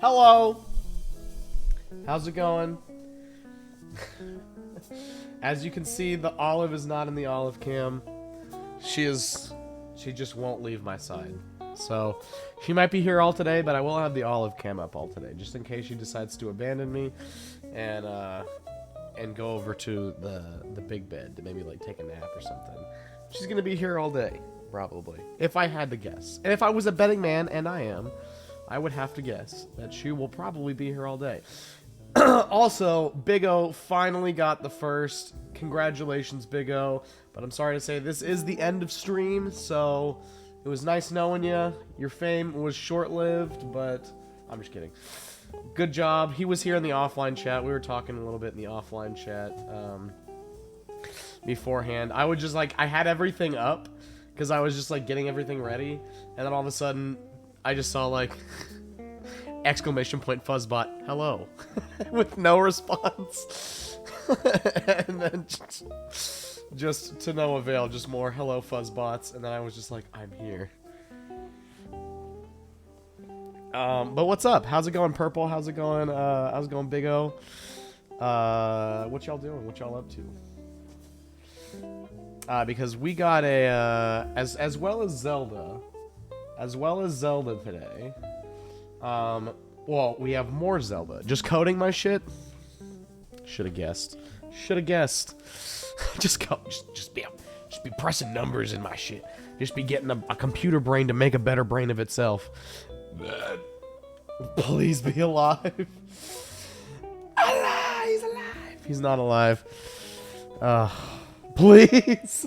Hello! How's it going? As you can see, the olive is not in the olive cam. She just won't leave my side. So, she might be here all today, but I will have the olive cam up all today, just in case she decides to abandon me and go over to the big bed to maybe like take a nap or something. She's gonna be here all day, probably, if I had to guess. And if I was a betting man, and I am, I would have to guess that she will probably be here all day. Also, Big O finally got the first. Congratulations, Big O. But I'm sorry to say this is the end of stream, so it was nice knowing you. Your fame was short-lived, but I'm just kidding. Good job. He was here in the offline chat. We were talking a little bit in the offline chat beforehand. I would just like, I had everything up because I was just like getting everything ready, and then all of a sudden I just saw like exclamation point Fuzzbot hello with no response. And then just to no avail, just more hello Fuzzbots, and then I was just like, I'm here. But what's up? How's it going, Purple? How's it going? How's it going, Big O? What y'all doing? What y'all up to? Because we got a as well as Zelda today. Well, we have more Zelda. Just coding my shit. Should have guessed. Just be pressing numbers in my shit. Just be getting a computer brain to make a better brain of itself. Please be alive. He's alive. He's not alive. Please.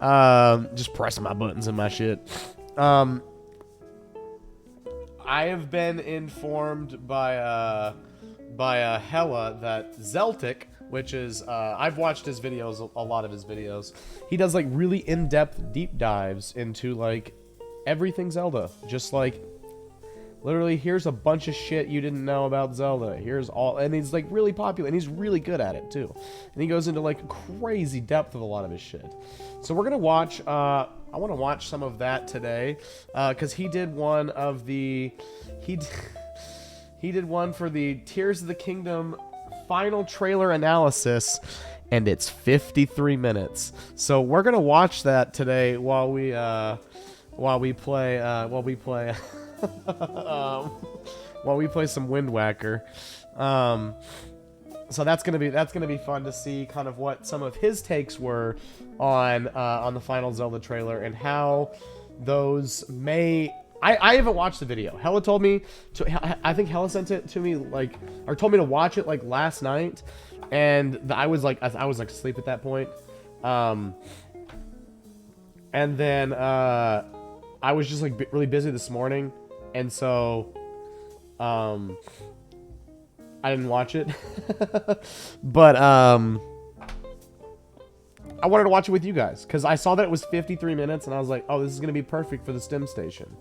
Just pressing my buttons in my shit. I have been informed by Hella that Zeltic, which is I've watched his videos, a lot of his videos. He does like really in-depth deep dives into like everything Zelda. Just like literally, here's a bunch of shit you didn't know about Zelda. Here's all, and he's like really popular, and he's really good at it too. And he goes into like crazy depth of a lot of his shit. So we're gonna watch. I want to watch some of that today, because he did one of the he did one for the Tears of the Kingdom final trailer analysis, and it's 53 minutes. So we're gonna watch that today while we play some Wind Waker. So that's gonna be fun to see kind of what some of his takes were on the final Zelda trailer and how those may. I haven't watched the video. Hella told me to. I think Hella sent it to me like, or told me to watch it like last night, and I was like asleep at that point. And then I was just like really busy this morning, and so I didn't watch it. But I wanted to watch it with you guys because I saw that it was 53 minutes, and I was like, oh, this is gonna be perfect for the STEM station.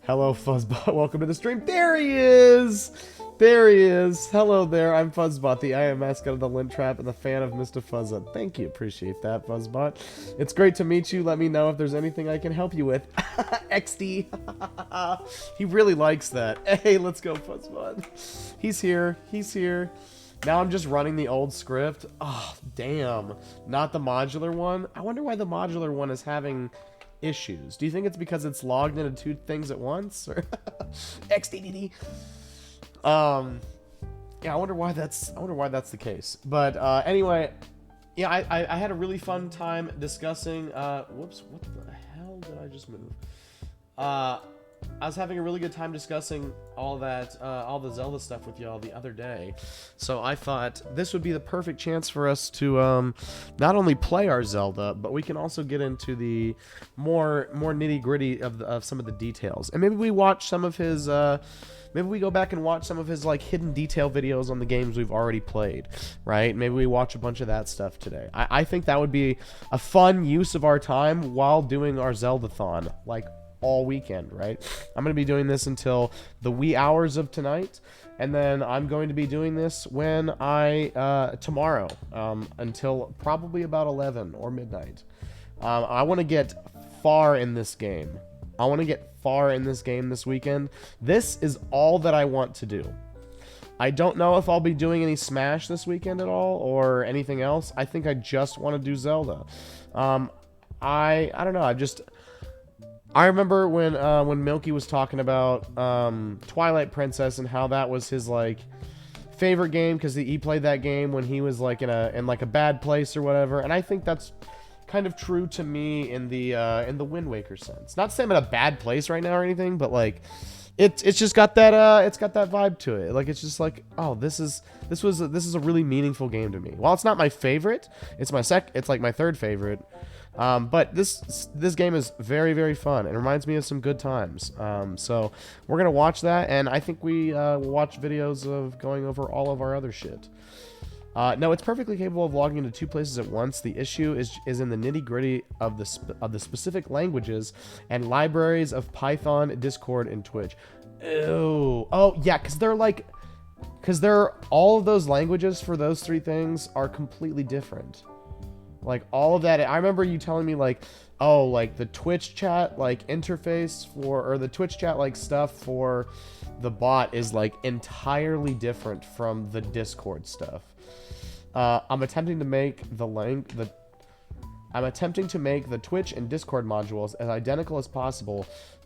Hello, Fuzzbot. Welcome to the stream. There he is. There he is. Hello there. I'm Fuzzbot, the IM mascot of the Lint Trap and the fan of Mistafuzza. Thank you. Appreciate that, Fuzzbot. It's great to meet you. Let me know if there's anything I can help you with. XD. He really likes that. Hey, let's go, Fuzzbot. He's here. He's here. Now I'm just running the old script. Oh, damn. Not the modular one. I wonder why the modular one is having issues. Do you think it's because it's logged into two things at once? Or XDDD. Yeah, I wonder why that's the case. But anyway, yeah, I had a really fun time discussing whoops, what the hell did I just move? I was having a really good time discussing all the Zelda stuff with y'all the other day. So I thought this would be the perfect chance for us to not only play our Zelda, but we can also get into the more nitty-gritty of some of the details. And maybe we watch some of his maybe we go back and watch some of his like hidden detail videos on the games we've already played, right? Maybe we watch a bunch of that stuff today. I think that would be a fun use of our time while doing our Zelda-thon, like all weekend, right? I'm going to be doing this until the wee hours of tonight, and then I'm going to be doing this when tomorrow, until probably about 11 or midnight. I want to get far in this game. I want to get far in this game this weekend. This is all that I want to do. I don't know if I'll be doing any Smash this weekend at all or anything else. I think I just want to do Zelda. I don't know. I remember when Milky was talking about Twilight Princess and how that was his like favorite game because he played that game when he was like in a bad place or whatever. And I think that's kind of true to me in the Wind Waker sense. Not to say I'm in a bad place right now or anything, but like it's just got that vibe to it. Like it's just like, oh, this is a really meaningful game to me. While it's not my favorite, it's like my third favorite. But this game is very, very fun. It reminds me of some good times. So we're gonna watch that, and I think we will watch videos of going over all of our other shit. No, it's perfectly capable of logging into 2 places at once. The issue is in the nitty-gritty of the specific languages and libraries of Python, Discord, and Twitch. Ew. Oh, yeah, because all of those languages for those 3 things are completely different. Like, all of that, I remember you telling me, like, oh, like, the Twitch chat, like, interface or the Twitch chat, like, stuff for the bot is, like, entirely different from the Discord stuff. I'm attempting to make the Twitch and Discord modules as identical as possible,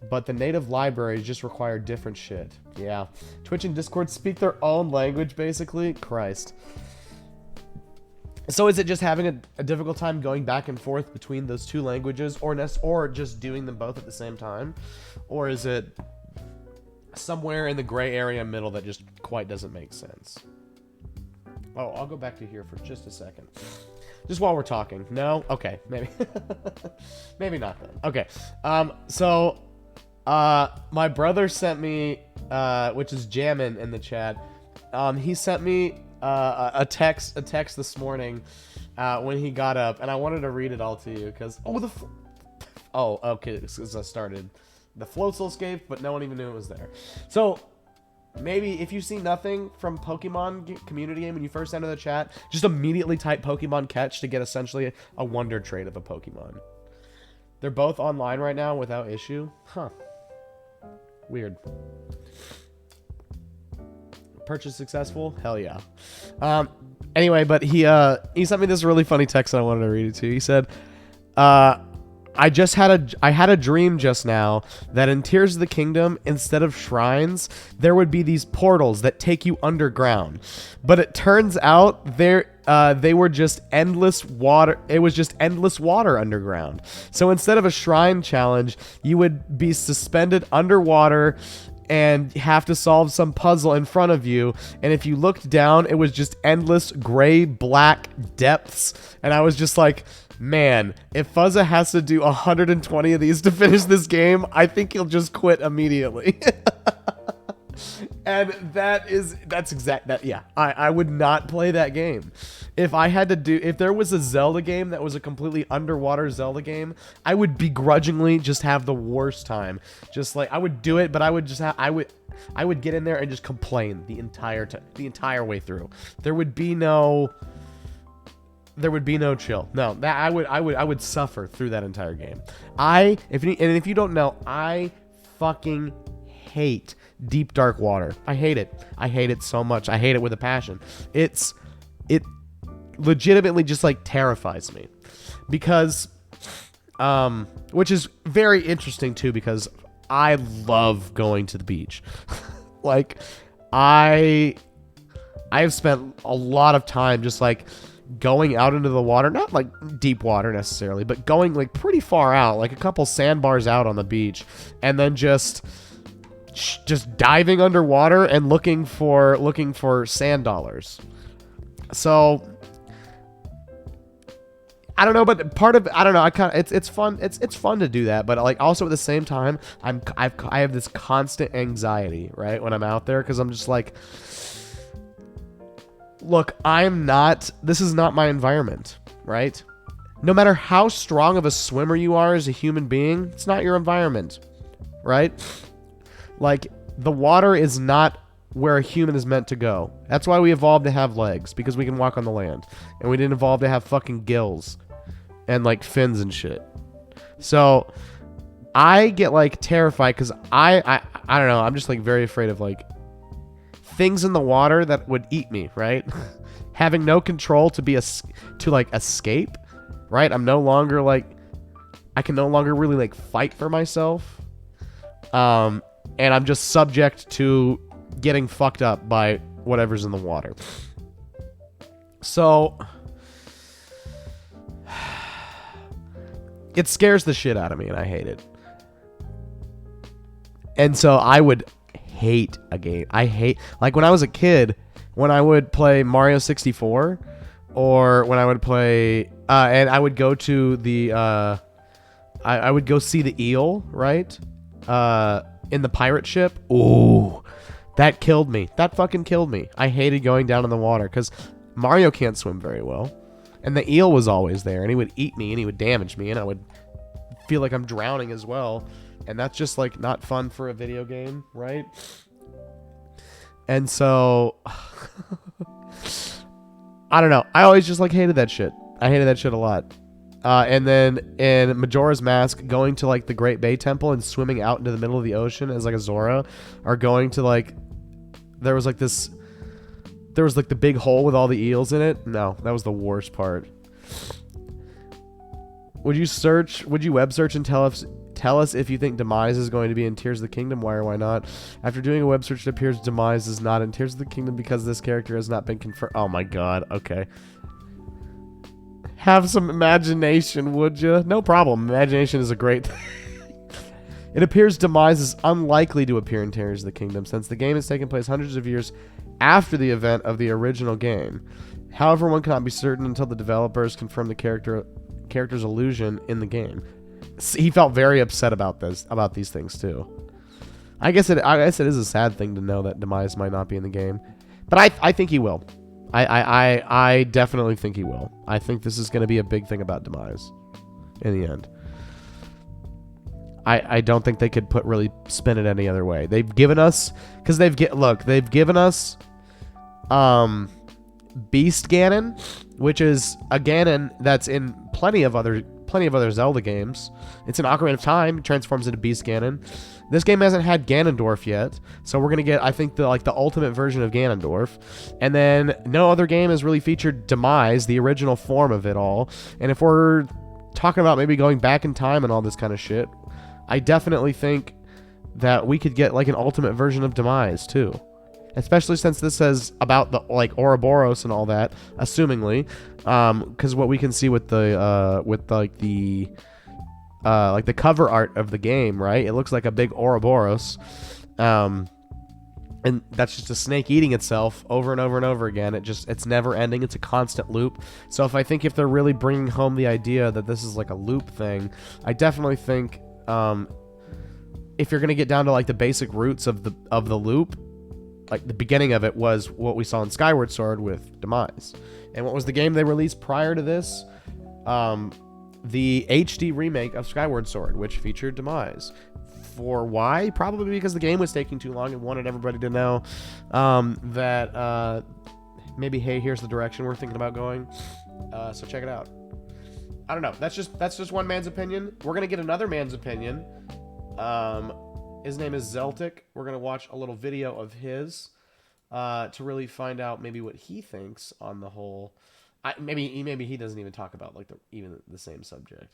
but the native libraries just require different shit. Yeah. Twitch and Discord speak their own language, basically. Christ. So is it just having a difficult time going back and forth between those 2 languages, or just doing them both at the same time? Or is it somewhere in the gray area middle that just quite doesn't make sense? Oh, I'll go back to here for just a second. Just while we're talking. No? Okay, maybe. Maybe not then. Okay. My brother sent me, which is Jammin in the chat. He sent me a text this morning when he got up, and I wanted to read it all to you because okay, because I started the Floatzel escape, but no one even knew it was there. So maybe if you see nothing from Pokemon community game when you first enter the chat, just immediately type Pokemon catch to get essentially a wonder trait of a Pokemon. They're both online right now without issue. Huh. Weird. Purchase successful? Hell yeah. Anyway, but he sent me this really funny text and I wanted to read it to you. He said, I had a dream just now that in Tears of the Kingdom, instead of shrines, there would be these portals that take you underground. But it turns out they were just endless water. It was just endless water underground. So instead of a shrine challenge, you would be suspended underwater and have to solve some puzzle in front of you. And if you looked down, it was just endless gray, black depths. And I was just like, man, if Fuzza has to do 120 of these to finish this game, I think he'll just quit immediately. And I would not play that game. If there was a Zelda game that was a completely underwater Zelda game, I would begrudgingly just have the worst time. Just like, I would do it, but I would get in there and just complain the entire way through. There would be no chill. No, that I would suffer through that entire game. If you don't know, I fucking hate deep dark water. I hate it. I hate it so much. I hate it with a passion. It legitimately just like terrifies me because which is very interesting too because I love going to the beach. Like I have spent a lot of time just like going out into the water, not like deep water necessarily, but going like pretty far out, like a couple sandbars out on the beach, and then just diving underwater and looking for sand dollars. So I don't know, but part of I don't know. I kind of it's fun. It's fun to do that, but like also at the same time, I have this constant anxiety right when I'm out there because I'm just like, look, this is not my environment, right? No matter how strong of a swimmer you are as a human being, it's not your environment, right? Like, the water is not where a human is meant to go. That's why we evolved to have legs, because we can walk on the land. And we didn't evolve to have fucking gills and, like, fins and shit. So, I get like terrified because I don't know. I'm just like very afraid of like things in the water that would eat me, right? Having no control to like escape, right? I'm no longer like I can no longer really like fight for myself. And I'm just subject to getting fucked up by whatever's in the water. So it scares the shit out of me and I hate it. And so I would hate a game. I hate, like when I was a kid, when I would play Mario 64 or when I would play, and I would go to the, I would go see the eel, right? In the pirate ship. Ooh, that killed me. That fucking killed me. I hated going down in the water because Mario can't swim very well. And the eel was always there and he would eat me and he would damage me and I would feel like I'm drowning as well. And that's just like not fun for a video game, right? And so I don't know. I always just like hated that shit. I hated that shit a lot. And then in Majora's Mask, going to like the Great Bay Temple and swimming out into the middle of the ocean as like a Zora, or going to like there was like the big hole with all the eels in it. No, that was the worst part. Would you web search and tell us if you think Demise is going to be in Tears of the Kingdom? Why or why not? After doing a web search, it appears Demise is not in Tears of the Kingdom because this character has not been confirmed. Oh my god, okay. Have some imagination, would you? No problem. Imagination is a great thing. It appears Demise is unlikely to appear in Tears of the Kingdom since the game has taken place hundreds of years after the event of the original game. However, one cannot be certain until the developers confirm the character's illusion in the game. He felt very upset about these things too. I guess it is a sad thing to know that Demise might not be in the game, but I think he will. I definitely think he will. I think this is going to be a big thing about Demise in the end. I don't think they could really spin it any other way. They've given us they've given us Beast Ganon, which is a Ganon that's in plenty of other Zelda games. It's in Ocarina of Time, it transforms into Beast Ganon. This game hasn't had Ganondorf yet, so we're gonna get, I think, the ultimate version of Ganondorf. And then no other game has really featured Demise, the original form of it all. And if we're talking about maybe going back in time and all this kind of shit, I definitely think that we could get like an ultimate version of Demise too. Especially since this says about the like Ouroboros and all that, assumingly, because what we can see with the cover art of the game, right? It looks like a big Ouroboros, and that's just a snake eating itself over and over and over again. It's never ending. It's a constant loop. So if they're really bringing home the idea that this is like a loop thing, I definitely think if you're gonna get down to like the basic roots of the loop. Like, the beginning of it was what we saw in Skyward Sword with Demise. And what was the game they released prior to this? The HD remake of Skyward Sword, which featured Demise. For why? Probably because the game was taking too long and wanted everybody to know that maybe, hey, here's the direction we're thinking about going. So check it out. I don't know. That's just one man's opinion. We're going to get another man's opinion. His name is Zeltic. We're going to watch a little video of his to really find out maybe what he thinks on the whole. Maybe he doesn't even talk about like even the same subject.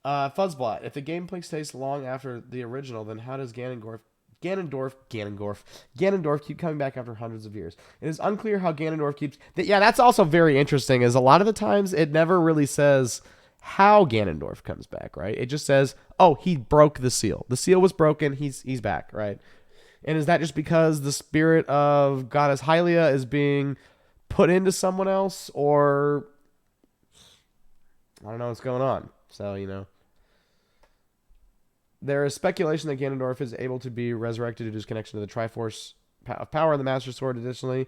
Fuzzbot. If the gameplay stays long after the original, then how does Ganondorf keep coming back after hundreds of years? It is unclear how Ganondorf keeps... Yeah, that's also very interesting, is a lot of the times it never really says how Ganondorf comes back, right? It just says, oh, he broke the seal. The seal was broken. He's back, right? And is that just because the spirit of Goddess Hylia is being put into someone else? Or I don't know what's going on. So, there is speculation that Ganondorf is able to be resurrected due to his connection to the Triforce of Power in the Master Sword. Additionally,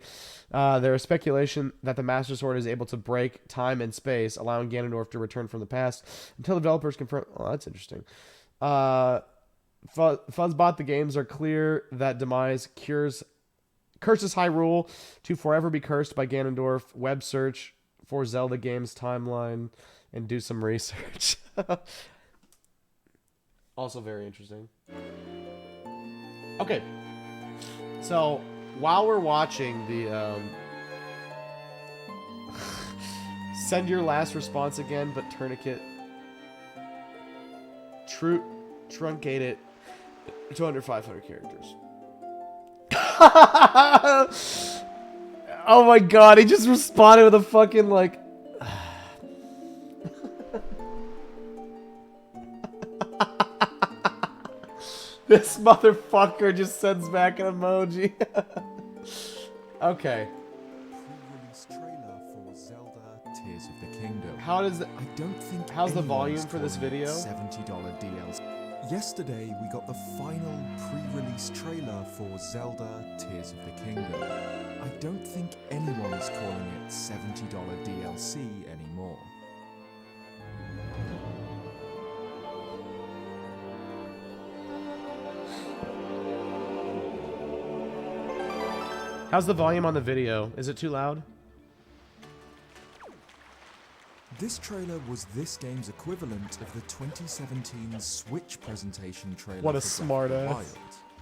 there is speculation that the Master Sword is able to break time and space, allowing Ganondorf to return from the past until developers confirm... Oh, that's interesting. Fuzzbot, the games are clear that Demise curses Hyrule to forever be cursed by Ganondorf. Web search for Zelda games timeline and do some research. Also very interesting. Okay. So, while we're watching the, send your last response again, but tourniquet. Truncate it to under 500 characters. Oh my god, he just responded with a fucking, like... This motherfucker just sends back an emoji. Okay. Pre-release trailer for Zelda Tears of the Kingdom. How does it... I don't think How's the anyone volume is for this calling it video? $70 DLC. Yesterday, we got the final pre-release trailer for Zelda Tears of the Kingdom. I don't think anyone is calling it $70 DLC anymore. How's the volume on the video? Is it too loud? This trailer was this game's equivalent of the 2017 Switch presentation trailer What a for Breath of the smartass. Wild.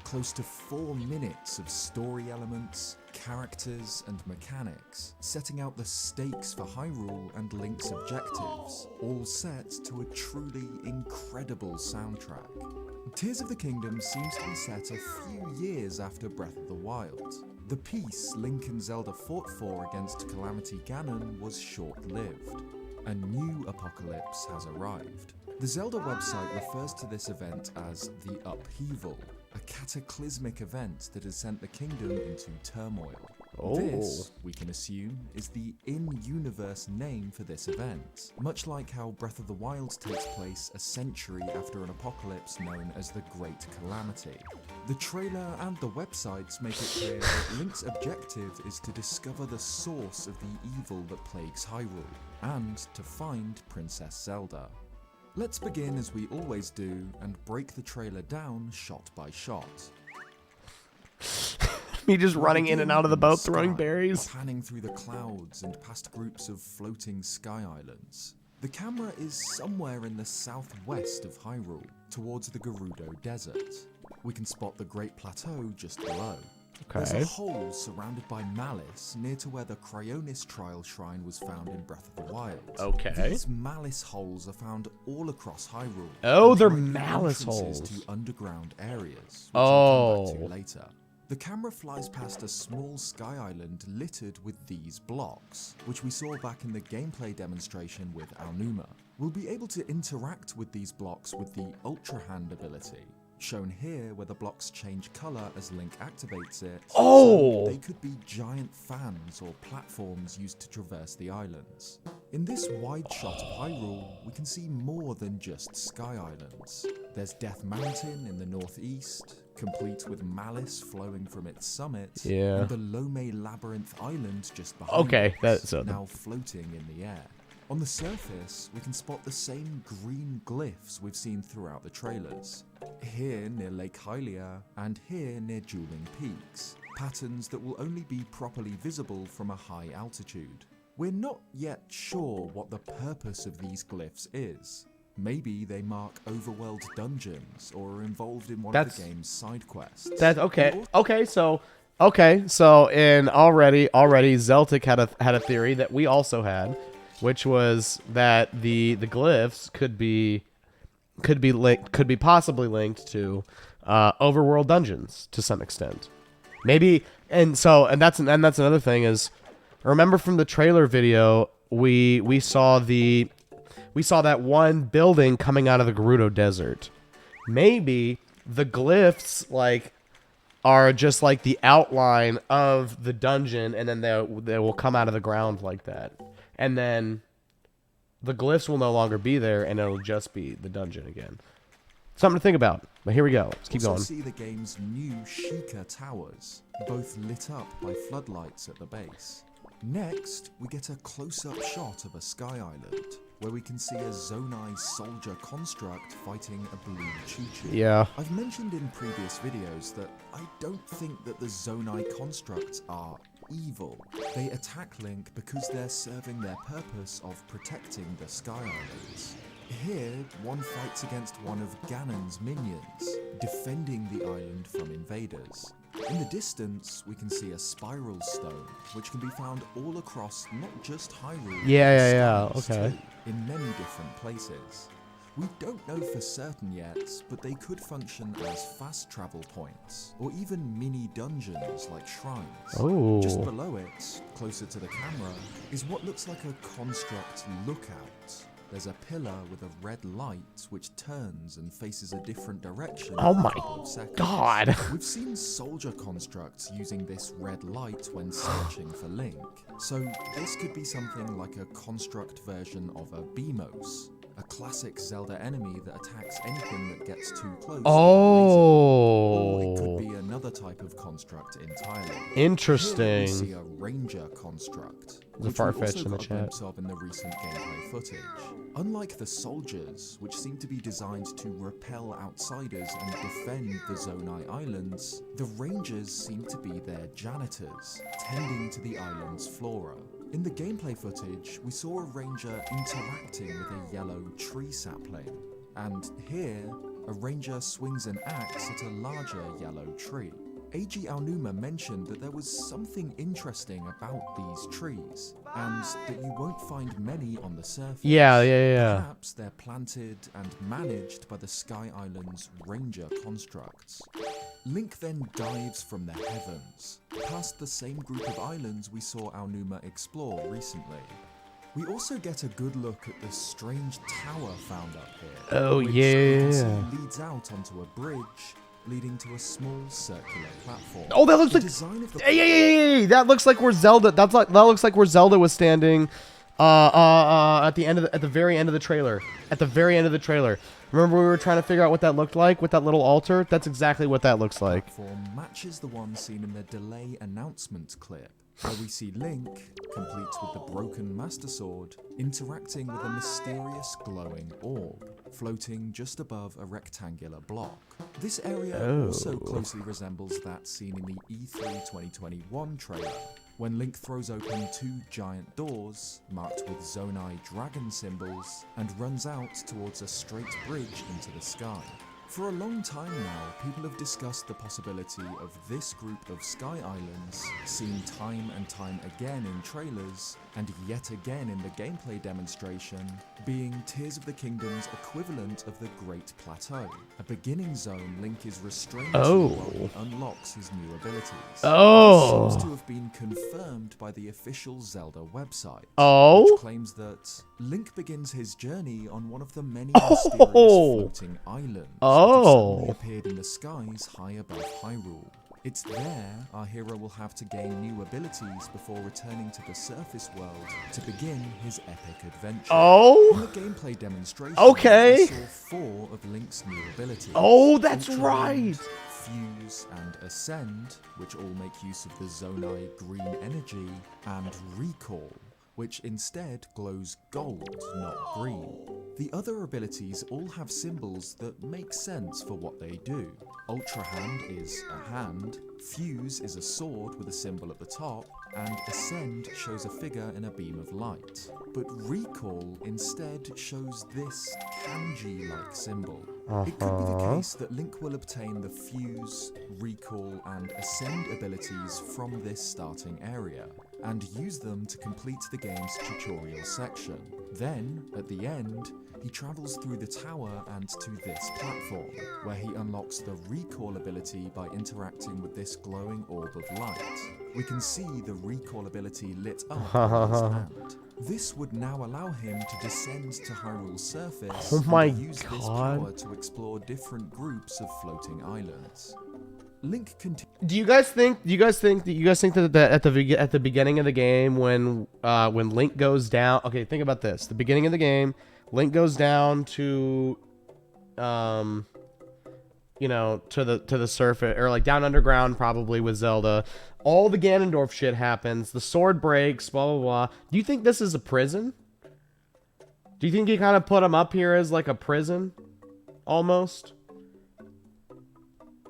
Close to 4 minutes of story elements, characters, and mechanics, setting out the stakes for Hyrule and Link's objectives, all set to a truly incredible soundtrack. Tears of the Kingdom seems to be set a few years after Breath of the Wild. The peace Link and Zelda fought for against Calamity Ganon was short-lived. A new apocalypse has arrived. The Zelda website refers to this event as the Upheaval, a cataclysmic event that has sent the kingdom into turmoil. Oh. This, we can assume, is the in-universe name for this event, much like how Breath of the Wild takes place a century after an apocalypse known as the Great Calamity. The trailer and the websites make it clear that Link's objective is to discover the source of the evil that plagues Hyrule, and to find Princess Zelda. Let's begin as we always do, and break the trailer down shot by shot. Me just running in and out of the boat throwing Sky, berries. panning through the clouds and past groups of floating sky islands. The camera is somewhere in the southwest of Hyrule, towards the Gerudo Desert. We can spot the Great Plateau just below. There's Okay. a hole surrounded by malice near to where the Cryonis Trial Shrine was found in Breath of the Wild. Okay. These malice holes are found all across Hyrule. Oh, and they're might be malice entrances holes. to underground areas, which Oh. I'll come back to later. The camera flies past a small sky island littered with these blocks, which we saw back in the gameplay demonstration with Aonuma. We'll be able to interact with these blocks with the Ultra Hand ability, shown here where the blocks change colour as Link activates it. Oh! So they could be giant fans or platforms used to traverse the islands. In this wide shot of Hyrule, we can see more than just sky islands. There's Death Mountain in the northeast, complete with malice flowing from its summit, Yeah. and the Lome Labyrinth Island just behind Okay, us, so now floating in the air. On the surface, we can spot the same green glyphs we've seen throughout the trailers. Here near Lake Hylia, and here near Dueling Peaks. Patterns that will only be properly visible from a high altitude. We're not yet sure what the purpose of these glyphs is. Maybe they mark overworld dungeons, or are involved in one of the game's side quests. That's okay. Okay, so in already Zeltic had a theory that we also had, which was that the glyphs could be possibly linked to overworld dungeons to some extent. Maybe and that's another thing is, remember from the trailer video we saw that one building coming out of the Gerudo Desert. Maybe the glyphs are just like the outline of the dungeon, and then they will come out of the ground like that. And then the glyphs will no longer be there, and it'll just be the dungeon again. Something to think about. But here we go. Let's keep also going. See the game's new Sheikah towers, both lit up by floodlights at the base. Next, we get a close-up shot of a sky island, where we can see a Zonai soldier construct fighting a blue choo-choo. Yeah. I've mentioned in previous videos that I don't think that the Zonai constructs are evil. They attack Link because they're serving their purpose of protecting the Sky Islands. Here, one fights against one of Ganon's minions, defending the island from invaders. In the distance, we can see a spiral stone, which can be found all across not just Hyrule, Yeah, but okay. too, in many different places. We don't know for certain yet, but they could function as fast travel points, or even mini dungeons like shrines. Oh. Just below it, closer to the camera, is what looks like a construct lookout. There's a pillar with a red light which turns and faces a different direction. Oh my for a couple of seconds. God. We've seen soldier constructs using this red light when searching for Link, so this could be something like a construct version of a Beamos, a classic Zelda enemy that attacks anything that gets too close. Or it could Oh. be another type of construct entirely. Interesting. Here we see a ranger construct, The which we Farfetch also in the got a chat. glimpse of in the recent gameplay footage. Unlike the soldiers, which seem to be designed to repel outsiders and defend the Zonai Islands, the rangers seem to be their janitors, tending to the island's flora. In the gameplay footage, we saw a ranger interacting with a yellow tree sapling, and here, a ranger swings an axe at a larger yellow tree. AG Aonuma mentioned that there was something interesting about these trees, and that you won't find many on the surface. Yeah. Perhaps they're planted and managed by the Sky Island's ranger constructs. Link then dives from the heavens, past the same group of islands we saw Aonuma explore recently. We also get a good look at the strange tower found up here. Oh, which we can see yeah. leads out onto a bridge, leading to a small circular platform. Oh, that looks The like. design of the Hey, that looks like where Zelda. That looks like where Zelda was standing. At the very end of the trailer. At the very end of the trailer. Remember we were trying to figure out what that looked like with that little altar? That's exactly what that looks like. platform matches the one seen in the delay announcement clip, where we see Link, complete with the broken Master Sword, interacting with a mysterious glowing orb, floating just above a rectangular block. This area also closely resembles that seen in the E3 2021 trailer, when Link throws open two giant doors, marked with Zonai dragon symbols, and runs out towards a straight bridge into the sky. For a long time now, people have discussed the possibility of this group of Sky Islands, seen time and time again in trailers, and yet again in the gameplay demonstration, being Tears of the Kingdom's equivalent of the Great Plateau, a beginning zone Link is restrained to while he unlocks his new abilities. This seems to have been confirmed by the official Zelda website, which claims that Link begins his journey on one of the many mysterious floating islands that have suddenly appeared in the skies high above Hyrule. It's there our hero will have to gain new abilities before returning to the surface world to begin his epic adventure. In the gameplay demonstration, we saw 4 of Link's new abilities. That's Ultra right. Wind, Fuse and Ascend, which all make use of the Zonai green energy, and Recall, which instead glows gold, not green. The other abilities all have symbols that make sense for what they do. Ultra Hand is a hand, Fuse is a sword with a symbol at the top, and Ascend shows a figure in a beam of light. But Recall instead shows this kanji-like symbol. It could be the case that Link will obtain the Fuse, Recall, and Ascend abilities from this starting area, and use them to complete the game's tutorial section. Then, at the end, he travels through the tower and to this platform, where he unlocks the Recall ability by interacting with this glowing orb of light. We can see the Recall ability lit up on his hand. This would now allow him to descend to Hyrule's surface and use this power to explore different groups of floating islands. Link continues. Do you guys think that at the beginning of the game when Link goes down? Okay, think about this. The beginning of the game, Link goes down to to the surface, or like down underground probably with Zelda. All the Ganondorf shit happens. The sword breaks, blah blah blah. Do you think this is a prison? Do you think he kind of put him up here as like a prison almost?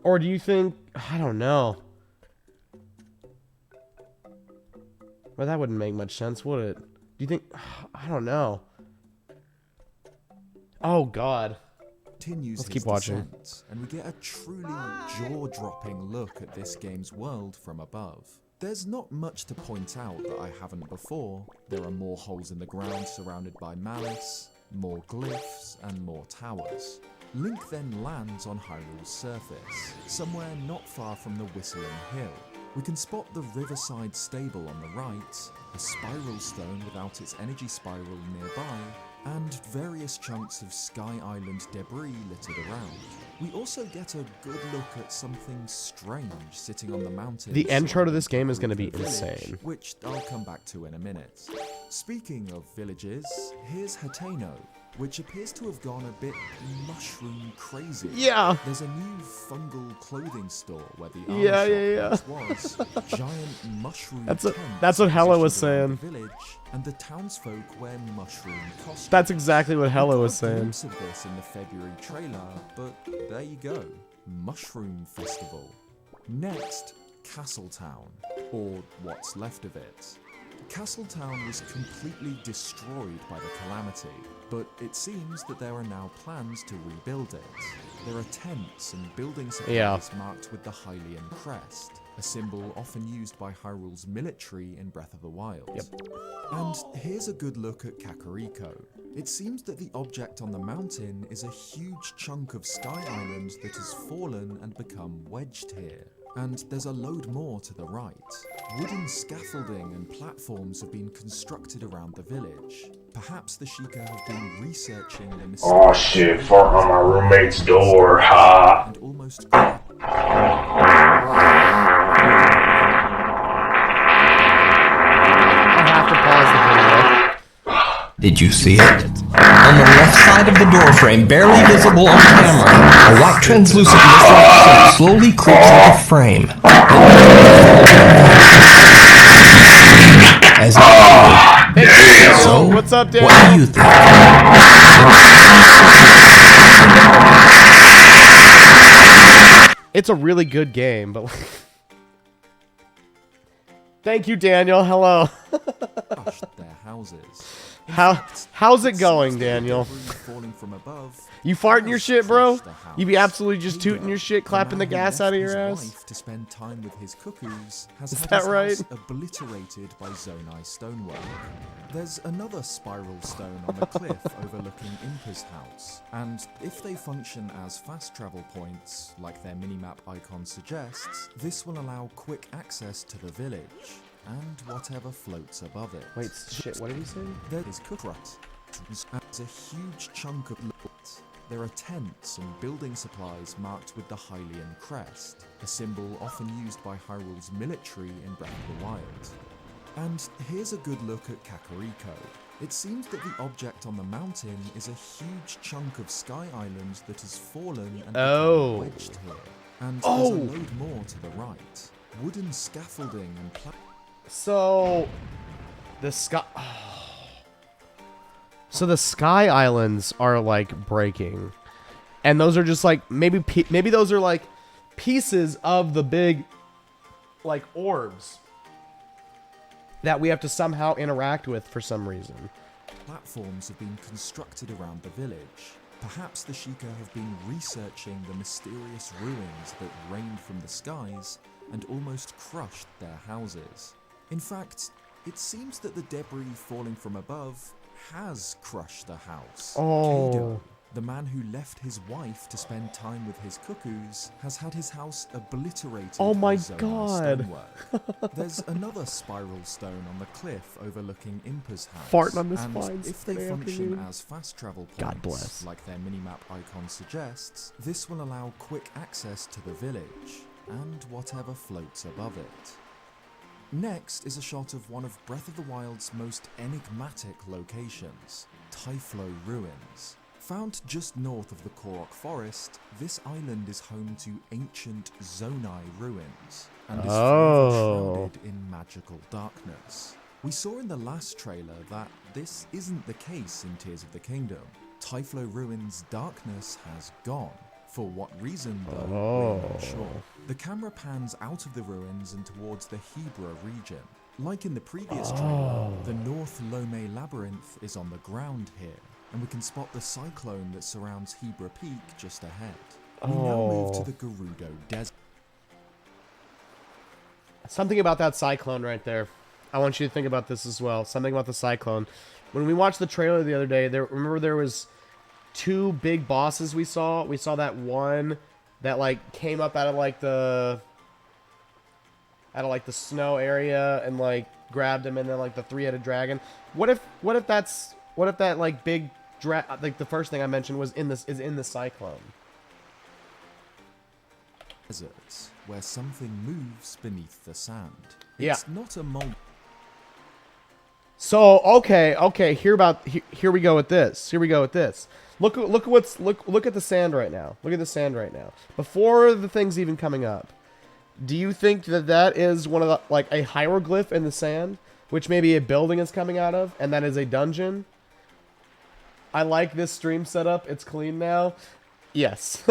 Or do you think, I don't know. Well, that wouldn't make much sense, would it? Do you think, I don't know. Oh God. Continues Let's his keep watching. descent, and we get a truly jaw-dropping look at this game's world from above. There's not much to point out that I haven't before. There are more holes in the ground surrounded by malice, more glyphs, and more towers. Link then lands on Hyrule's surface, somewhere not far from the Whistling Hill. We can spot the Riverside Stable on the right, a spiral stone without its energy spiral nearby, and various chunks of Sky Island debris littered around. We also get a good look at something strange sitting on the mountain. The intro to this game is going to be Village, insane. which I'll come back to in a minute. Speaking of villages, here's Hateno, which appears to have gone a bit mushroom crazy. Yeah. There's a new fungal clothing store where the Yeah. shop once was. Giant mushroom That's tents what Hella was positioned around saying. the village, and the townsfolk wear mushroom costumes. That's exactly what Hella was We got a saying. glimpse of this in the February trailer, but there you go. Mushroom Festival. Next, Castletown, or what's left of it. Castletown was completely destroyed by the calamity, but it seems that there are now plans to rebuild it. There are tents and building supplies marked with the Hylian crest, a symbol often used by Hyrule's military in Breath of the Wild. And here's a good look at Kakariko. It seems that the object on the mountain is a huge chunk of Sky Island that has fallen and become wedged here. And there's a load more to the right. Wooden scaffolding and platforms have been constructed around the village. Perhaps the Sheikah have been researching the mysterious... Oh shit, fart on my roommate's door, ha! And almost... I have to pause the video. Did you see it? On the left side of the doorframe, barely visible on camera, a white translucent missile slowly creeps into frame. As it so, What's up, Dan? what do you think? It's a really good game, but... Thank you, Daniel. Hello. crushed their houses. How's it going, Daniel? Falling from above, You farting your shit, bro? crushed the house. You be absolutely just tooting your shit, The clapping the man who gas left out of your his ass? wife to spend time with his cuckoos has Is had that his right? house obliterated by Zonai stonework. There's another spiral stone on the cliff overlooking Impa's house, and if they function as fast travel points, like their minimap icon suggests, this will allow quick access to the village and whatever floats above it. Wait, shit, what did he say? There is Kukrat, as a huge chunk of loot. There are tents and building supplies marked with the Hylian crest, a symbol often used by Hyrule's military in Breath of the Wild. And here's a good look at Kakariko. It seems that the object on the mountain is a huge chunk of Sky Island that has fallen and become wedged here. And there's a load more to the right. Wooden scaffolding and So, the sky... So the Sky Islands are, like, breaking. And those are just, like, maybe those are, like, pieces of the big, like, orbs that we have to somehow interact with for some reason. platforms have been constructed around the village. Perhaps the Sheikah have been researching the mysterious ruins that rained from the skies and almost crushed their houses. In fact, it seems that the debris falling from above has crushed the house. Kado, the man who left his wife to spend time with his cuckoos, has had his house obliterated Oh my by Zonai God. stonework. There's another spiral stone on the cliff overlooking Impa's house. Farting on this and fine if they Sunday function afternoon. as fast travel points, God bless. like their minimap icon suggests, this will allow quick access to the village and whatever floats above it. Next is a shot of one of Breath of the Wild's most enigmatic locations, Typhlo Ruins. Found just north of the Korok Forest, this island is home to ancient Zonai ruins, and is forever shrouded in magical darkness. We saw in the last trailer that this isn't the case in Tears of the Kingdom. Typhlo Ruins' darkness has gone. For what reason, though, we're not sure. The camera pans out of the ruins and towards the Hebra region. Like in the previous trailer, the North Lome Labyrinth is on the ground here. and we can spot the cyclone that surrounds Hebra Peak just ahead. We now move to the Gerudo Desert. Something about that cyclone right there. I want you to think about this as well. Something about the cyclone. When we watched the trailer the other day, remember there was 2 big bosses we saw? We saw that one that like came up out of like the snow area and like grabbed him, and then like the 3-headed dragon. What if that like big like the first thing I mentioned was in the cyclone? Deserts, where something moves beneath the sand. Yeah. It's not a mold. So okay, here we go with this. Look at the sand right now. Look at the sand right now. Before the thing's even coming up, do you think that is one of the, like, a hieroglyph in the sand, which maybe a building is coming out of, and that is a dungeon? I like this stream setup. It's clean now. Yes.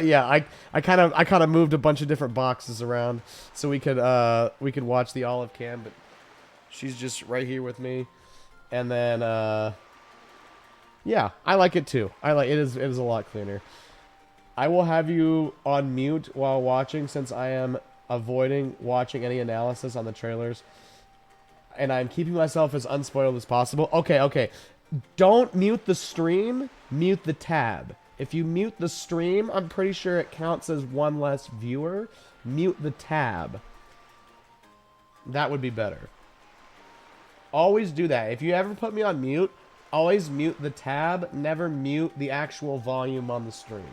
Yeah, I kind of moved a bunch of different boxes around so we could watch the olive cam, but she's just right here with me. And then yeah, I like it too. It is a lot cleaner. I will have you on mute while watching, since I am avoiding watching any analysis on the trailers, and I'm keeping myself as unspoiled as possible. Okay. Don't mute the stream, mute the tab. If you mute the stream, I'm pretty sure it counts as one less viewer. Mute the tab. That would be better. Always do that. If you ever put me on mute, always mute the tab. Never mute the actual volume on the stream.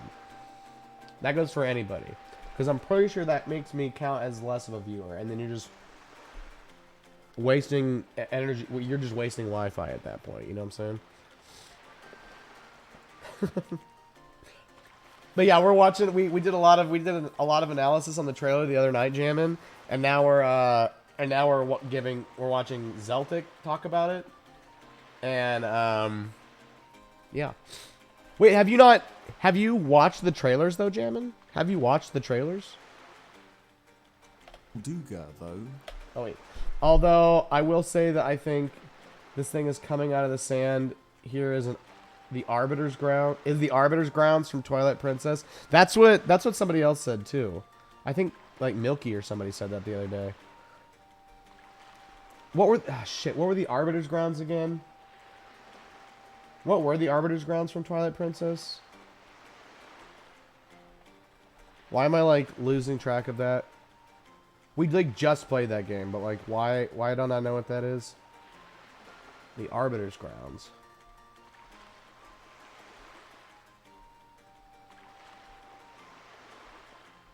That goes for anybody. Because I'm pretty sure that makes me count as less of a viewer. And then you're just wasting energy. You're just wasting Wi-Fi at that point. You know what I'm saying? But yeah, we're watching. We did a lot of analysis on the trailer the other night, jamming, and now we're watching Zeltic talk about it, and yeah. Wait, have you watched the trailers though, Jammin? Have you watched the trailers? Duga though. Oh wait. Although I will say that I think this thing is coming out of the sand. Here is the Arbiter's Ground. Is the Arbiter's Grounds from Twilight Princess? That's what somebody else said too. I think like Milky or somebody said that the other day. What were the Arbiter's Grounds again? What were the Arbiter's Grounds from Twilight Princess? Why am I like losing track of that? We like just played that game, but like why don't I know what that is? The Arbiter's Grounds.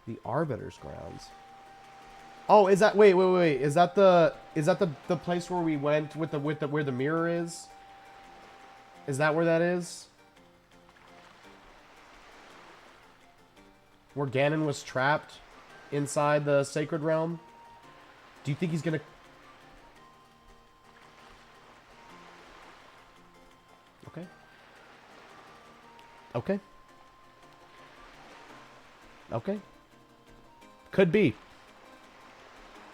The Arbiter's Grounds. Oh, is that wait? Is that the place where we went with the where the mirror is? Is that where that is? Where Ganon was trapped inside the Sacred Realm? Do you think he's gonna... Okay. Okay. Okay. Could be.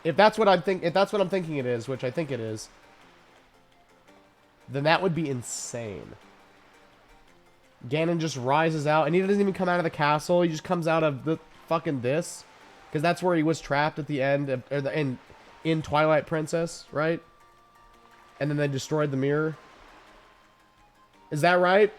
If that's what I'm thinking it is, which I think it is, then that would be insane. Ganon just rises out, and he doesn't even come out of the castle. He just comes out of the fucking this, because that's where he was trapped at the end of, in Twilight Princess, right? And then they destroyed the mirror. Is that right?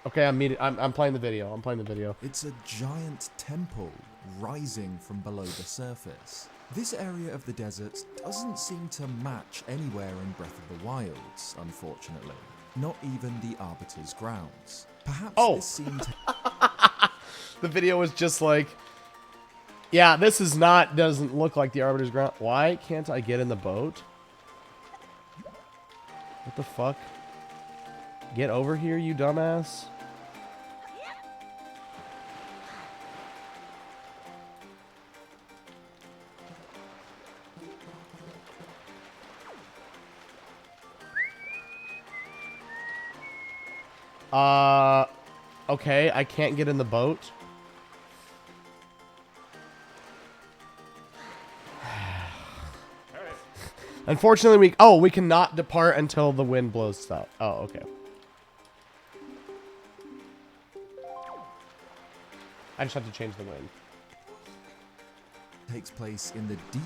Okay, I'm playing the video. I'm playing the video. It's a giant temple rising from below the surface. This area of the desert doesn't seem to match anywhere in Breath of the Wilds, unfortunately. Not even the Arbiter's Grounds. Perhaps this seemed... The video was just like, yeah, this doesn't look like the Arbiter's Ground. Why can't I get in the boat? What the fuck? Get over here, you dumbass. Okay, I can't get in the boat. Unfortunately, we cannot depart until the wind blows out. Oh, okay. I just have to change the wind. Takes place in the deep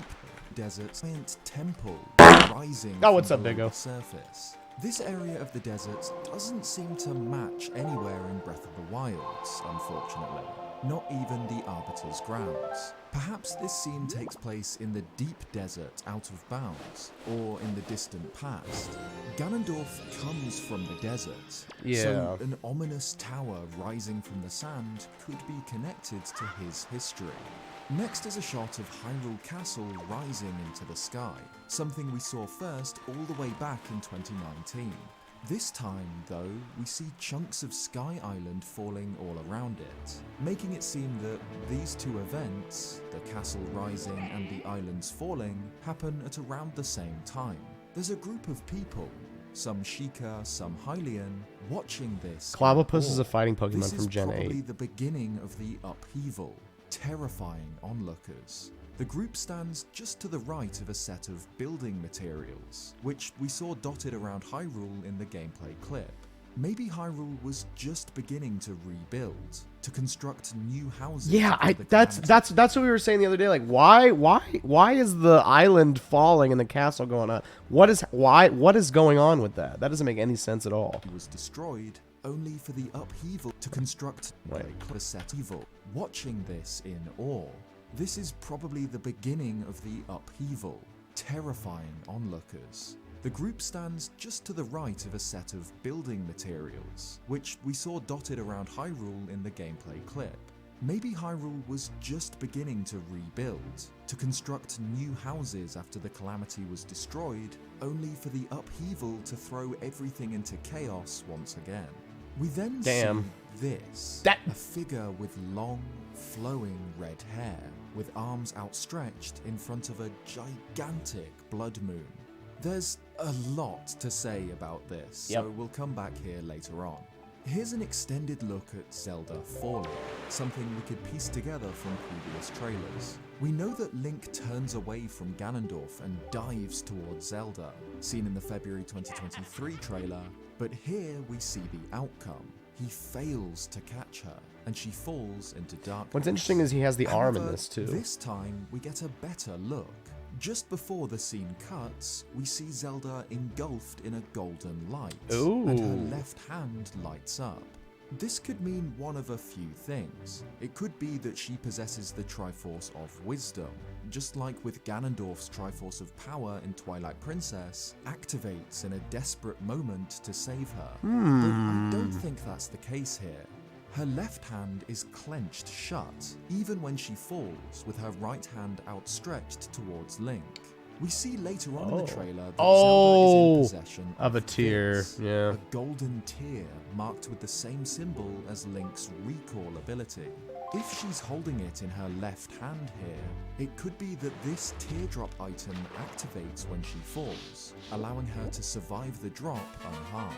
desert giant temple rising Oh, what's from up, below Diggo? the surface. This area of the desert doesn't seem to match anywhere in Breath of the Wilds, unfortunately. Not even the Arbiter's grounds. Perhaps this scene takes place in the deep desert out of bounds, or in the distant past. Ganondorf comes from the desert, so an ominous tower rising from the sand could be connected to his history. Next is a shot of Hyrule Castle rising into the sky, something we saw first all the way back in 2019. This time, though, we see chunks of Sky Island falling all around it, making it seem that these two events, the castle rising and the islands falling, happen at around the same time. There's a group of people, some Sheikah, some Hylian, watching this. Clobbopus is a fighting Pokemon This is from Gen 8. probably the beginning of the upheaval, terrifying onlookers. The group stands just to the right of a set of building materials, which we saw dotted around Hyrule in the gameplay clip. Maybe Hyrule was just beginning to rebuild, to construct new houses. Yeah, before the that's what we were saying the other day. Like, why is the island falling and the castle going up? What is going on with that? That doesn't make any sense at all. was destroyed only for the upheaval to construct the set evil. Watching this in awe, this is probably the beginning of the upheaval, terrifying onlookers. The group stands just to the right of a set of building materials, which we saw dotted around Hyrule in the gameplay clip. Maybe Hyrule was just beginning to rebuild, to construct new houses after the calamity was destroyed, only for the upheaval to throw everything into chaos once again. We then see this, a figure with long, flowing red hair, with arms outstretched in front of a gigantic blood moon. There's a lot to say about this, so we'll come back here later on. Here's an extended look at Zelda Fallen, something we could piece together from previous trailers. We know that Link turns away from Ganondorf and dives towards Zelda, seen in the February 2023 trailer, but here we see the outcome. He fails to catch her, and she falls into darkness. What's interesting is he has the arm in However, this too. This time we get a better look. Just before the scene cuts, we see Zelda engulfed in a golden light, and her left hand lights up. This could mean one of a few things. It could be that she possesses the Triforce of Wisdom, just like with Ganondorf's Triforce of Power in Twilight Princess, activates in a desperate moment to save her. But I don't think that's the case here. Her left hand is clenched shut, even when she falls, with her right hand outstretched towards Link. We see later on in the trailer that Zelda is in possession of a tear, this, a golden tear marked with the same symbol as Link's recall ability. If she's holding it in her left hand here, it could be that this teardrop item activates when she falls, allowing her to survive the drop unharmed.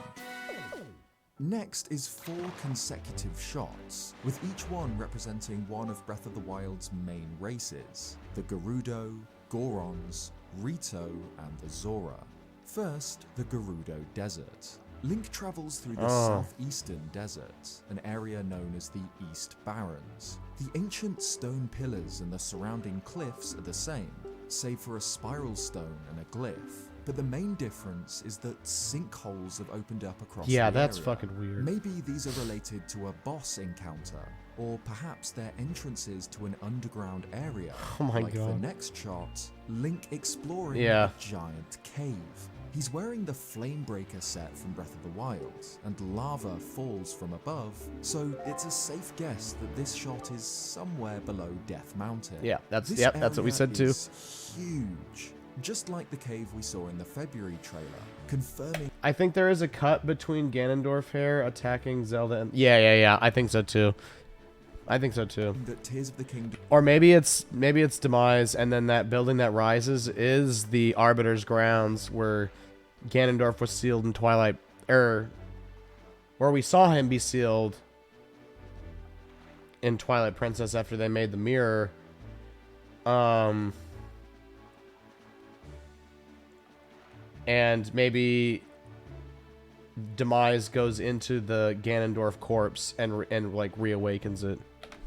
Next is 4 consecutive shots, with each one representing one of Breath of the Wild's main races, the Gerudo, Gorons, Rito, and the Zora. First, the Gerudo Desert. Link travels through the southeastern desert, an area known as the East Barrens. The ancient stone pillars and the surrounding cliffs are the same, save for a spiral stone and a glyph. But the main difference is that sinkholes have opened up across the area. Yeah, that's fucking weird. Maybe these are related to a boss encounter, or perhaps they're entrances to an underground area. Oh my like god. the next shot, Link exploring Yeah. a giant cave. He's wearing the Flamebreaker set from Breath of the Wild, and lava falls from above, so it's a safe guess that this shot is somewhere below Death Mountain. Yeah, that's This that's what we area said too. is huge, just like the cave we saw in the February trailer, confirming. I think there is a cut between Ganondorf here attacking Zelda and yeah, I think so too. I think so too. That Tears of the Kingdom. Or maybe it's Demise, and then that building that rises is the Arbiter's grounds where Ganondorf was sealed in Twilight, where we saw him be sealed in Twilight Princess after they made the mirror. And maybe Demise goes into the Ganondorf corpse and like reawakens it.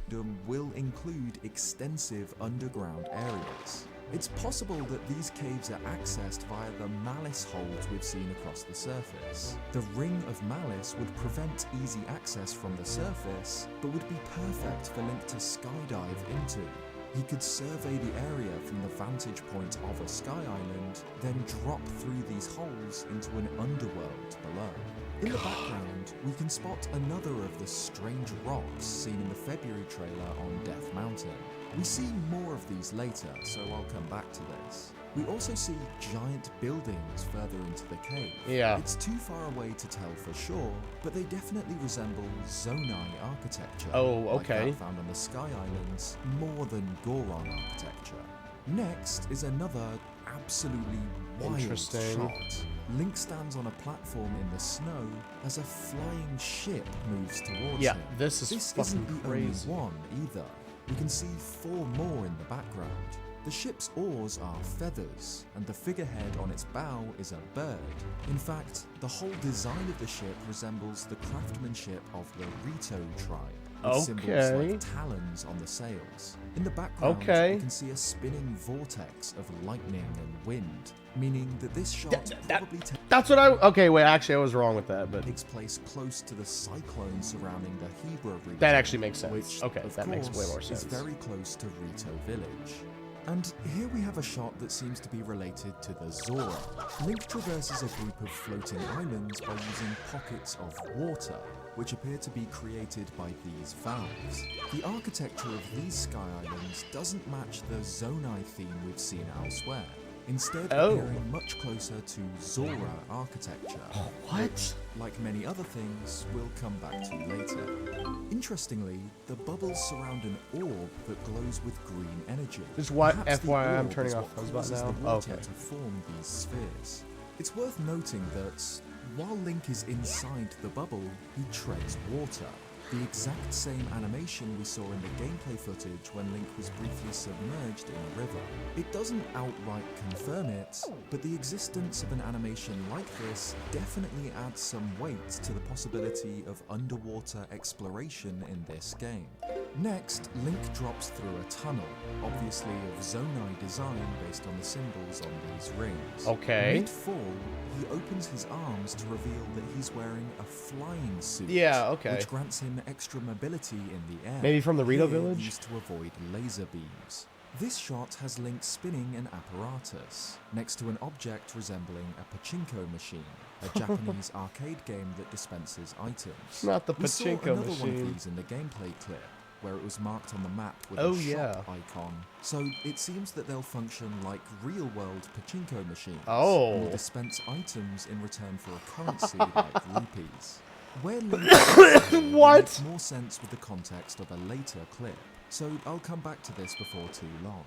kingdom will include extensive underground areas. It's possible that these caves are accessed via the Malice holes we've seen across the surface. The Ring of Malice would prevent easy access from the surface, but would be perfect for Link to skydive into. He could survey the area from the vantage point of a sky island, then drop through these holes into an underworld below. In the background, we can spot another of the strange rocks seen in the February trailer on Death Mountain. We see more of these later, so I'll come back to this. We also see giant buildings further into the cave. Yeah. It's too far away to tell for sure, but they definitely resemble Zonai architecture. Oh, like okay. that found on the Sky Islands, more than Goron architecture. Next is another absolutely wild Interesting. shot. Link stands on a platform in the snow as a flying ship moves towards Yeah, him. this is This fucking isn't the crazy. only one either. We can see 4 more in the background. The ship's oars are feathers, and the figurehead on its bow is a bird. In fact, the whole design of the ship resembles the craftsmanship of the Rito tribe, with symbols Okay. like talons on the sails. In the background, Okay. you can see a spinning vortex of lightning and wind, meaning that this shot probably That's what I... Okay, wait, actually, I was wrong with that, but... takes place close to the cyclone surrounding the Hebra region. That actually makes sense. Which, Okay, of that makes way course, more sense. is very close to Rito Village. And here we have a shot that seems to be related to the Zora. Link traverses a group of floating islands by using pockets of water, which appear to be created by these valves. The architecture of these sky islands doesn't match the Zonai theme we've seen elsewhere, instead appearing much closer to Zora architecture. What? Which, like many other things, we'll come back to later. Interestingly, the bubbles surround an orb that glows with green energy. Just why- Perhaps the FYI, I'm orb turning is off what Fuzzbot causes now. the water Okay. to form these spheres. It's worth noting that while Link is inside the bubble, he treads water. The exact same animation we saw in the gameplay footage when Link was briefly submerged in a river. It doesn't outright confirm it, but the existence of an animation like this definitely adds some weight to the possibility of underwater exploration in this game. Next, Link drops through a tunnel, obviously of Zonai design based on the symbols on these rings. Okay. Mid-fall, he opens his arms to reveal that he's wearing a flying suit. Yeah, okay. Which grants him extra mobility in the air. Maybe from the Rito here village? used to avoid laser beams. This shot has Link spinning an apparatus next to an object resembling a pachinko machine, a Japanese arcade game that dispenses items. Not the We saw pachinko another one machine. of these in the gameplay clip, where it was marked on the map with Oh, a shop yeah. icon. So it seems that they'll function like real-world pachinko machines. Oh. And will dispense items in return for a currency like rupees. Where Link What? makes more sense with the context of a later clip, so I'll come back to this before too long.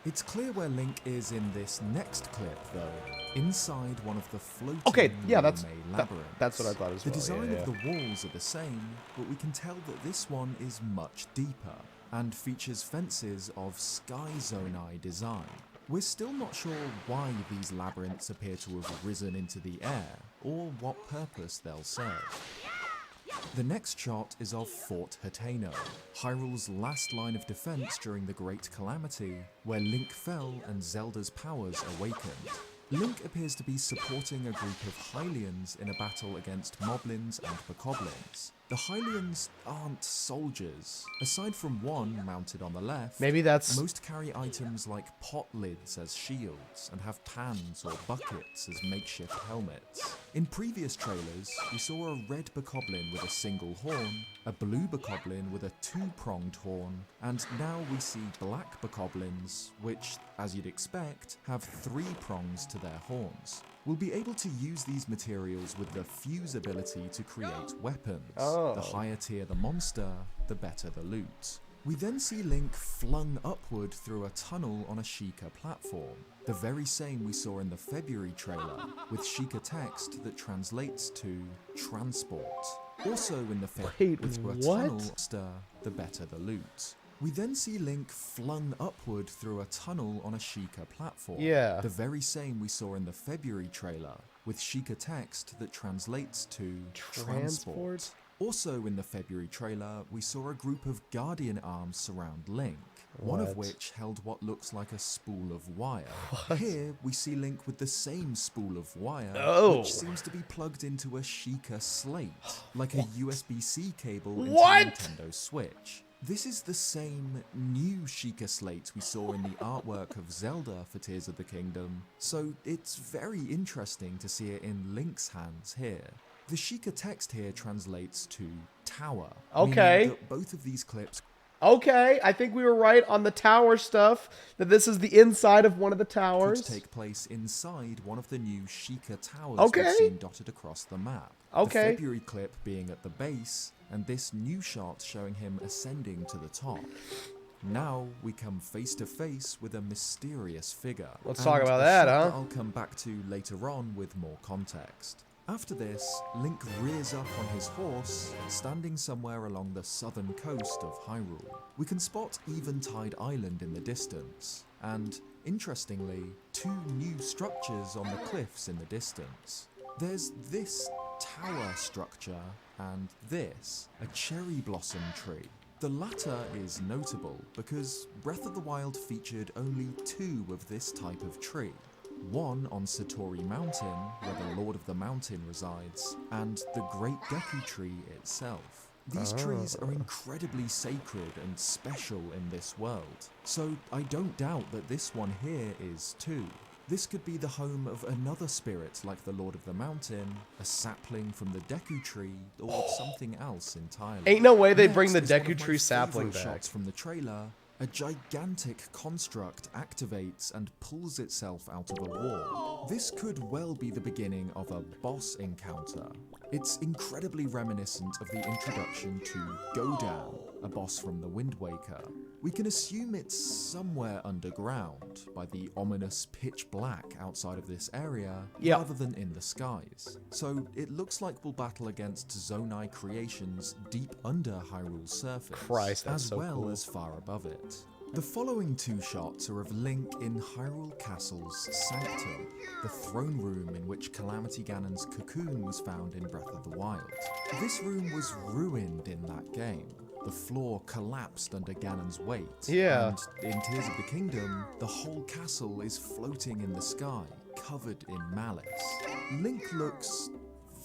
It's clear where Link is in this next clip, though, inside one of the floating Okay, yeah, that's labyrinths. that's what I thought as The well. design yeah, of the walls are the same, but we can tell that this one is much deeper and features fences of Sky Zonai design. We're still not sure why these labyrinths appear to have risen into the air, or what purpose they'll serve. The next shot is of Fort Hateno, Hyrule's last line of defense during the Great Calamity, where Link fell and Zelda's powers awakened. Link appears to be supporting a group of Hylians in a battle against Moblins and Bokoblins. The Hylians aren't soldiers. Aside from one mounted on the left, Maybe that's... most carry items like pot lids as shields and have pans or buckets as makeshift helmets. In previous trailers, we saw a red bokoblin with a single horn, a blue bokoblin with a two-pronged horn, and now we see black bokoblins, which, as you'd expect, have 3 prongs to their horns. We'll be able to use these materials with the fuse ability to create weapons. Oh. The higher tier the monster, the better the loot. We then see Link flung upward through a tunnel on a Sheikah platform, the very same we saw in the February trailer, with Sheikah text that translates to transport. Also in the Wait, through a what? tunnel, the better the loot. We then see Link flung upward through a tunnel on a Sheikah platform. Yeah. The very same we saw in the February trailer, with Sheikah text that translates to transport. Also in the February trailer, we saw a group of Guardian arms surround Link, one of which held what looks like a spool of wire. Here, we see Link with the same spool of wire, which seems to be plugged into a Sheikah slate, like a USB-C cable into a Nintendo Switch. This is the same new Sheikah slate we saw in the artwork of Zelda for Tears of the Kingdom, so it's very interesting to see it in Link's hands here. The Sheikah text here translates to tower. Okay. That both of these clips. Okay, I think we were right on the tower stuff, that this is the inside of one of the towers. Could take place inside one of the new Sheikah towers we've seen dotted across the map. The February clip being at the base, and this new shot showing him ascending to the top. Now we come face to face with a mysterious figure. Let's talk about that, huh? I'll come back to later on with more context. After this, Link rears up on his horse, standing somewhere along the southern coast of Hyrule. We can spot Eventide Island in the distance, and, interestingly, two new structures on the cliffs in the distance. There's this tower structure, and this, a cherry blossom tree. The latter is notable because Breath of the Wild featured only two of this type of tree. One on Satori Mountain, where the Lord of the Mountain resides, and the Great Deku Tree itself. These trees are incredibly sacred and special in this world, so I don't doubt that this one here is too. This could be the home of another spirit like the Lord of the Mountain, a sapling from the Deku Tree, or something else entirely. Ain't no way they bring the Next is one Deku of my Tree sapling favourite back. shots from the trailer. A gigantic construct activates and pulls itself out of a wall. This could well be the beginning of a boss encounter. It's incredibly reminiscent of the introduction to Godan, a boss from the Wind Waker. We can assume it's somewhere underground, by the ominous pitch black outside of this area, rather than in the skies. So it looks like we'll battle against Zonai creations deep under Hyrule's surface, Christ, that's as so well cool. as far above it. The following two shots are of Link in Hyrule Castle's Sanctum, the throne room in which Calamity Ganon's cocoon was found in Breath of the Wild. This room was ruined in that game. The floor collapsed under Ganon's weight. And in Tears of the Kingdom, the whole castle is floating in the sky, covered in malice. Link looks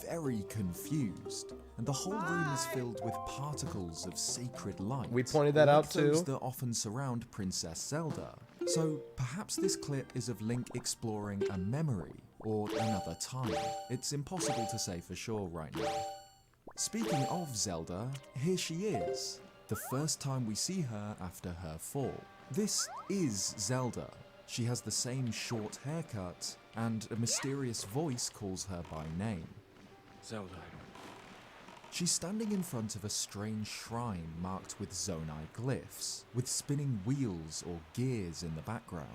very confused, and the whole room is filled with particles of sacred light. We pointed that out too. Those that often surround Princess Zelda. So perhaps this clip is of Link exploring a memory or another time. It's impossible to say for sure right now. Speaking of Zelda, here she is, the first time we see her after her fall. This is Zelda. She has the same short haircut, and a mysterious voice calls her by name. Zelda. She's standing in front of a strange shrine marked with Zonai glyphs, with spinning wheels or gears in the background.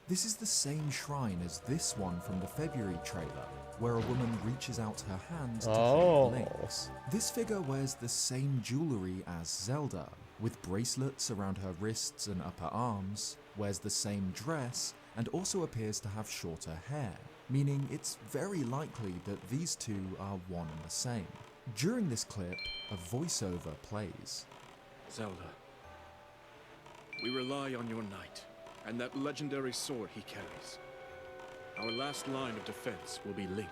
This is the same shrine as this one from the February trailer, where a woman reaches out her hand to hold links. This figure wears the same jewelry as Zelda, with bracelets around her wrists and upper arms, wears the same dress, and also appears to have shorter hair, meaning it's very likely that these two are one and the same. During this clip, a voiceover plays. Zelda. We rely on your knight, and that legendary sword he carries. Our last line of defense will be Link.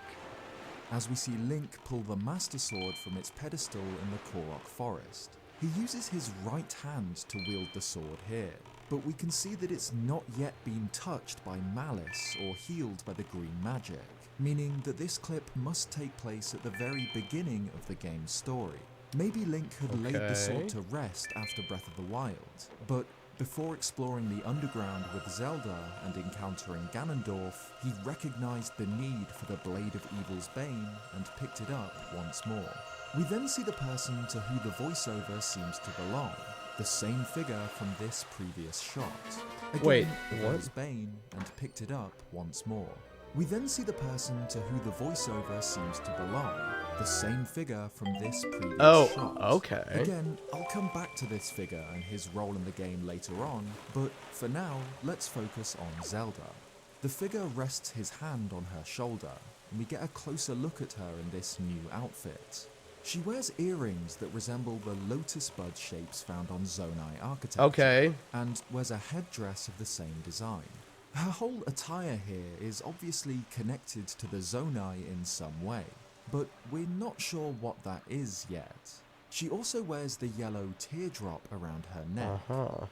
As we see Link pull the Master Sword from its pedestal in the Korok Forest. He uses his right hand to wield the sword here, but we can see that it's not yet been touched by malice or healed by the green magic, meaning that this clip must take place at the very beginning of the game's story. Maybe Link had laid the sword to rest after Breath of the Wild, but before exploring the underground with Zelda and encountering Ganondorf, he recognized the need for the Blade of Evil's Bane and picked it up once more. We then see the person to who the voiceover seems to belong, the same figure from this previous shot. Again, Wait, Evil's Bane and picked it up once more. We then see the person to who the voiceover seems to belong, the same figure from this previous shot. Okay. Again, I'll come back to this figure and his role in the game later on, but for now, let's focus on Zelda. The figure rests his hand on her shoulder, and we get a closer look at her in this new outfit. She wears earrings that resemble the lotus bud shapes found on Zonai architecture. Okay. And wears a headdress of the same design. Her whole attire here is obviously connected to the Zonai in some way, but we're not sure what that is yet. She also wears the yellow teardrop around her neck.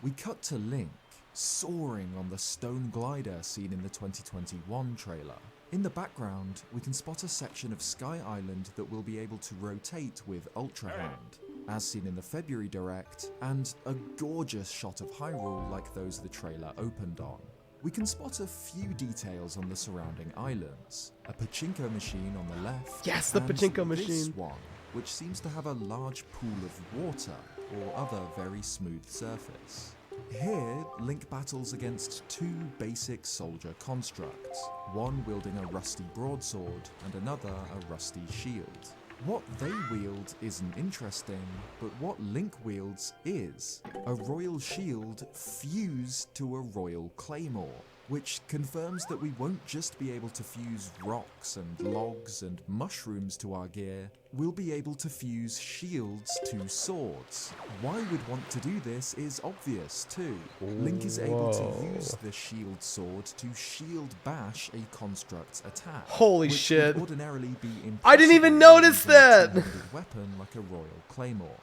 We cut to Link, soaring on the stone glider seen in the 2021 trailer. In the background, we can spot a section of Sky Island that we'll be able to rotate with Ultra Hand, as seen in the February Direct, and a gorgeous shot of Hyrule like those the trailer opened on. We can spot a few details on the surrounding islands, a pachinko machine on the left, Yes, the and pachinko this machine. one, which seems to have a large pool of water or other very smooth surface. Here, Link battles against two basic soldier constructs, one wielding a rusty broadsword and another a rusty shield. What they wield isn't interesting, but what Link wields is a royal shield fused to a royal claymore, which confirms that we won't just be able to fuse rocks and logs and mushrooms to our gear, we'll be able to fuse shields to swords. Why we'd want to do this is obvious too. Link is able to use the shield sword to shield bash a construct's attack. Holy which shit. would ordinarily be I didn't even impossible notice using a that! two-handed weapon like a royal claymore.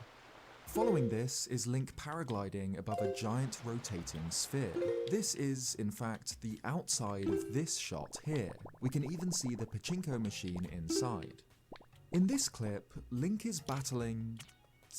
Following this is Link paragliding above a giant rotating sphere. This is, in fact, the outside of this shot here. We can even see the pachinko machine inside. In this clip, Link is battling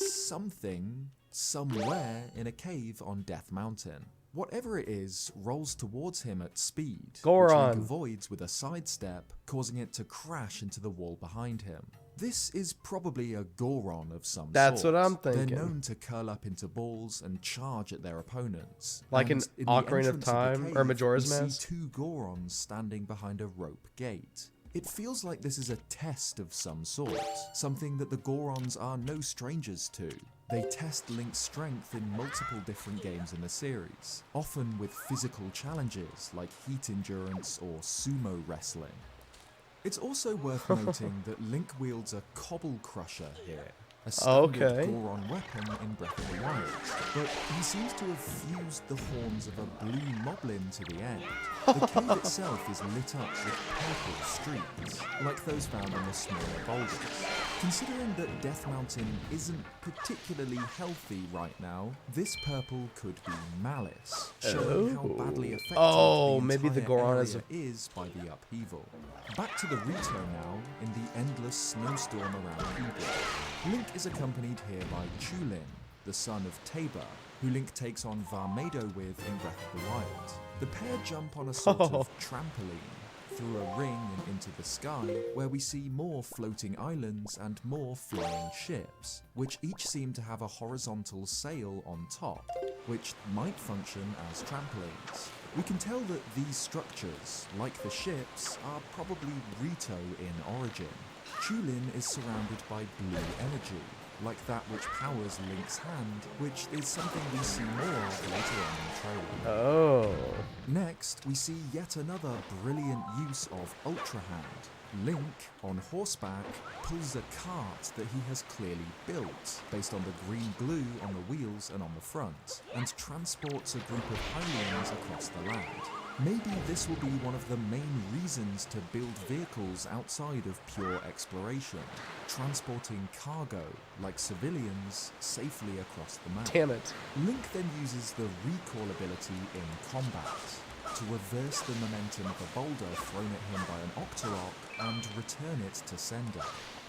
something somewhere in a cave on Death Mountain. Whatever it is rolls towards him at speed, which Goron. Link avoids with a sidestep, causing it to crash into the wall behind him. This is probably a Goron of some That's sort. what I'm thinking. They're known to curl up into balls and charge at their opponents. Like And in in the Ocarina of entrance the Time, or cave, Majora's we Mask. see two Gorons standing behind a rope gate. It feels like this is a test of some sort, something that the Gorons are no strangers to. They test Link's strength in multiple different games in the series, often with physical challenges like heat endurance or sumo wrestling. It's also worth noting that Link wields a Cobble Crusher here, a standard Okay. Goron weapon in Breath of the Wild, but he seems to have fused the horns of a blue moblin to the end. The cave itself is lit up with purple streaks, like those found on the smaller boulders. Considering that Death Mountain isn't particularly healthy right now, this purple could be malice, showing how badly affected the maybe the entire Goron is area is by the upheaval. Back to the Rito now, in the endless snowstorm around Hebron. Link is accompanied here by Chulin, the son of Tabor, who Link takes on Varmado with in Breath of the Wild. The pair jump on a sort of trampoline through a ring and into the sky, where we see more floating islands and more flying ships, which each seem to have a horizontal sail on top, which might function as trampolines. We can tell that these structures, like the ships, are probably Rito in origin. Chulin is surrounded by blue energy, like that which powers Link's hand, which is something we see more of later on in the trailer. Oh. Next, we see yet another brilliant use of Ultra Hand. Link, on horseback, pulls a cart that he has clearly built, based on the green glue on the wheels and on the front, and transports a group of Hylians across the land. Maybe this will be one of the main reasons to build vehicles outside of pure exploration, transporting cargo, like civilians, safely across the map. Damn it. Link then uses the recall ability in combat to reverse the momentum of a boulder thrown at him by an Octorok and return it to sender.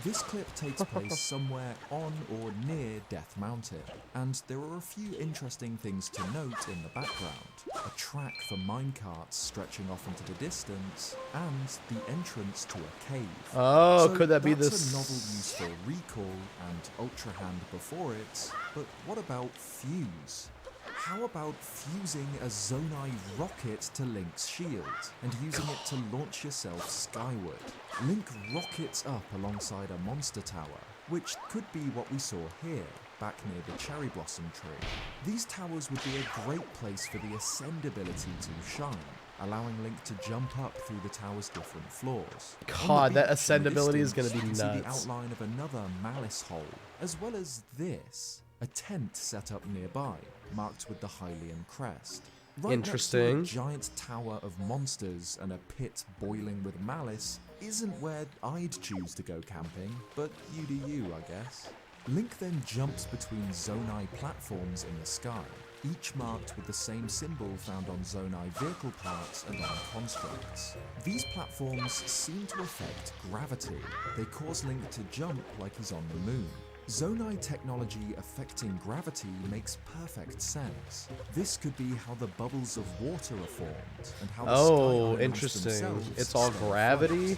This clip takes place somewhere on or near Death Mountain, and there are a few interesting things to note in the background. A track for minecarts stretching off into the distance, and the entrance to a cave. Oh, So could that be that's this? a novel use for recall and Ultra Hand before it, but what about fuse? How about fusing a Zonai rocket to Link's shield and using it to launch yourself skyward? Link rockets up alongside a monster tower, which could be what we saw here. back near the cherry blossom tree. These towers would be a great place for the ascend ability to shine, allowing Link to jump up through the tower's different floors. God, that beach, ascend in the ability is gonna distance, be you can nuts. see the outline of another malice hole, as well as this, a tent set up nearby, marked with the Hylian crest. Right Interesting. next to a giant tower of monsters and a pit boiling with malice isn't where I'd choose to go camping, but you do you, I guess. Link then jumps between Zonai platforms in the sky, each marked with the same symbol found on Zonai vehicle parts and on constructs. These platforms seem to affect gravity. They cause Link to jump like he's on the moon. Zonai technology affecting gravity makes perfect sense. This could be how the bubbles of water are formed, and how the sky Oh, islands interesting. themselves It's all stay gravity? afloat.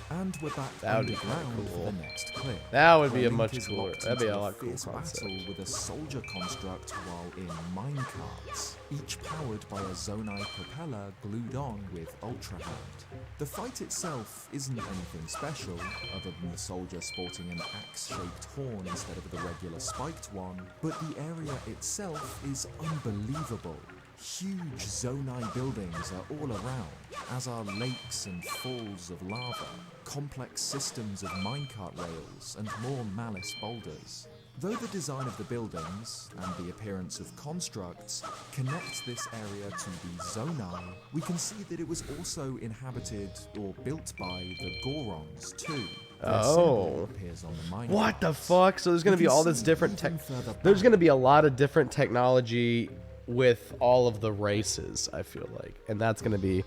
And we're back That would be kinda underground cool. for the next clip. That would be where a Link much is cooler. locked That'd be into a lot cooler fierce concept. battle with a soldier construct while in minecarts, each powered by a Zonai propeller glued on with Ultra Hand. The fight itself isn't anything special, other than the soldier sporting an axe-shaped horn instead of the regular spiked one, but the area itself is unbelievable. Huge Zonai buildings are all around, as are lakes and falls of lava, complex systems of minecart rails, and more malice boulders. Though the design of the buildings and the appearance of constructs connect this area to the Zonai, we can see that it was also inhabited or built by the Gorons too. Their symbol appears on the minecart. What the fuck? So there's gonna We be can all this see different even tech. further There's back. gonna be a lot of different technology with all of the races, I feel like, and that's gonna be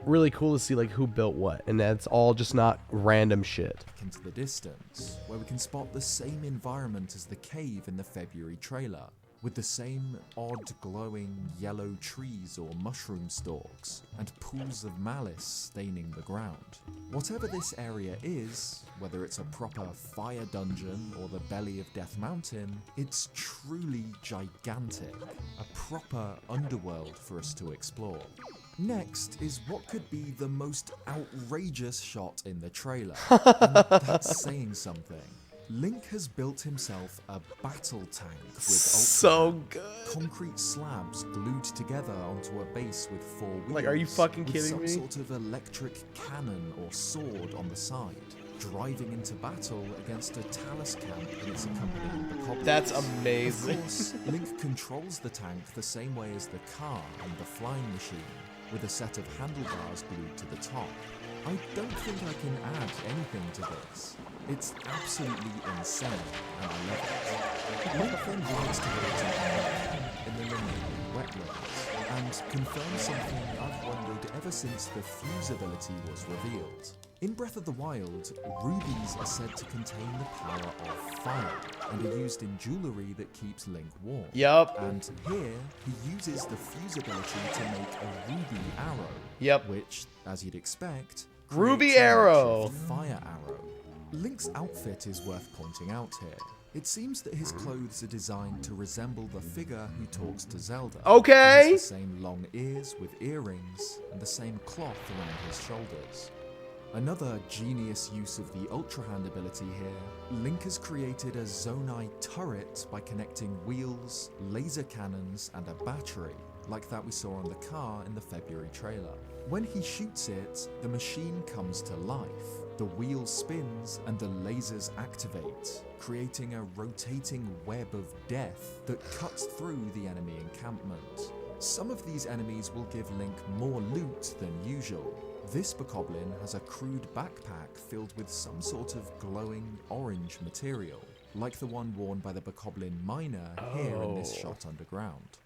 really cool to see like who built what, and that's all just not random shit. Into the distance, where we can spot the same environment as the cave in the February trailer, with the same odd glowing yellow trees or mushroom stalks, and pools of malice staining the ground. Whatever this area is, whether it's a proper fire dungeon or the belly of Death Mountain, it's truly gigantic, a proper underworld for us to explore. Next is what could be the most outrageous shot in the trailer, and that's saying something. Link has built himself a battle tank with So good. concrete slabs glued together onto a base with 4 wheels. Like, are you fucking with kidding some me? sort of electric cannon or sword on the side, driving into battle against a Talus camp and its accompanying bokoblins. That's Of amazing. course, Link controls the tank the same way as the car and the flying machine, with a set of handlebars glued to the top. I don't think I can add anything to this. It's absolutely insane, and I love it. Link then rides towards an enemy camp in the Lemurian wetlands, and confirms something I've wondered ever since the fuse ability was revealed. In Breath of the Wild, rubies are said to contain the power of fire, and are used in jewellery that keeps Link warm. Yup. And here, he uses the fuse ability to make a ruby arrow. Yep. Which, as you'd expect, Ruby creates a arrow. makeshift fire arrow. Link's outfit is worth pointing out here. It seems that his clothes are designed to resemble the figure who talks to Zelda. Okay. He has the same long ears with earrings, and the same cloth around his shoulders. Another genius use of the Ultra Hand ability here, Link has created a Zonai turret by connecting wheels, laser cannons, and a battery, like that we saw on the car in the February trailer. When he shoots it, the machine comes to life. The wheel spins and the lasers activate, creating a rotating web of death that cuts through the enemy encampment. Some of these enemies will give Link more loot than usual. This bokoblin has a crude backpack filled with some sort of glowing orange material, like the one worn by the bokoblin miner here in this shot underground.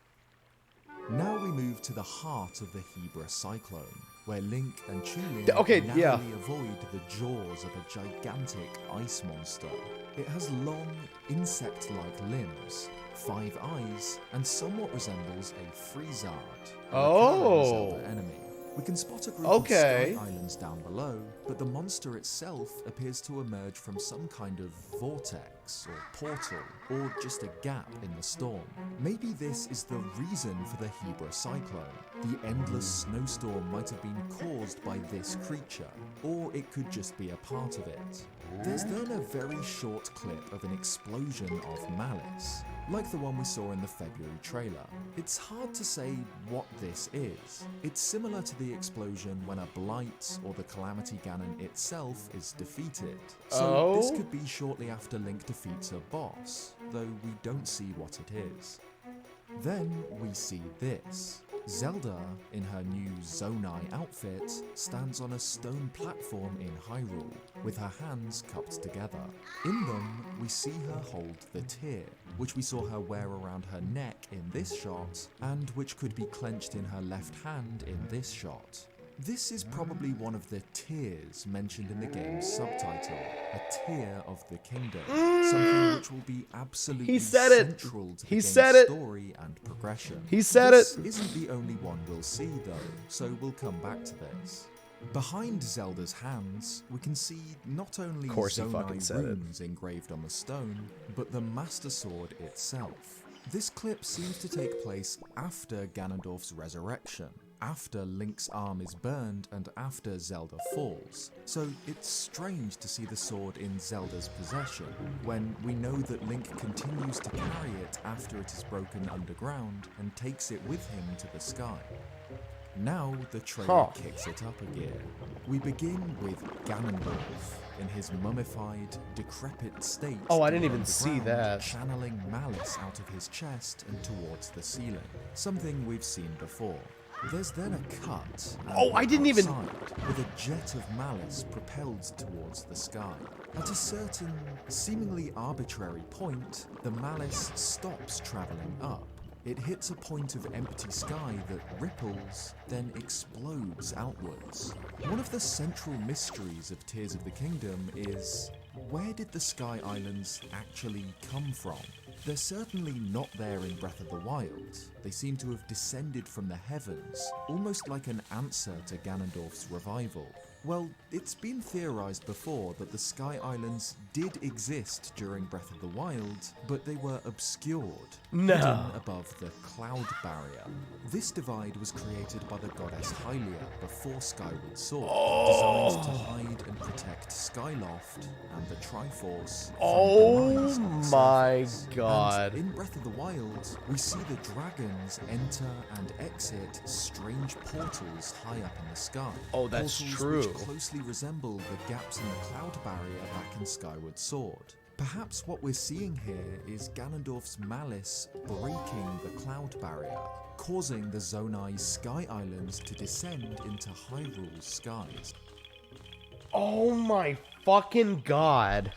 Now we move to the heart of the Hebra Cyclone, where Link and Chulin narrowly avoid the jaws of a gigantic ice monster. It has long, insect-like limbs, 5 eyes, and somewhat resembles a Freezard, a Zelda enemy. We can spot a group Okay. of sky islands down below, but the monster itself appears to emerge from some kind of vortex or portal, or just a gap in the storm. Maybe this is the reason for the Hebra cyclone. The endless snowstorm might have been caused by this creature, or it could just be a part of it. There's then a very short clip of an explosion of malice, like the one we saw in the February trailer. It's hard to say what this is. It's similar to the explosion when a Blight or the Calamity Ganon itself is defeated. So this could be shortly after Link defeats a boss, though we don't see what it is. Then we see this. Zelda, in her new Zonai outfit, stands on a stone platform in Hyrule, with her hands cupped together. In them, we see her hold the tear, which we saw her wear around her neck in this shot, and which could be clenched in her left hand in this shot. This is probably one of the tears mentioned in the game's subtitle, a tear of the kingdom, something which will be absolutely central to the game's story and progression. This isn't the only one we'll see though, so we'll come back to this. Behind Zelda's hands, we can see not only Zonai runes engraved on the stone, but the Master Sword itself. This clip seems to take place after Ganondorf's resurrection, after Link's arm is burned and after Zelda falls, so it's strange to see the sword in Zelda's possession, when we know that Link continues to carry it after it is broken underground and takes it with him to the sky. Now the trailer kicks it up a gear. We begin with Ganondorf in his mummified, decrepit state. Oh, I didn't even see that. Channeling malice out of his chest and towards the ceiling, something we've seen before. There's then a cut. I didn't even. With a jet of malice propelled towards the sky. At a certain, seemingly arbitrary point, the malice stops traveling up. It hits a point of empty sky that ripples, then explodes outwards. One of the central mysteries of Tears of the Kingdom is, where did the Sky Islands actually come from? They're certainly not there in Breath of the Wild. They seem to have descended from the heavens, almost like an answer to Ganondorf's revival. Well, it's been theorized before that the Sky Islands did exist during Breath of the Wild, but they were obscured, hidden above the cloud barrier. This divide was created by the goddess Hylia before Skyward Sword, designed to hide and protect Skyloft and the Triforce from demise on the my surface. god. And in Breath of the Wild, we see the dragons enter and exit strange portals high up in the sky. Oh, that's Portals true. Which closely resemble the gaps in the cloud barrier back in Skyward Sword. Perhaps what we're seeing here is Ganondorf's malice breaking the cloud barrier, causing the Zonai Sky Islands to descend into Hyrule's skies. Oh my fucking god.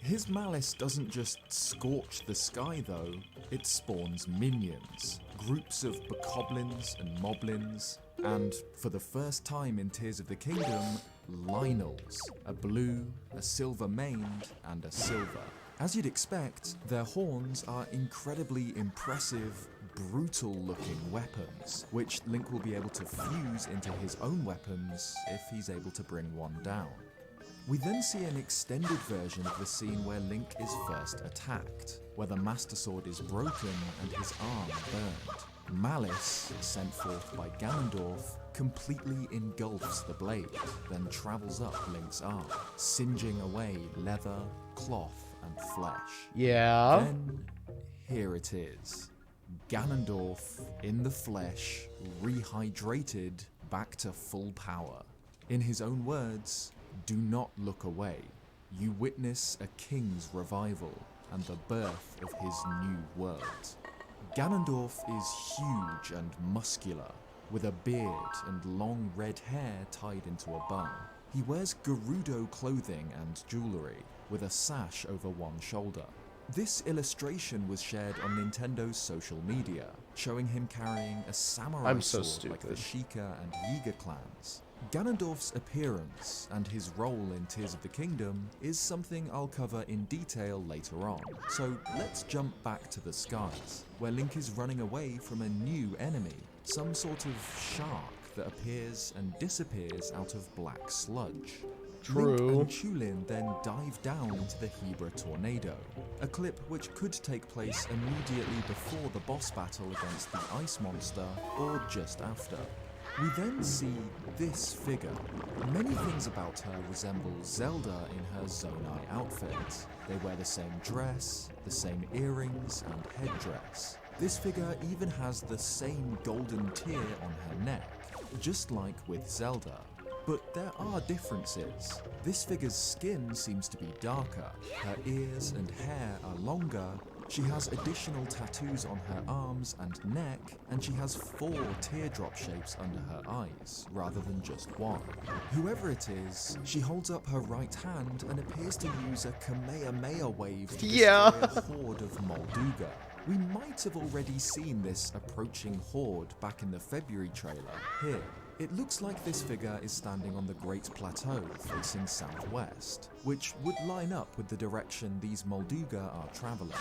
His malice doesn't just scorch the sky though, it spawns minions, groups of bokoblins and moblins, and for the first time in Tears of the Kingdom, Lynels, a blue, a silver maned, and a silver. As you'd expect, their horns are incredibly impressive, brutal-looking weapons, which Link will be able to fuse into his own weapons if he's able to bring one down. We then see an extended version of the scene where Link is first attacked, where the Master Sword is broken and his arm burned. Malice, sent forth by Ganondorf, completely engulfs the blade, then travels up Link's arm, singeing away leather, cloth, and flesh. Yeah. Then, here it is. Ganondorf, in the flesh, rehydrated, back to full power. In his own words, do not look away. You witness a king's revival and the birth of his new world. Ganondorf is huge and muscular, with a beard and long red hair tied into a bun. He wears Gerudo clothing and jewellery, with a sash over one shoulder. This illustration was shared on Nintendo's social media, showing him carrying a samurai sword like the Sheikah and Yiga clans. Ganondorf's appearance and his role in Tears of the Kingdom is something I'll cover in detail later on, so let's jump back to the skies, where Link is running away from a new enemy, some sort of shark that appears and disappears out of black sludge. True. Link and Chulin then dive down into the Hebra tornado, a clip which could take place immediately before the boss battle against the ice monster or just after. We then see this figure. Many things about her resemble Zelda in her Zonai outfit. They wear the same dress, the same earrings and headdress. This figure even has the same golden tear on her neck, just like with Zelda. But there are differences. This figure's skin seems to be darker, her ears and hair are longer, she has additional tattoos on her arms and neck, and she has 4 teardrop shapes under her eyes, rather than just 1. Whoever it is, she holds up her right hand and appears to use a Kamehameha wave to destroy a horde of Molduga. We might have already seen this approaching horde back in the February trailer here. It looks like this figure is standing on the Great Plateau facing southwest, which would line up with the direction these Molduga are traveling.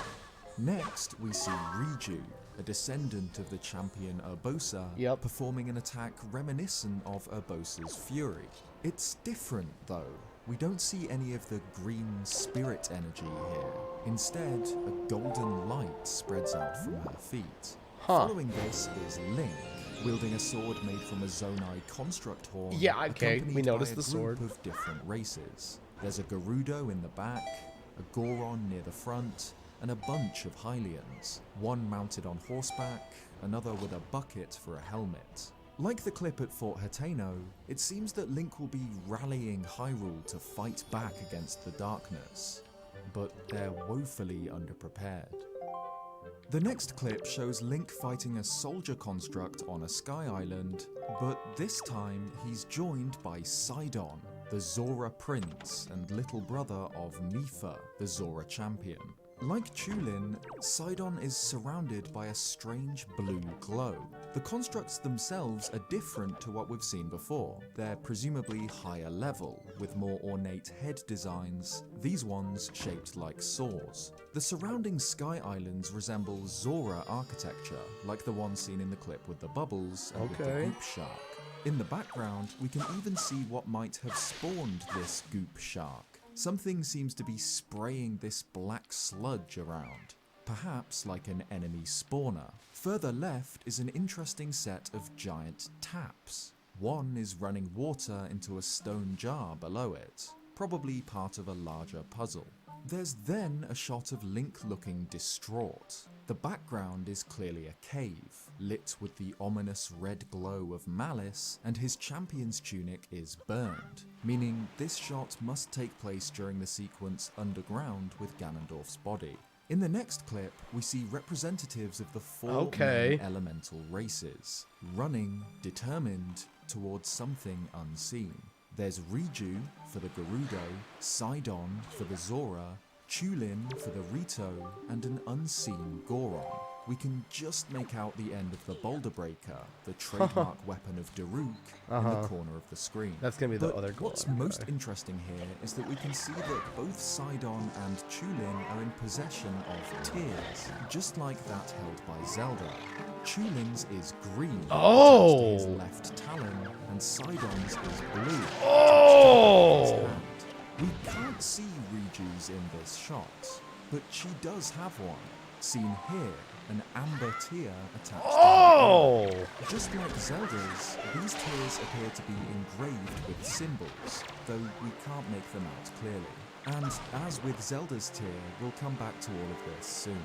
Next, we see Riju, a descendant of the champion Urbosa, performing an attack reminiscent of Urbosa's fury. It's different though. We don't see any of the green spirit energy here. Instead, a golden light spreads out from her feet. Following this is Link, wielding a sword made from a Zonai construct horn. Yeah, okay, we accompanied noticed by the a sword. group of different races. There's a Gerudo in the back, a Goron near the front, and a bunch of Hylians, one mounted on horseback, another with a bucket for a helmet. Like the clip at Fort Hateno, it seems that Link will be rallying Hyrule to fight back against the darkness, but they're woefully underprepared. The next clip shows Link fighting a soldier construct on a sky island, but this time he's joined by Sidon, the Zora prince and little brother of Mipha, the Zora champion. Like Chulin, Sidon is surrounded by a strange blue glow. The constructs themselves are different to what we've seen before. They're presumably higher level, with more ornate head designs, these ones shaped like saws. The surrounding sky islands resemble Zora architecture, like the one seen in the clip with the bubbles and with the goop shark. In the background, we can even see what might have spawned this goop shark. Something seems to be spraying this black sludge around, perhaps like an enemy spawner. Further left is an interesting set of giant taps. One is running water into a stone jar below it, probably part of a larger puzzle. There's then a shot of Link looking distraught. The background is clearly a cave, lit with the ominous red glow of malice, and his champion's tunic is burned, meaning this shot must take place during the sequence underground with Ganondorf's body. In the next clip, we see representatives of the 4 main elemental races, running, determined, towards something unseen. There's Riju for the Gerudo, Sidon for the Zora, Chulin for the Rito, and an unseen Goron. We can just make out the end of the Boulder Breaker, the trademark weapon of Daruk, in the corner of the screen. That's gonna be the other Goron. What's most interesting here is that we can see that both Sidon and Chulin are in possession of tears, just like that held by Zelda. Chulin's is green, attached to his left talon, and Sidon's is blue, attached to his hand. We can't see Riju's in this shot, but she does have one, seen here, an amber tear attached to her hand. Just like Zelda's, these tears appear to be engraved with symbols, though we can't make them out clearly. And as with Zelda's tear, we'll come back to all of this soon.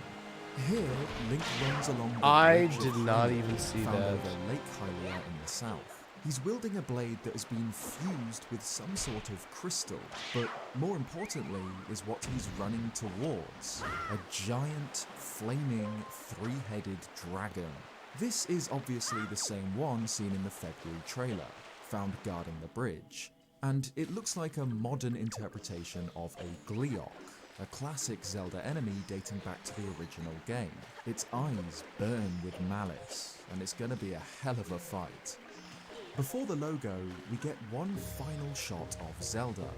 Here, Link runs along the bridge of did not Hylia, even see found that. over Lake Hylia in the south. He's wielding a blade that has been fused with some sort of crystal, but more importantly is what he's running towards, a giant, flaming, 3-headed dragon. This is obviously the same one seen in the February trailer, found guarding the bridge, and it looks like a modern interpretation of a Gleeok, a classic Zelda enemy dating back to the original game. Its eyes burn with malice, and it's gonna be a hell of a fight. Before the logo, we get one final shot of Zelda,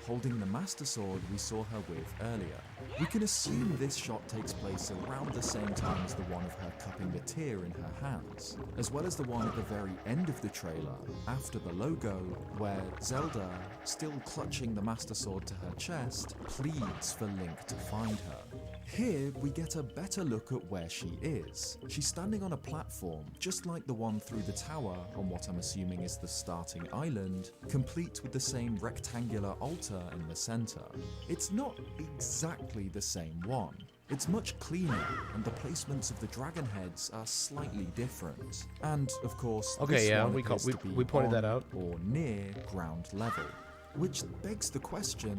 holding the Master Sword we saw her with earlier. We can assume this shot takes place around the same time as the one of her cupping the tear in her hands, as well as the one at the very end of the trailer, after the logo, where Zelda, still clutching the Master Sword to her chest, pleads for Link to find her. Here, we get a better look at where she is. She's standing on a platform, just like the one through the tower on what I'm assuming is the starting island, complete with the same rectangular altar in the center. It's not exactly the same one. It's much cleaner, and the placements of the dragon heads are slightly different. And, of course, Okay, this yeah, one we appears to be pointed that on out. or near ground level. Which begs the question,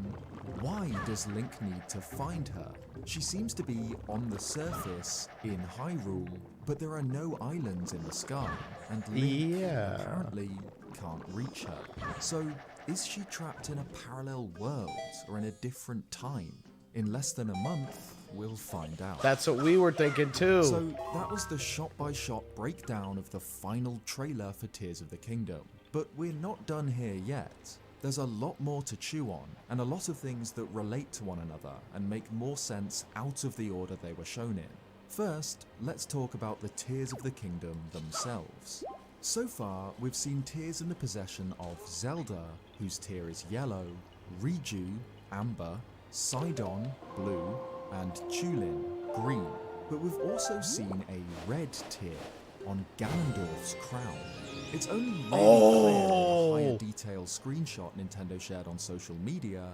why does Link need to find her? She seems to be on the surface in Hyrule, but there are no islands in the sky, and Link apparently can't reach her. So, is she trapped in a parallel world or in a different time? In less than a month, we'll find out. That's what we were thinking too. So that was the shot-by-shot breakdown of the final trailer for Tears of the Kingdom. But we're not done here yet. There's a lot more to chew on, and a lot of things that relate to one another and make more sense out of the order they were shown in. First, let's talk about the Tears of the Kingdom themselves. So far, we've seen tears in the possession of Zelda, whose tear is yellow, Riju, amber, Sidon, blue, and Tulin, green. But we've also seen a red tear on Ganondorf's crown. It's only really clear in a higher detail screenshot Nintendo shared on social media,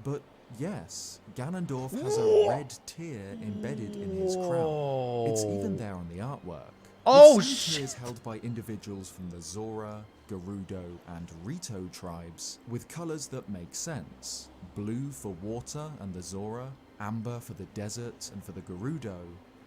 but yes, Ganondorf has a red tear embedded in his crown. It's even there on the artwork. Oh, With some tears held by individuals from the Zora, Gerudo, and Rito tribes, with colours that make sense. Blue for water and the Zora, amber for the desert and for the Gerudo,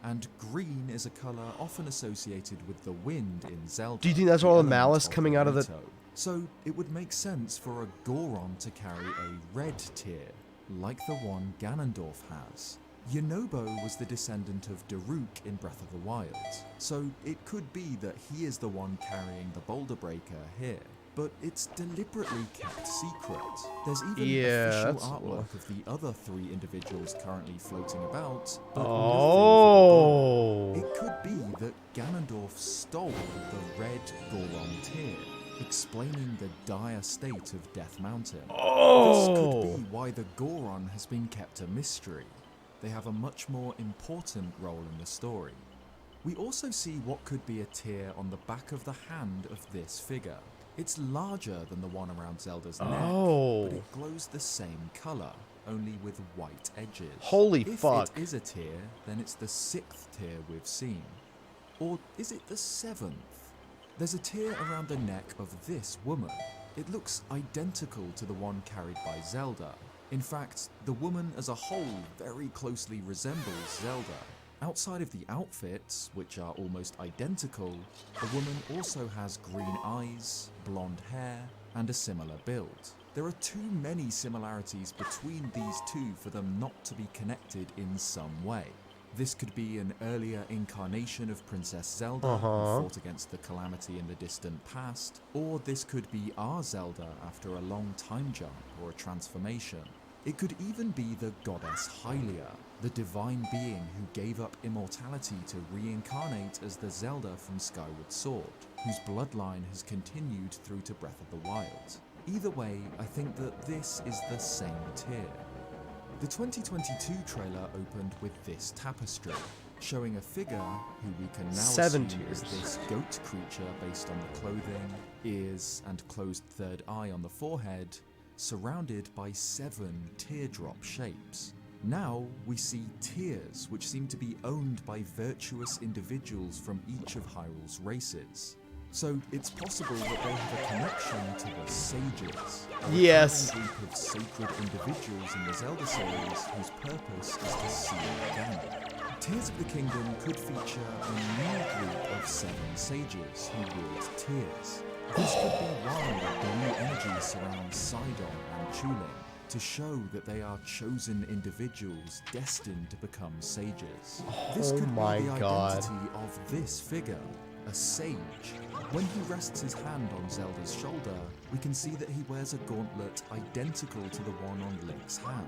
and green is a colour often associated with the wind in Zelda. Do you think that's all the element malice of coming out of the... Rito. So it would make sense for a Goron to carry a red tear, like the one Ganondorf has. Yonobo was the descendant of Daruk in Breath of the Wild, so it could be that he is the one carrying the Boulder Breaker here. But it's deliberately kept secret. There's even official artwork of the other 3 individuals currently floating about, but nothing for the Goron. It could be that Ganondorf stole the red Goron tear, explaining the dire state of Death Mountain. This could be why the Goron has been kept a mystery. They have a much more important role in the story. We also see what could be a tear on the back of the hand of this figure. It's larger than the one around Zelda's neck, but it glows the same colour, only with white edges. Holy fuck. If it is a tear, then it's the 6th tear we've seen. Or is it the 7th? There's a tear around the neck of this woman. It looks identical to the one carried by Zelda. In fact, the woman as a whole very closely resembles Zelda. Outside of the outfits, which are almost identical, the woman also has green eyes, blonde hair, and a similar build. There are too many similarities between these two for them not to be connected in some way. This could be an earlier incarnation of Princess Zelda who fought against the calamity in the distant past, or this could be our Zelda after a long time jump or a transformation. It could even be the goddess Hylia, the divine being who gave up immortality to reincarnate as the Zelda from Skyward Sword, whose bloodline has continued through to Breath of the Wild. Either way, I think that this is the same tier. The 2022 trailer opened with this tapestry, showing a figure who we can now assume is this goat creature based on the clothing, ears, and closed third eye on the forehead, surrounded by 7 teardrop shapes. Now we see tears which seem to be owned by virtuous individuals from each of Hyrule's races. So it's possible that they have a connection to the sages, a group of sacred individuals in the Zelda series whose purpose is to seal again. Tears of the Kingdom could feature a new group of 7 sages who wield tears. This could be why blue energy surrounds Sidon and Tulin, to show that they are chosen individuals destined to become sages. This could be the identity of this figure. a sage. When he rests his hand on Zelda's shoulder, we can see that he wears a gauntlet identical to the one on Link's hand.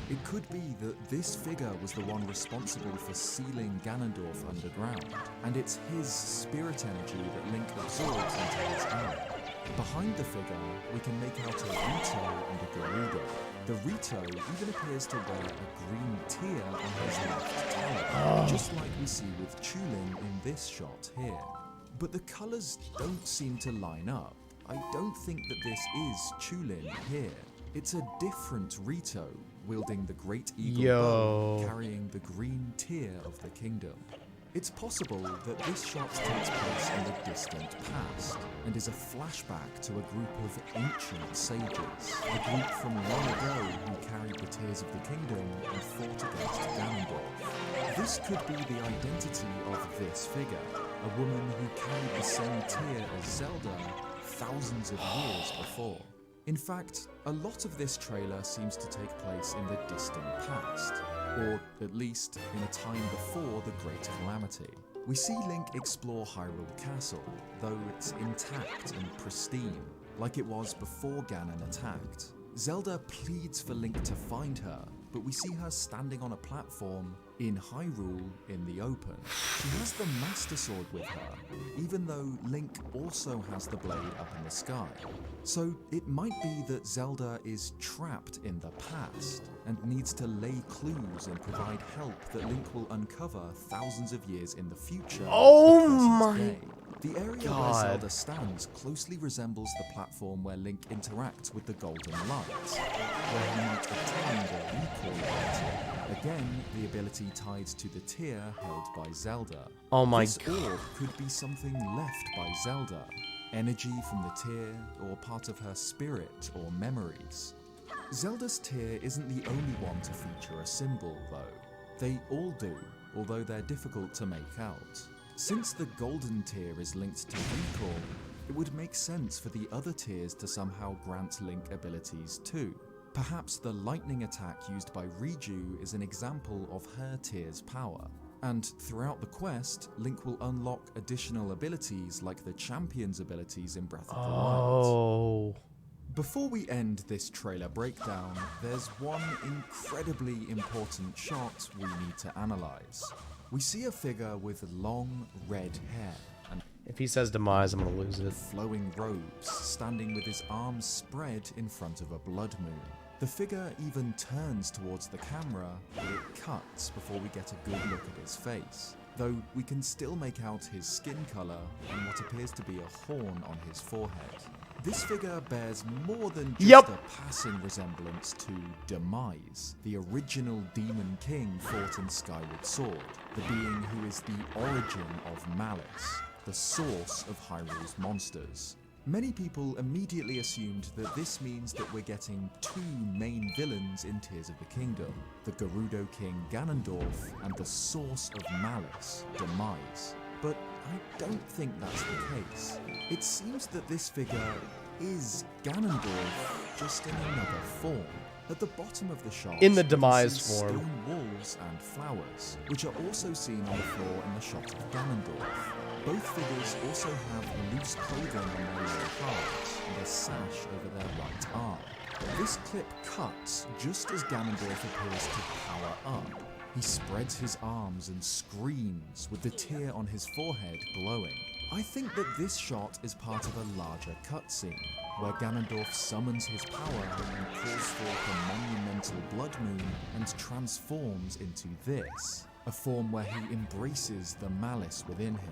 It could be that this figure was the one responsible for sealing Ganondorf underground, and it's his spirit energy that Link absorbs into his arm. Behind the figure, we can make out a Rito and a Gerudo. The Rito even appears to wear a green tear on his left tail, just like we see with Chulin in this shot here. But the colours don't seem to line up. I don't think that this is Chulin here. It's a different Rito, wielding the Great Eagle Bow, carrying the green tear of the kingdom. It's possible that this shot takes place in the distant past, and is a flashback to a group of ancient sages, a group from long ago who carried the tears of the kingdom and fought against Ganondorf. This could be the identity of this figure, a woman who carried the same tear as Zelda thousands of years before. In fact, a lot of this trailer seems to take place in the distant past, or at least in a time before the Great Calamity. We see Link explore Hyrule Castle, though it's intact and pristine, like it was before Ganon attacked. Zelda pleads for Link to find her, but we see her standing on a platform in Hyrule in the open. She has the Master Sword with her, even though Link also has the blade up in the sky. So it might be that Zelda is trapped in the past and needs to lay clues and provide help that Link will uncover thousands of years in the future. Oh my day. The area where Zelda stands closely resembles the platform where Link interacts with the Golden Light, where he might obtain the recall ability. Again, the ability tied to the tear held by Zelda. Oh my This orb could be something left by Zelda. Energy from the tear, or part of her spirit or memories. Zelda's tear isn't the only one to feature a symbol, though. They all do, although they're difficult to make out. Since the golden tear is linked to recall, it would make sense for the other tears to somehow grant Link abilities too. Perhaps the lightning attack used by Riju is an example of her tear's power. And throughout the quest, Link will unlock additional abilities like the Champion's abilities in Breath of the Wild. Before we end this trailer breakdown, there's one incredibly important shot we need to analyze. We see a figure with long red hair and if he says demise, I'm gonna lose it. flowing robes, standing with his arms spread in front of a blood moon. The figure even turns towards the camera, but it cuts before we get a good look at his face, though we can still make out his skin color and what appears to be a horn on his forehead. This figure bears more than just a passing resemblance to Demise, the original Demon King fought in Skyward Sword, the being who is the origin of Malice, the source of Hyrule's monsters. Many people immediately assumed that this means that we're getting two main villains in Tears of the Kingdom, the Gerudo King Ganondorf and the source of Malice, Demise. But I don't think that's the case. It seems that this figure is Ganondorf, just in another form. At the bottom of the shot, in the we can Demise see form. stone walls and flowers, which are also seen on the floor in the shot of Ganondorf. Both figures also have loose clothing on their lower halves and a sash over their right arm. This clip cuts just as Ganondorf appears to power up. He spreads his arms and screams with the tear on his forehead glowing. I think that this shot is part of a larger cutscene, where Ganondorf summons his power and calls forth a monumental blood moon and transforms into this, a form where he embraces the malice within him.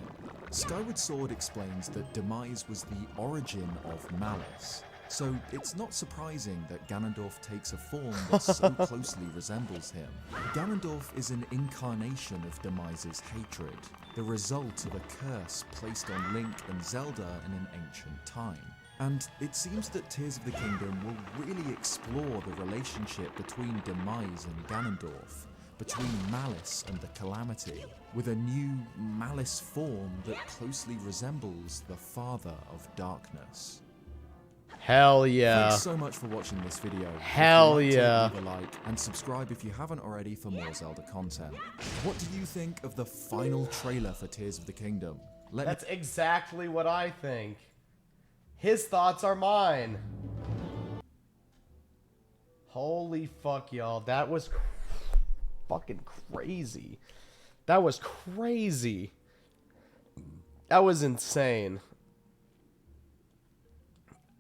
Skyward Sword explains that Demise was the origin of Malice, so it's not surprising that Ganondorf takes a form that so closely resembles him. Ganondorf is an incarnation of Demise's hatred, the result of a curse placed on Link and Zelda in an ancient time. And it seems that Tears of the Kingdom will really explore the relationship between Demise and Ganondorf, between Malice and the Calamity, with a new Malice form that closely resembles the Father of Darkness. Hell yeah. Thanks so much for watching this video. Hell If you liked yeah. it, leave a like and subscribe if you haven't already for more Zelda content. What do you think of the final trailer for Tears of the Kingdom? That's exactly what I think. His thoughts are mine. Holy fuck, y'all. That was fucking crazy. That was crazy. That was insane.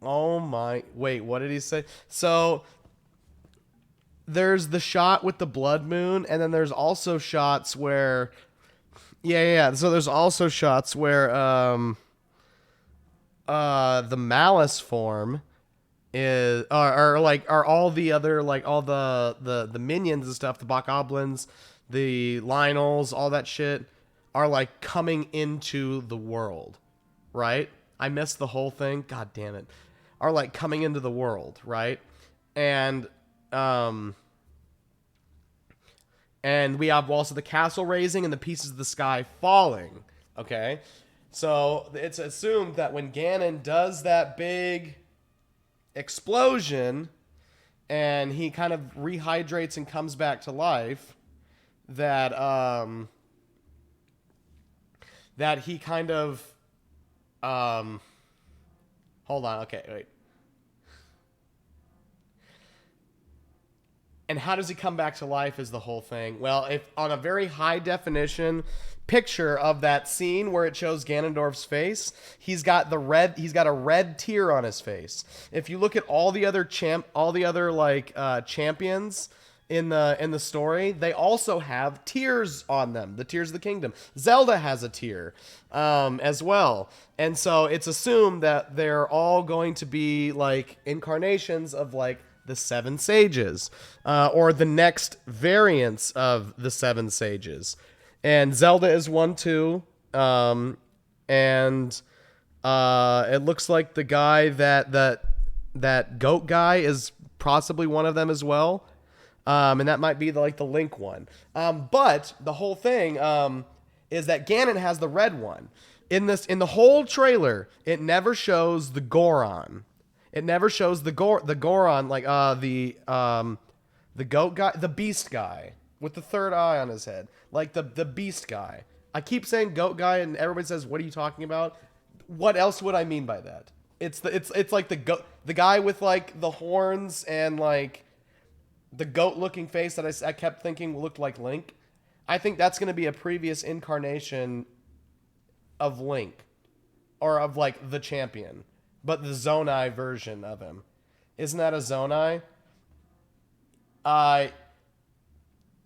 Oh my... Wait, what did he say? So, there's the shot with the blood moon, and then there's also shots where... Yeah. So there's also shots where the malice form is are all the other, like, all the minions and stuff, the bokoblins, the Lionels, all that shit are like coming into the world, right? I missed the whole thing. God damn it. Are like coming into the world, right? And we have also the castle raising and the pieces of the sky falling. Okay? So it's assumed that when Ganon does that big explosion and he kind of rehydrates and comes back to life, that that he kind of hold on, okay, wait. And how does he come back to life is the whole thing. Well, if on a very high definition picture of that scene where it shows Ganondorf's face, he's got a red tear on his face. If you look at all the other champions in the story, they also have tears on them, the tears of the kingdom. Zelda has a tear as well. And so it's assumed that they're all going to be like incarnations of like the Seven Sages, or the next variants of the Seven Sages. And Zelda is one too. And it looks like the guy that goat guy is possibly one of them as well. And that might be the Link one. But the whole thing is that Ganon has the red one. In the whole trailer, it never shows the Goron. It never shows the Goron, like the goat guy, the beast guy with the third eye on his head, like the beast guy. I keep saying goat guy, and everybody says, "What are you talking about?" What else would I mean by that? It's like the guy with like the horns and like the goat-looking face that I kept thinking looked like Link. I think that's going to be a previous incarnation of Link, or of like the champion. But the Zonai version of him. Isn't that a Zonai?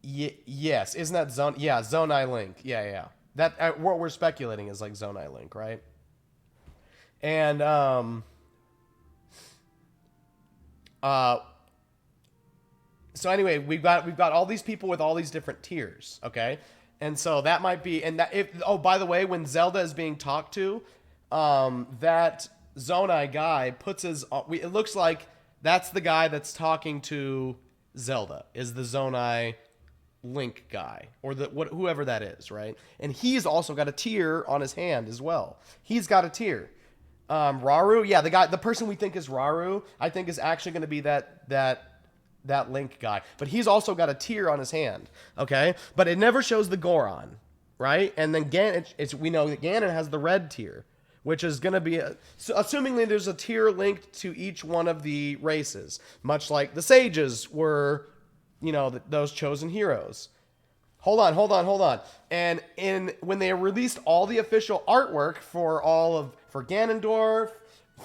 Yes. Isn't that Zonai Link. Yeah. That what we're speculating is like Zonai Link, right? And so anyway, we've got all these people with all these different tiers, okay? And so that might be, and that by the way, when Zelda is being talked to, that Zonai guy puts his... it looks like that's the guy that's talking to Zelda, is the Zonai Link guy, or whoever that is, right? And he's also got a tear on his hand as well. He's got a tear. Rauru, yeah, the person we think is Rauru, I think is actually going to be that Link guy. But he's also got a tear on his hand, okay? But it never shows the Goron, right? And then we know that Ganon has the red tear, which is going to be, assumingly there's a tier linked to each one of the races, much like the sages were, those chosen heroes. Hold on. And when they released all the official artwork for Ganondorf,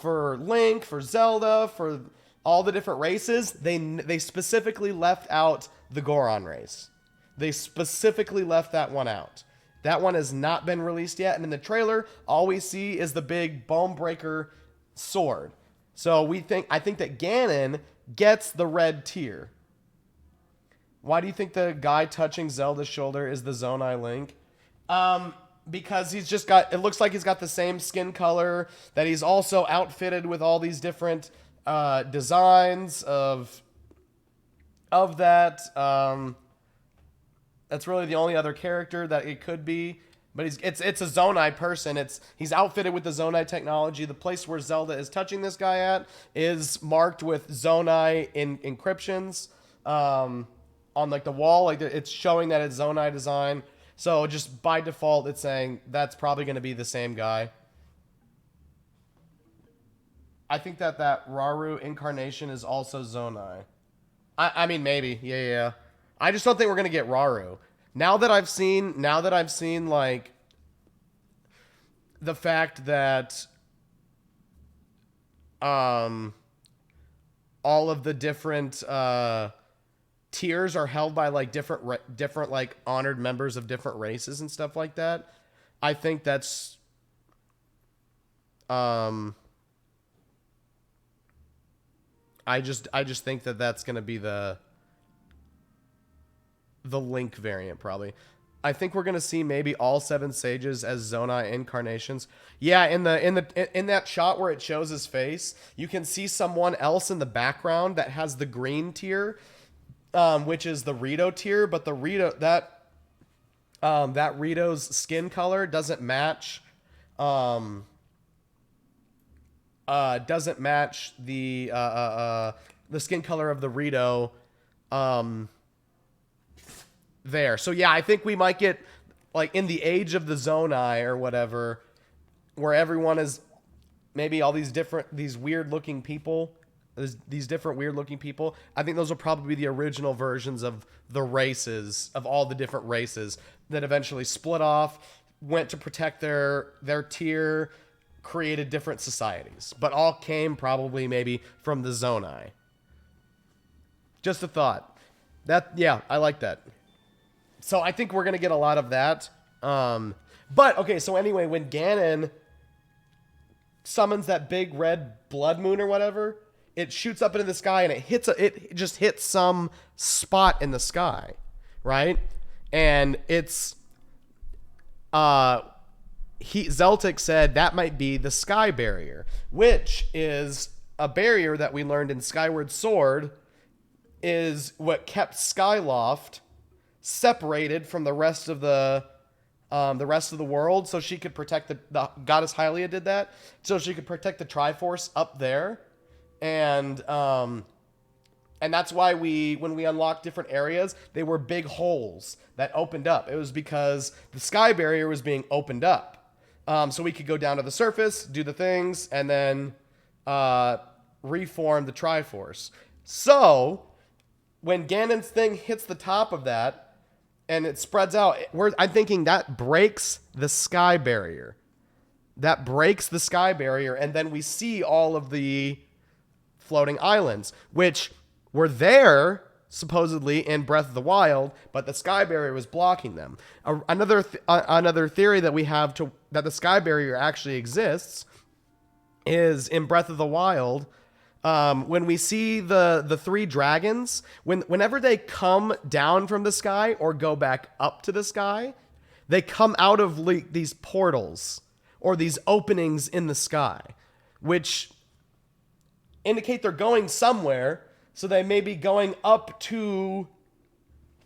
for Link, for Zelda, for all the different races, they specifically left out the Goron race. They specifically left that one out. That one has not been released yet, and in the trailer, all we see is the big bone breaker sword. So I think that Ganon gets the red tier. Why do you think the guy touching Zelda's shoulder is the Zonai Link? Because it looks like he's got the same skin color, that he's also outfitted with all these different designs of that. That's really the only other character that it could be. But it's a Zonai person. He's outfitted with the Zonai technology. The place where Zelda is touching this guy at is marked with Zonai encryptions on like the wall. Like it's showing that it's Zonai design. So just by default, it's saying that's probably going to be the same guy. I think that Rauru incarnation is also Zonai. I mean, maybe. Yeah. I just don't think we're going to get Rauru. Now that I've seen, like, the fact that all of the different tiers are held by like different like honored members of different races and stuff like that, I think that's I just think that that's going to be the Link variant probably. I think we're gonna see maybe all 7 sages as Zonai incarnations. Yeah, in that shot where it shows his face, you can see someone else in the background that has the green tier, which is the Rito tier, but the Rito that Rito's skin color doesn't match the skin color of the Rito there. So yeah, I think we might get like in the age of the Zonai or whatever, where everyone is maybe all these weird looking people, these different weird looking people. I think those will probably be the original versions of the races, of all the different races that eventually split off, went to protect their tier, created different societies, but all came probably maybe from the Zonai. Just a thought. Yeah, I like that. So I think we're going to get a lot of that. But, okay, so anyway, when Ganon summons that big red blood moon or whatever, it shoots up into the sky and it just hits some spot in the sky, right? And it's... Zeltic said that might be the sky barrier, which is a barrier that we learned in Skyward Sword is what kept Skyloft separated from the rest of the world, so she could protect the goddess Hylia did that, so she could protect the Triforce up there, and that's why when we unlocked different areas, they were big holes that opened up. It was because the sky barrier was being opened up, so we could go down to the surface, do the things, and then reform the Triforce. So when Ganon's thing hits the top of that, and it spreads out, I'm thinking that breaks the sky barrier. That breaks the sky barrier, and then we see all of the floating islands, which were there, supposedly, in Breath of the Wild, but the sky barrier was blocking them. Another theory that we have that the sky barrier actually exists is in Breath of the Wild. When we see the 3 dragons, whenever they come down from the sky or go back up to the sky, they come out of these portals or these openings in the sky, which indicate they're going somewhere. So they may be going up to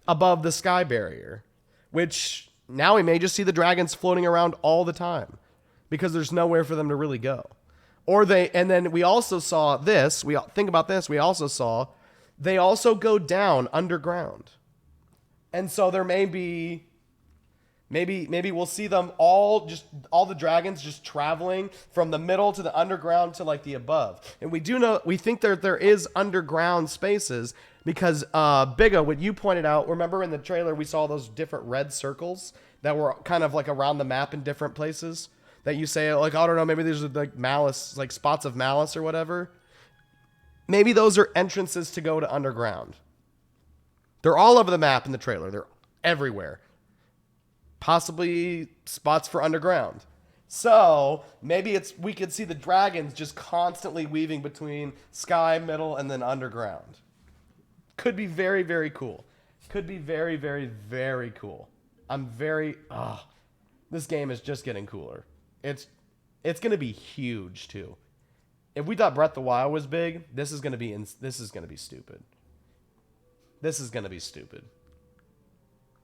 above the sky barrier, which now we may just see the dragons floating around all the time because there's nowhere for them to really go. And then we also saw this, think about this, we also saw, they also go down underground. And so there may be, maybe we'll see them all the dragons just traveling from the middle to the underground to like the above. And we think there is underground spaces because, Bigga, what you pointed out, remember in the trailer we saw those different red circles that were kind of like around the map in different places? That you say, like, I don't know, maybe these are like malice, like spots of malice or whatever. Maybe those are entrances to go to underground. They're all over the map in the trailer. They're everywhere. Possibly spots for underground. So maybe we could see the dragons just constantly weaving between sky, middle, and then underground. Could be very, very cool. Could be very, very, very cool. This game is just getting cooler. It's going to be huge too. If we thought Breath of the Wild was big, this is going to be stupid. This is going to be stupid.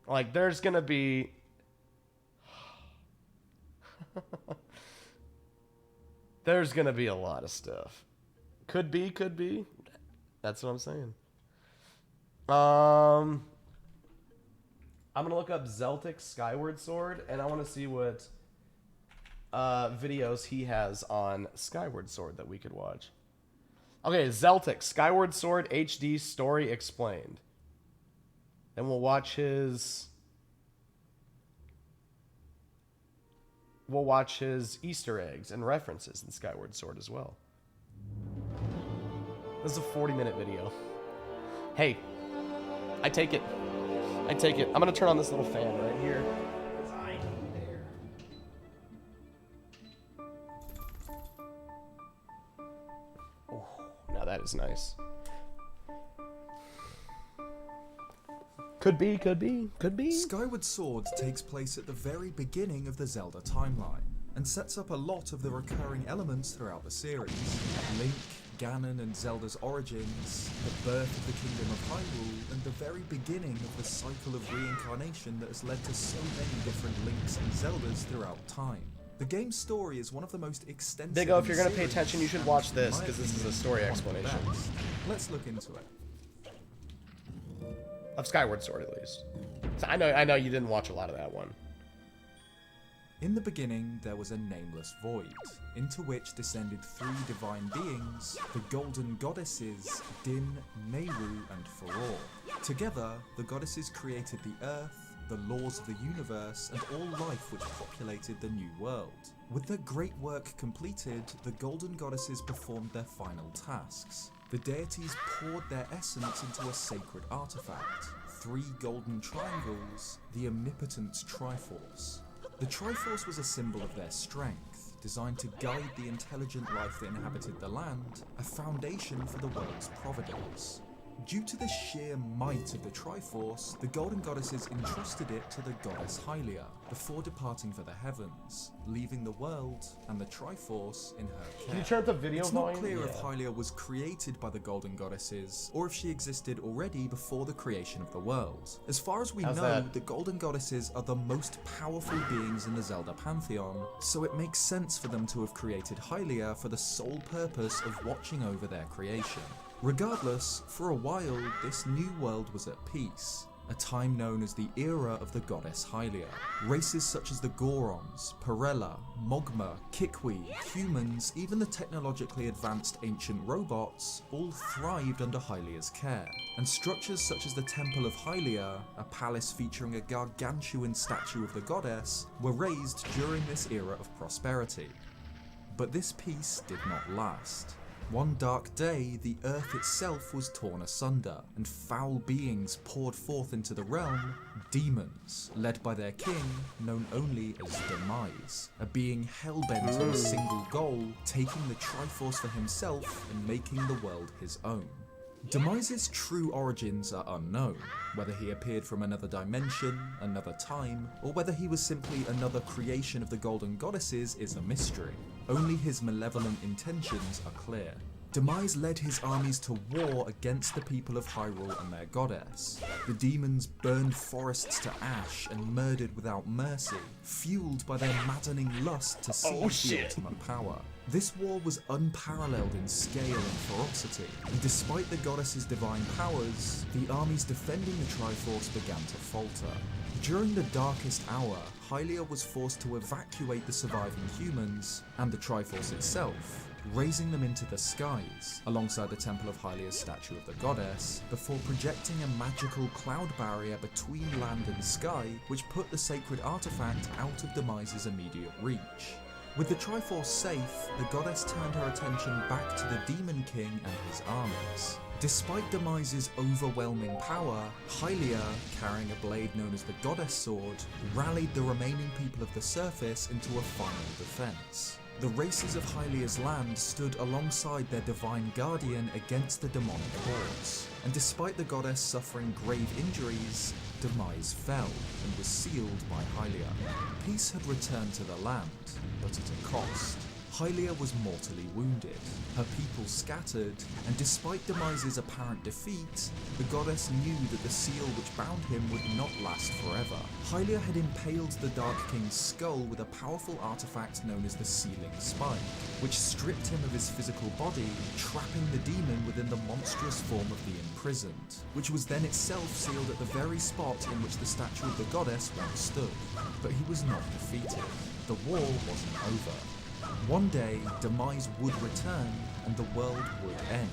Like there's going to be there's going to be a lot of stuff. Could be. That's what I'm saying. I'm gonna look up Zeltic Skyward Sword, and I want to see what videos he has on Skyward Sword that we could watch. Okay, Zeltic Skyward Sword HD Story Explained. Then we'll watch his Easter eggs and references in Skyward Sword as well. This is a 40-minute video. Hey, I take it. I take it. I'm gonna turn on this little fan right here. Oh, now that is nice. Could be, could be, could be. Skyward Sword takes place at the very beginning of the Zelda timeline, and sets up a lot of the recurring elements throughout the series. Link, Ganon and Zelda's origins, the birth of the Kingdom of Hyrule, and the very beginning of the cycle of reincarnation that has led to so many different Links and Zeldas throughout time. The game's story is one of the most extensive. Big O, if you're in the gonna pay series, attention, you should and watch in this, my because this is a opinion, story one of the explanation. best. Let's look into it. Of Skyward Sword, at least. So I know you didn't watch a lot of that one. In the beginning, there was a nameless void, into which descended three divine beings, the golden goddesses Din, Nehru, and Farore. Together, the goddesses created the earth, the laws of the universe, and all life which populated the new world. With their great work completed, the golden goddesses performed their final tasks. The deities poured their essence into a sacred artifact, three golden triangles, the Omnipotence Triforce. The Triforce was a symbol of their strength, designed to guide the intelligent life that inhabited the land, a foundation for the world's providence. Due to the sheer might of the Triforce, the Golden Goddesses entrusted it to the goddess Hylia, before departing for the heavens, leaving the world and the Triforce in her care. Can you turn up the video It's not volume? clear if Yeah. Hylia was created by the Golden Goddesses, or if she existed already before the creation of the world. As far as we How's know, that? the Golden Goddesses are the most powerful beings in the Zelda pantheon, so it makes sense for them to have created Hylia for the sole purpose of watching over their creation. Regardless, for a while, this new world was at peace, a time known as the era of the goddess Hylia. Races such as the Gorons, Perella, Mogma, Kikwi, humans, even the technologically advanced ancient robots, all thrived under Hylia's care. And structures such as the Temple of Hylia, a palace featuring a gargantuan statue of the goddess, were raised during this era of prosperity. But this peace did not last. One dark day, the earth itself was torn asunder, and foul beings poured forth into the realm, demons, led by their king, known only as Demise, a being hell-bent on a single goal, taking the Triforce for himself and making the world his own. Demise's true origins are unknown, whether he appeared from another dimension, another time, or whether he was simply another creation of the Golden Goddesses is a mystery. Only his malevolent intentions are clear. Demise led his armies to war against the people of Hyrule and their goddess. The demons burned forests to ash and murdered without mercy, fueled by their maddening lust to seize the ultimate power. This war was unparalleled in scale and ferocity, and despite the goddess's divine powers, the armies defending the Triforce began to falter. During the darkest hour, Hylia was forced to evacuate the surviving humans and the Triforce itself, raising them into the skies, alongside the Temple of Hylia's statue of the goddess, before projecting a magical cloud barrier between land and sky, which put the sacred artifact out of Demise's immediate reach. With the Triforce safe, the goddess turned her attention back to the Demon King and his armies. Despite Demise's overwhelming power, Hylia, carrying a blade known as the Goddess Sword, rallied the remaining people of the surface into a final defense. The races of Hylia's land stood alongside their divine guardian against the demonic hordes, and despite the goddess suffering grave injuries, Demise fell and was sealed by Hylia. Peace had returned to the land, but at a cost. Hylia was mortally wounded, her people scattered, and despite Demise's apparent defeat, the goddess knew that the seal which bound him would not last forever. Hylia had impaled the Dark King's skull with a powerful artifact known as the Sealing Spike, which stripped him of his physical body, trapping the demon within the monstrous form of the imprisoned, which was then itself sealed at the very spot in which the statue of the goddess once stood. But he was not defeated. The war wasn't over. One day, Demise would return, and the world would end.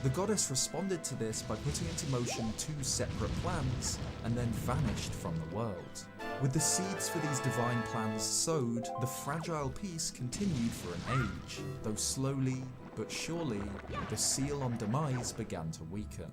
The goddess responded to this by putting into motion 2 separate plans, and then vanished from the world. With the seeds for these divine plans sowed, the fragile peace continued for an age, though slowly but surely, the seal on Demise began to weaken.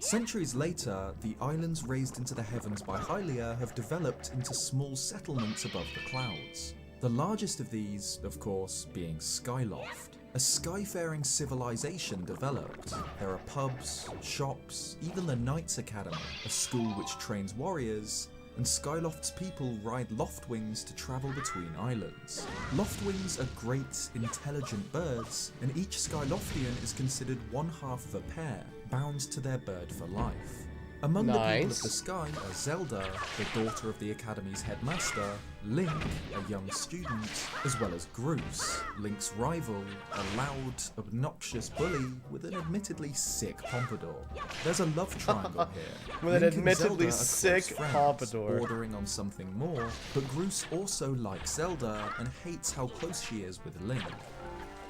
Centuries later, the islands raised into the heavens by Hylia have developed into small settlements above the clouds. The largest of these, of course, being Skyloft. A skyfaring civilization developed. There are pubs, shops, even the Knights Academy, a school which trains warriors, and Skyloft's people ride Loftwings to travel between islands. Loftwings are great, intelligent birds, and each Skyloftian is considered one half of a pair, bound to their bird for life. Among the people of the sky are Zelda, the daughter of the Academy's headmaster, Link, a young student, as well as Groose, Link's rival, a loud, obnoxious bully with an admittedly sick pompadour. There's a love triangle here. With Link an and admittedly Zelda are sick close friends, pompadour. bordering on something more, but Groose also likes Zelda and hates how close she is with Link.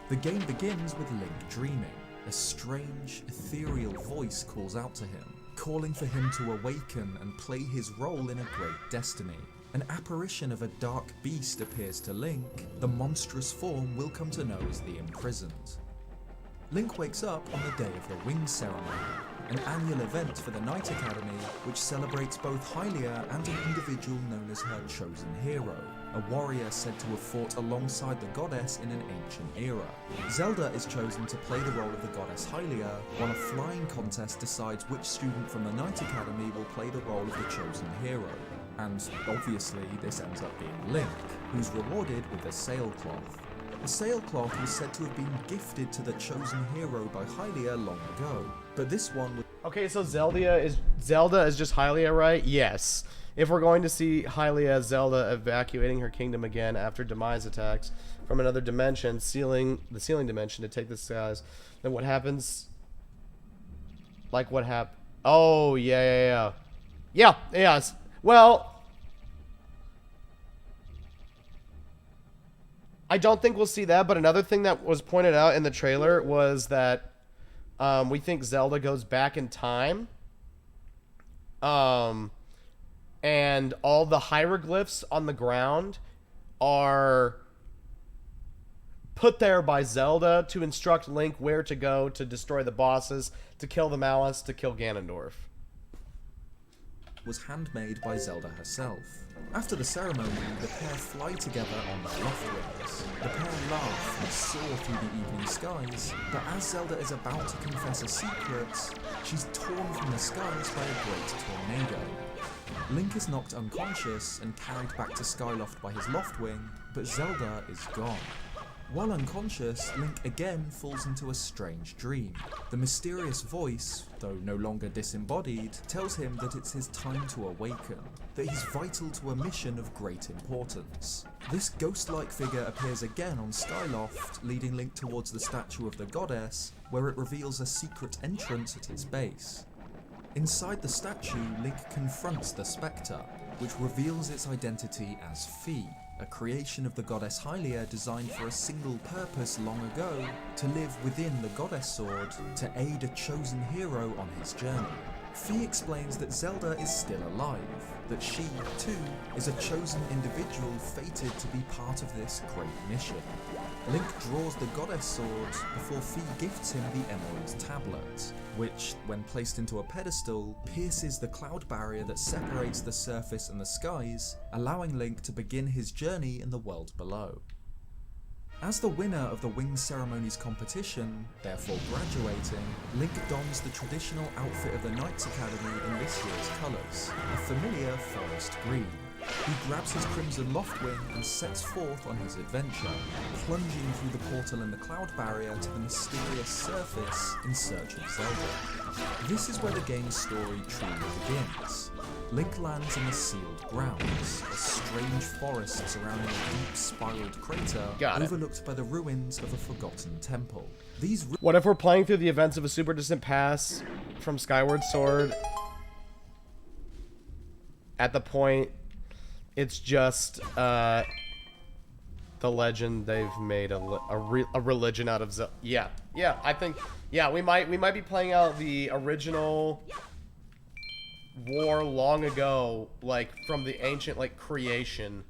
The game begins with Link dreaming. A strange, ethereal voice calls out to him, calling for him to awaken and play his role in a great destiny. An apparition of a dark beast appears to Link, the monstrous form we'll come to know as the Imprisoned. Link wakes up on the day of the Wings Ceremony, an annual event for the Knight Academy which celebrates both Hylia and an individual known as her chosen hero, a warrior said to have fought alongside the goddess in an ancient era. Zelda is chosen to play the role of the goddess Hylia, while a flying contest decides which student from the Knight Academy will play the role of the chosen hero. And obviously this ends up being Link, who's rewarded with a sailcloth. The sailcloth was said to have been gifted to the chosen hero by Hylia long ago, but this one was... Okay, so Zelda is just Hylia, right? Yes. If we're going to see Hylia as Zelda evacuating her kingdom again after Demise attacks from another dimension, the sealing dimension to take the skies, then what happens? Like what happened? Oh, yeah. Yes. Well, I don't think we'll see that, but another thing that was pointed out in the trailer was that we think Zelda goes back in time. And all the hieroglyphs on the ground are put there by Zelda to instruct Link where to go to destroy the bosses, to kill the Malice, to kill Ganondorf. Was handmade by Zelda herself. After the ceremony, the pair fly together on their Loftwings. The pair laugh and soar through the evening skies, but as Zelda is about to confess a secret, she's torn from the skies by a great tornado. Link is knocked unconscious and carried back to Skyloft by his Loftwing, but Zelda is gone. While unconscious, Link again falls into a strange dream. The mysterious voice, though no longer disembodied, tells him that it's his time to awaken, that he's vital to a mission of great importance. This ghost-like figure appears again on Skyloft, leading Link towards the statue of the goddess, where it reveals a secret entrance at its base. Inside the statue, Link confronts the Spectre, which reveals its identity as Fi, a creation of the goddess Hylia designed for a single purpose long ago, to live within the goddess sword, to aid a chosen hero on his journey. Fi explains that Zelda is still alive, that she, too, is a chosen individual fated to be part of this great mission. Link draws the goddess sword before Fi gifts him the Emerald Tablet, which, when placed into a pedestal, pierces the cloud barrier that separates the surface and the skies, allowing Link to begin his journey in the world below. As the winner of the Wings Ceremonies competition, therefore graduating, Link dons the traditional outfit of the Knights Academy in this year's colours, a familiar forest green. He grabs his Crimson Loftwing and sets forth on his adventure, plunging through the portal in the cloud barrier to the mysterious surface in search of Zelda. This is where the game's story truly begins. Link lands in the sealed grounds, a strange forest surrounding a deep spiraled crater overlooked by the ruins of a forgotten temple. What if we're playing through the events of a super distant past from Skyward Sword? At the point, it's just the legend they've made a religion out of Zelda. Yeah, I think we might be playing out the original war long ago, like from the ancient creation.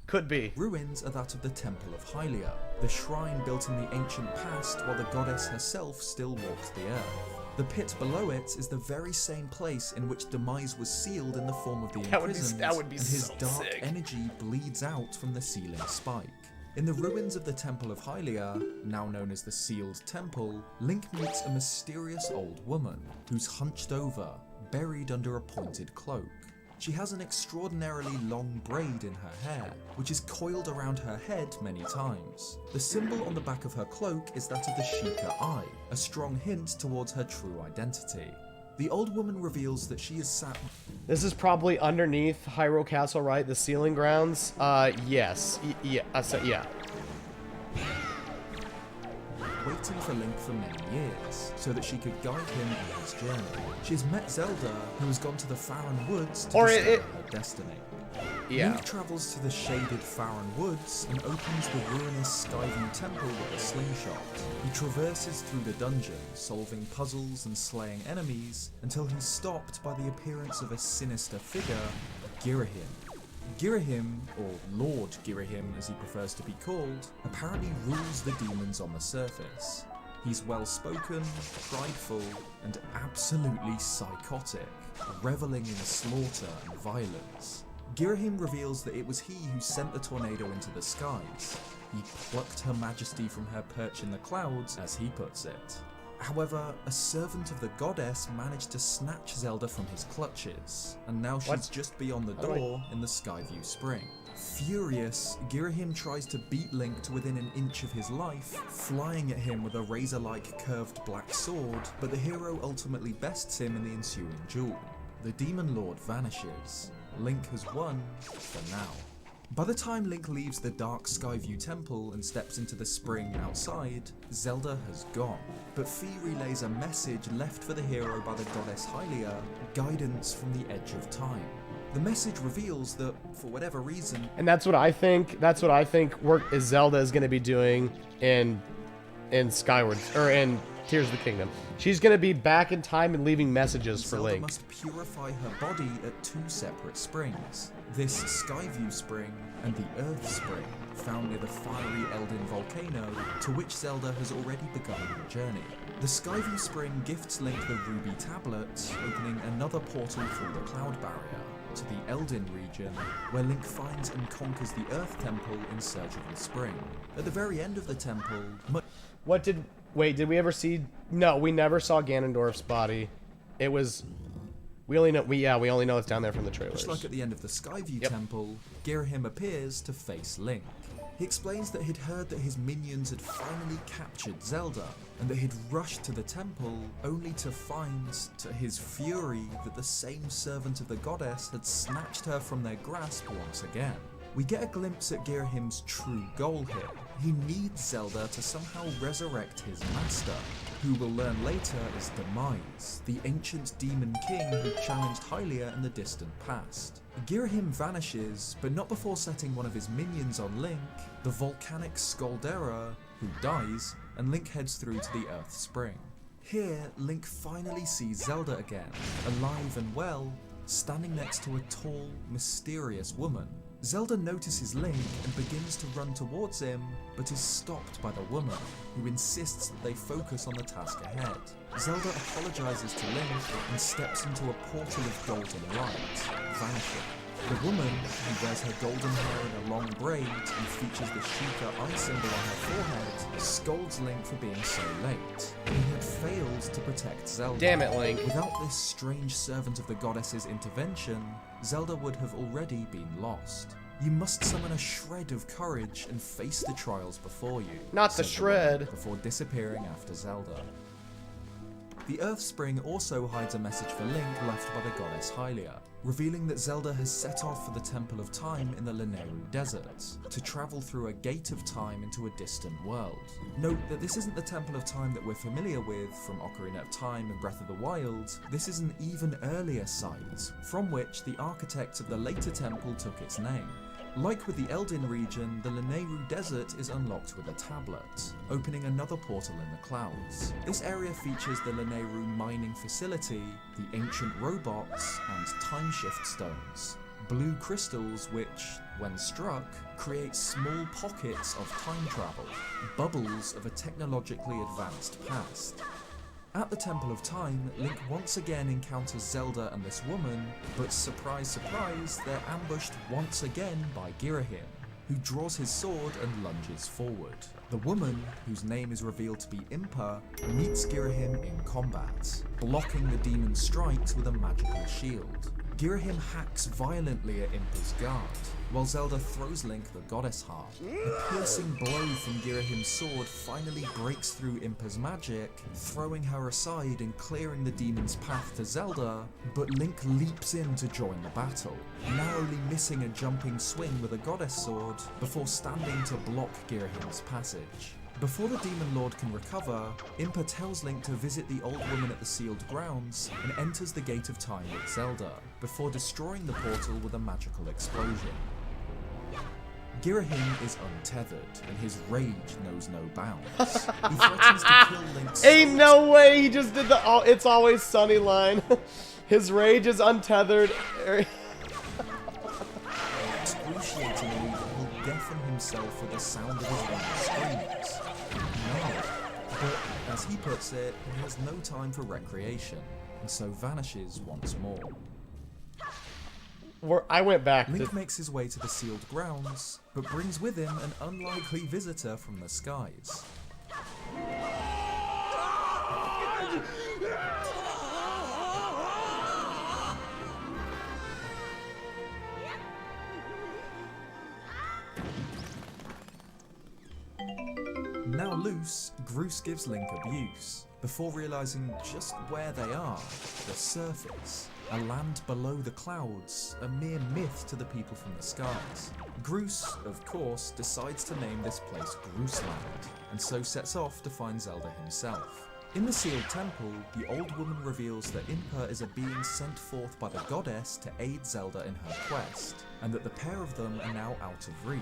Could be. Ruins are that of the Temple of Hylia, the shrine built in the ancient past while the goddess herself still walked the earth. The pit below it is the very same place in which Demise was sealed in the form of the imprisoned, and his dark energy bleeds out from the ceiling spike. In the ruins of the Temple of Hylia, now known as the Sealed Temple, Link meets a mysterious old woman who's hunched over, buried under a pointed cloak. She has an extraordinarily long braid in her hair, which is coiled around her head many times. The symbol on the back of her cloak is that of the Sheikah Eye, a strong hint towards her true identity. The old woman reveals that she is sat... This is probably underneath Hyrule Castle, right? The sealing grounds? Yes. Yeah. Waiting for Link for many years, so that she could guide him on his journey. She's met Zelda, who has gone to the Farron Woods to discover her destiny. Link travels to the shaded Farron Woods and opens the ruinous Skyview Temple with a slingshot. He traverses through the dungeon, solving puzzles and slaying enemies, until he's stopped by the appearance of a sinister figure, Girahim. Girahim, or Lord Girahim as he prefers to be called, apparently rules the demons on the surface. He's well-spoken, prideful, and absolutely psychotic, reveling in slaughter and violence. Girahim reveals that it was he who sent the tornado into the skies. He plucked Her Majesty from her perch in the clouds, as he puts it. However, a servant of the goddess managed to snatch Zelda from his clutches, and now she's just beyond the door in the Skyview Spring. Furious, Girahim tries to beat Link to within an inch of his life, flying at him with a razor-like curved black sword, but the hero ultimately bests him in the ensuing duel. The Demon Lord vanishes. Link has won, for now. By the time Link leaves the dark Skyview Temple and steps into the spring outside, Zelda has gone. But Fi relays a message left for the hero by the goddess Hylia, guidance from the edge of time. The message reveals that, for whatever reason... And that's what I think Zelda is going to be doing in Skyward, or in Tears of the Kingdom. She's going to be back in time and leaving messages for Link. Zelda must purify her body at two separate springs. This Skyview Spring and the Earth Spring, found near the fiery Eldin volcano, to which Zelda has already begun her journey. The Skyview Spring gifts Link the Ruby Tablet, opening another portal through the cloud barrier to the Eldin region, where Link finds and conquers the Earth Temple in search of the spring. At the very end of the temple... Wait, did we ever see... No, we never saw Ganondorf's body. It was... We only know it's down there from the trailers. Just like at the end of the Skyview Temple, Girahim appears to face Link. He explains that he'd heard that his minions had finally captured Zelda, and that he'd rushed to the temple only to find, to his fury, that the same servant of the goddess had snatched her from their grasp once again. We get a glimpse at Girahim's true goal here. He needs Zelda to somehow resurrect his master, who we'll learn later is Demise, the ancient demon king who challenged Hylia in the distant past. Girahim vanishes, but not before setting one of his minions on Link, the volcanic Skoldera, who dies, and Link heads through to the Earth Spring. Here, Link finally sees Zelda again, alive and well, standing next to a tall, mysterious woman. Zelda notices Link and begins to run towards him, but is stopped by the woman, who insists that they focus on the task ahead. Zelda apologizes to Link and steps into a portal of golden light, vanishing. The woman, who wears her golden hair in a long braid and features the Sheikah eye symbol on her forehead, scolds Link for being so late. He had failed to protect Zelda. Damn it, Link. Without this strange servant of the goddess's intervention, Zelda would have already been lost. You must summon a shred of courage and face the trials before you. Not the said shred. woman before disappearing after Zelda. The Earth Spring also hides a message for Link left by the goddess Hylia, revealing that Zelda has set off for the Temple of Time in the Lanayru Desert, to travel through a gate of time into a distant world. Note that this isn't the Temple of Time that we're familiar with from Ocarina of Time and Breath of the Wild. This is an even earlier site, from which the architects of the later temple took its name. Like with the Eldin region, the Lanayru Desert is unlocked with a tablet, opening another portal in the clouds. This area features the Lanayru mining facility, the ancient robots, and time shift stones. Blue crystals which, when struck, create small pockets of time travel, bubbles of a technologically advanced past. At the Temple of Time, Link once again encounters Zelda and this woman, but surprise surprise, they're ambushed once again by Girahim, who draws his sword and lunges forward. The woman, whose name is revealed to be Impa, meets Girahim in combat, blocking the demon's strikes with a magical shield. Girahim hacks violently at Impa's guard, while Zelda throws Link the goddess harp. A piercing blow from Girahim's sword finally breaks through Impa's magic, throwing her aside and clearing the demon's path to Zelda, but Link leaps in to join the battle, narrowly missing a jumping swing with a goddess sword before standing to block Girahim's passage. Before the Demon Lord can recover, Impa tells Link to visit the old woman at the sealed grounds and enters the Gate of Time with Zelda, before destroying the portal with a magical explosion. Girahim is untethered, and his rage knows no bounds. He threatens to kill Link. Ain't no way he just did the "It's always sunny" line. His rage is untethered. Excruciatingly, he'll deafen himself with the sound of his own screams. No, but as he puts it, he has no time for recreation, and so vanishes once more. I went back. Link makes his way to the sealed grounds, but brings with him an unlikely visitor from the skies. Now loose, Groose gives Link abuse, before realizing just where they are, the surface. A land below the clouds, a mere myth to the people from the skies. Groose, of course, decides to name this place Grooseland, and so sets off to find Zelda himself. In the sealed temple, the old woman reveals that Impa is a being sent forth by the goddess to aid Zelda in her quest, and that the pair of them are now out of reach,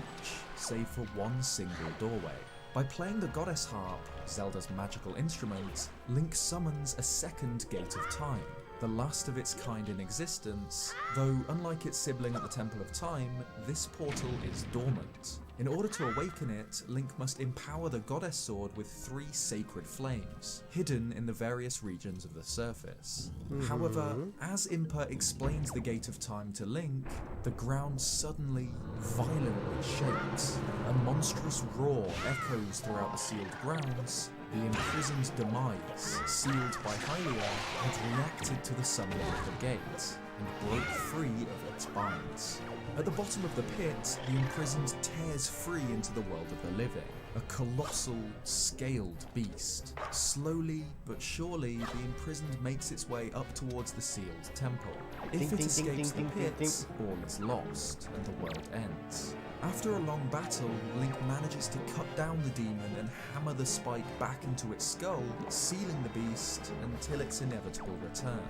save for one single doorway. By playing the goddess harp, Zelda's magical instrument, Link summons a second Gate of Time, the last of its kind in existence, though unlike its sibling at the Temple of Time, this portal is dormant. In order to awaken it, Link must empower the goddess sword with 3 sacred flames, hidden in the various regions of the surface. However, as Impa explains the Gate of Time to Link, the ground suddenly, violently shakes. A monstrous roar echoes throughout the sealed grounds. The imprisoned demise, sealed by Hylia, had reacted to the summoning of the gate, and broke free of its binds. At the bottom of the pit, the imprisoned tears free into the world of the living, a colossal, scaled beast. Slowly but surely, the imprisoned makes its way up towards the sealed temple. If it escapes the pit, all is lost, and the world ends. After a long battle, Link manages to cut down the demon and hammer the spike back into its skull, sealing the beast until its inevitable return.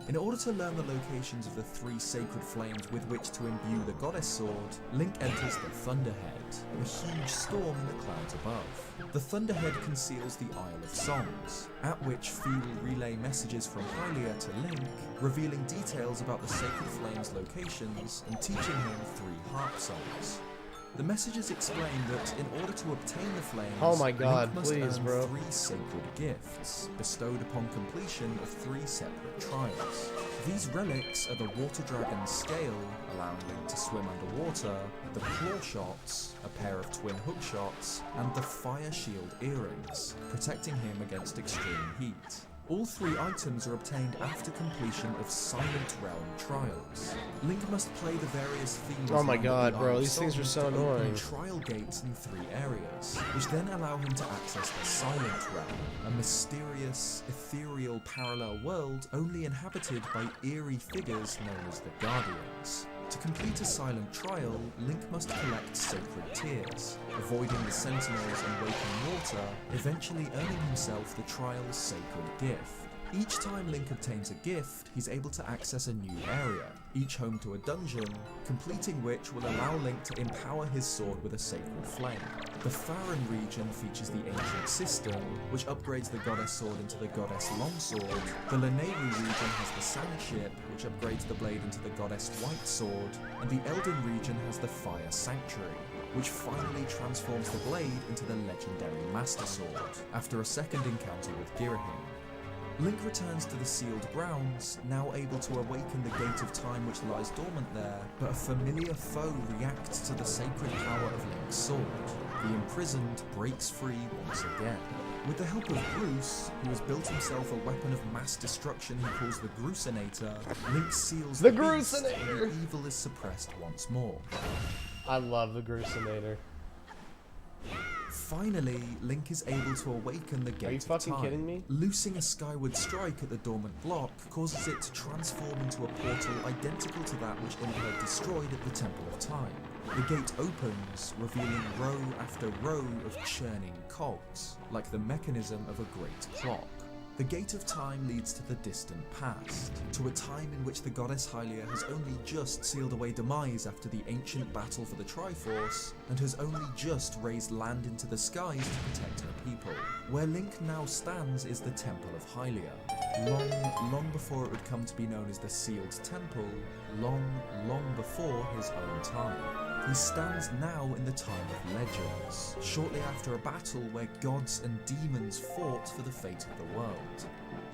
In order to learn the locations of the 3 sacred flames with which to imbue the goddess sword, Link enters the Thunderhead, a huge storm in the clouds above. The Thunderhead conceals the Isle of Songs, at which Fiel relay messages from Hylia to Link, revealing details about the sacred flames' locations and teaching him 3 harp songs. The messages explain that in order to obtain the flames, Oh my God, Link must please, earn bro. 3 sacred gifts, bestowed upon completion of 3 separate trials. These relics are the Water Dragon's scale, allowing Link to swim underwater, the claw shots, a pair of twin hook shots, and the fire shield earrings, protecting him against extreme heat. All three items are obtained after completion of Silent Realm trials. Link must play the various themes. Oh my god, of bro, the these things are so to open annoying. trial gates in 3 areas, which then allow him to access the Silent Realm, a mysterious, ethereal parallel world only inhabited by eerie figures known as the Guardians. To complete a silent trial, Link must collect sacred tears, avoiding the sentinels and waking water, eventually earning himself the trial's sacred gift. Each time Link obtains a gift, he's able to access a new area, each home to a dungeon, completing which will allow Link to empower his sword with a sacred flame. The Farron region features the Ancient System, which upgrades the Goddess Sword into the Goddess Longsword. The Lanayru region has the Sand Ship, which upgrades the blade into the Goddess White Sword, and the Elden region has the Fire Sanctuary, which finally transforms the blade into the legendary Master Sword, after a second encounter with Girahim. Link returns to the sealed grounds, now able to awaken the Gate of Time which lies dormant there, but a familiar foe reacts to the sacred power of Link's sword. The imprisoned breaks free once again. With the help of Bruce, who has built himself a weapon of mass destruction he calls the Grusinator, Link seals the beast, and the evil is suppressed once more. I love the Grusinator. Finally, Link is able to awaken the Gate of Time. Are you fucking kidding me? Loosing a skyward strike at the dormant block causes it to transform into a portal identical to that which Imp had destroyed at the Temple of Time. The gate opens, revealing row after row of churning cogs, like the mechanism of a great clock. The Gate of Time leads to the distant past, to a time in which the goddess Hylia has only just sealed away demise after the ancient battle for the Triforce, and has only just raised land into the skies to protect her people. Where Link now stands is the Temple of Hylia. Long before it would come to be known as the Sealed Temple, long before his own time. He stands now in the time of legends, shortly after a battle where gods and demons fought for the fate of the world.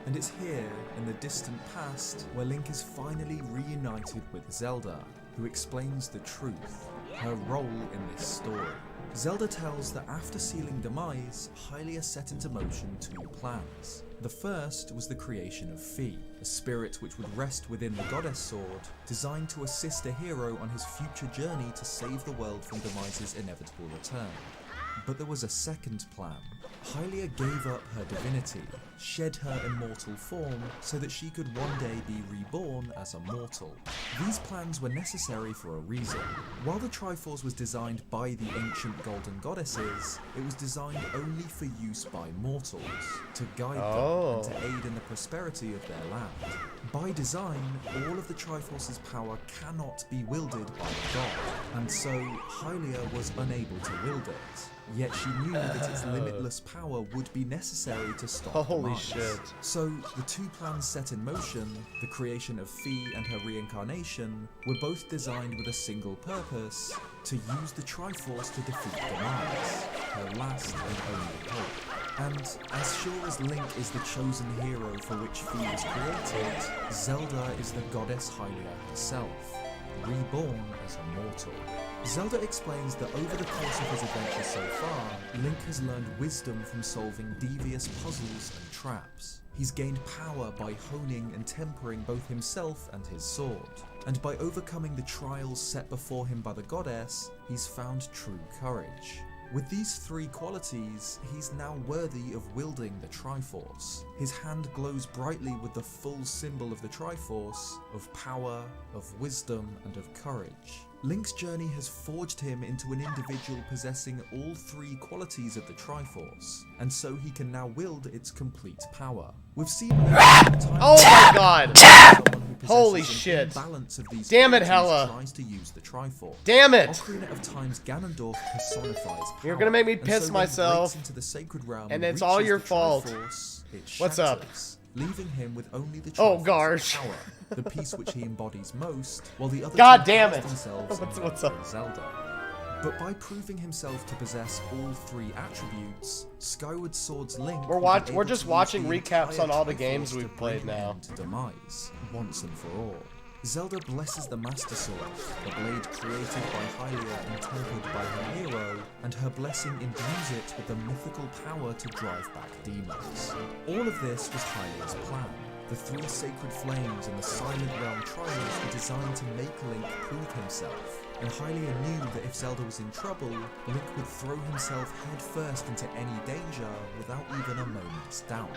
And it's here, in the distant past, where Link is finally reunited with Zelda, who explains the truth, her role in this story. Zelda tells that after sealing demise, Hylia set into motion 2 plans. The first was the creation of Fi, a spirit which would rest within the Goddess Sword, designed to assist a hero on his future journey to save the world from Demise's inevitable return. But there was a second plan. Hylia gave up her divinity, shed her immortal form, so that she could one day be reborn as a mortal. These plans were necessary for a reason. While the Triforce was designed by the ancient golden goddesses, it was designed only for use by mortals, to guide them and to aid in the prosperity of their land. By design, all of the Triforce's power cannot be wielded by a god, and so Hylia was unable to wield it. Yet she knew that its limitless power would be necessary to stop Holy demise. shit. So, the 2 plans set in motion, the creation of Fi and her reincarnation, were both designed with a single purpose: to use the Triforce to defeat Demise, her last and only hope. And as sure as Link is the chosen hero for which Fi was created, Zelda is the goddess Hylia herself, reborn as a mortal. Zelda explains that over the course of his adventure so far, Link has learned wisdom from solving devious puzzles and traps. He's gained power by honing and tempering both himself and his sword. And by overcoming the trials set before him by the goddess, he's found true courage. With these 3 qualities, he's now worthy of wielding the Triforce. His hand glows brightly with the full symbol of the Triforce, of power, of wisdom, and of courage. Link's journey has forged him into an individual possessing all 3 qualities of the Triforce, and so he can now wield its complete power. We've seen Oh my god! Holy shit. Of these Damn it, qualities Hella. tries to use the Triforce. Damn it! Ocarina of Time's Ganondorf personifies power, You're gonna make me and piss so when he myself, breaks into the sacred realm and and it's all reaches your the fault. Triforce, it What's up? shatters, leaving him with only the Oh, Triforce's gosh. power, the piece which he embodies most, while the other God two damn cast it. themselves What's in up? Zelda. But by proving himself to possess all 3 attributes, Skyward Sword's Link We're just watching recaps on all the games we've played now. To demise, once and for all. Zelda blesses the Master Sword, the blade created by Hylia and tempered by her hero, and her blessing imbues it with the mythical power to drive back demons. All of this was Hylia's plan. The 3 sacred flames and the Silent Realm trials were designed to make Link prove himself, and Hylia knew that if Zelda was in trouble, Link would throw himself headfirst into any danger without even a moment's doubt.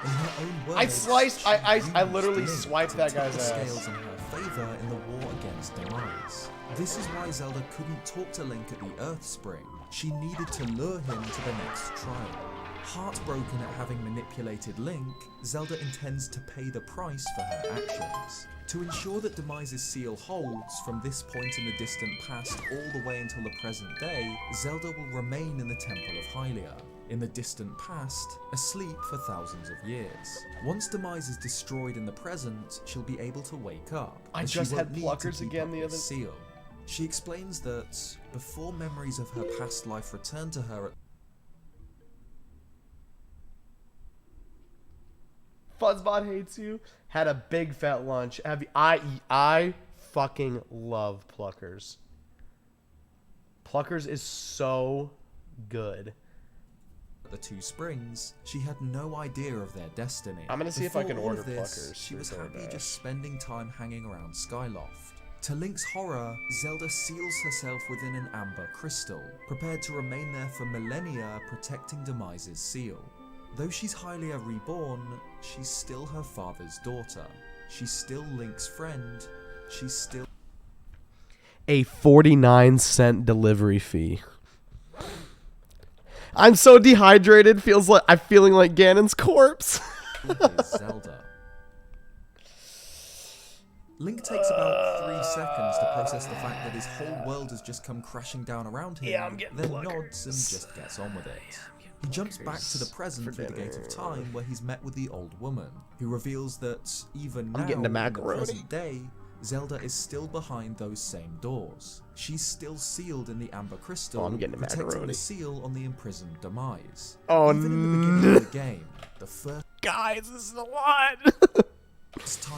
In her own words, I literally swiped that guy's ass. Scales in her favor in the war against demise. This is why Zelda couldn't talk to Link at the Earth Spring. She needed to lure him to the next trial. Heartbroken at having manipulated Link, Zelda intends to pay the price for her actions. To ensure that Demise's seal holds from this point in the distant past all the way until the present day, Zelda will remain in the Temple of Hylia, in the distant past, asleep for thousands of years. Once Demise is destroyed in the present, she'll be able to wake up. I just had pluckers again the other. Seal. She explains that before memories of her past life return to her. Fuzzbot hates you. Had a big fat lunch. I fucking love Pluckers. Pluckers is so good. The 2 springs, she had no idea of their destiny. I'm gonna see if I can Before all order of this, Pluckers. She was happy just spending time hanging around Skyloft. To Link's horror, Zelda seals herself within an amber crystal, prepared to remain there for millennia protecting Demise's seal. Though she's Hylia reborn, she's still her father's daughter. She's still Link's friend. She's still a 49-cent delivery fee. I'm so dehydrated. I'm feeling like Ganon's corpse. his Zelda. Link takes about 3 seconds to process the fact that his whole world has just come crashing down around him, Yeah, I'm getting then pluckers. nods and just gets on with it. He jumps back to the present through the Gate of Time, where he's met with the old woman, who reveals that even now, getting the in the macaroni. present day, Zelda is still behind those same doors. She's still sealed in the amber crystal, Oh, I'm getting the protecting macaroni. the seal on the imprisoned Demise. Oh, Even in the beginning of the game, the first guys, this is a lot.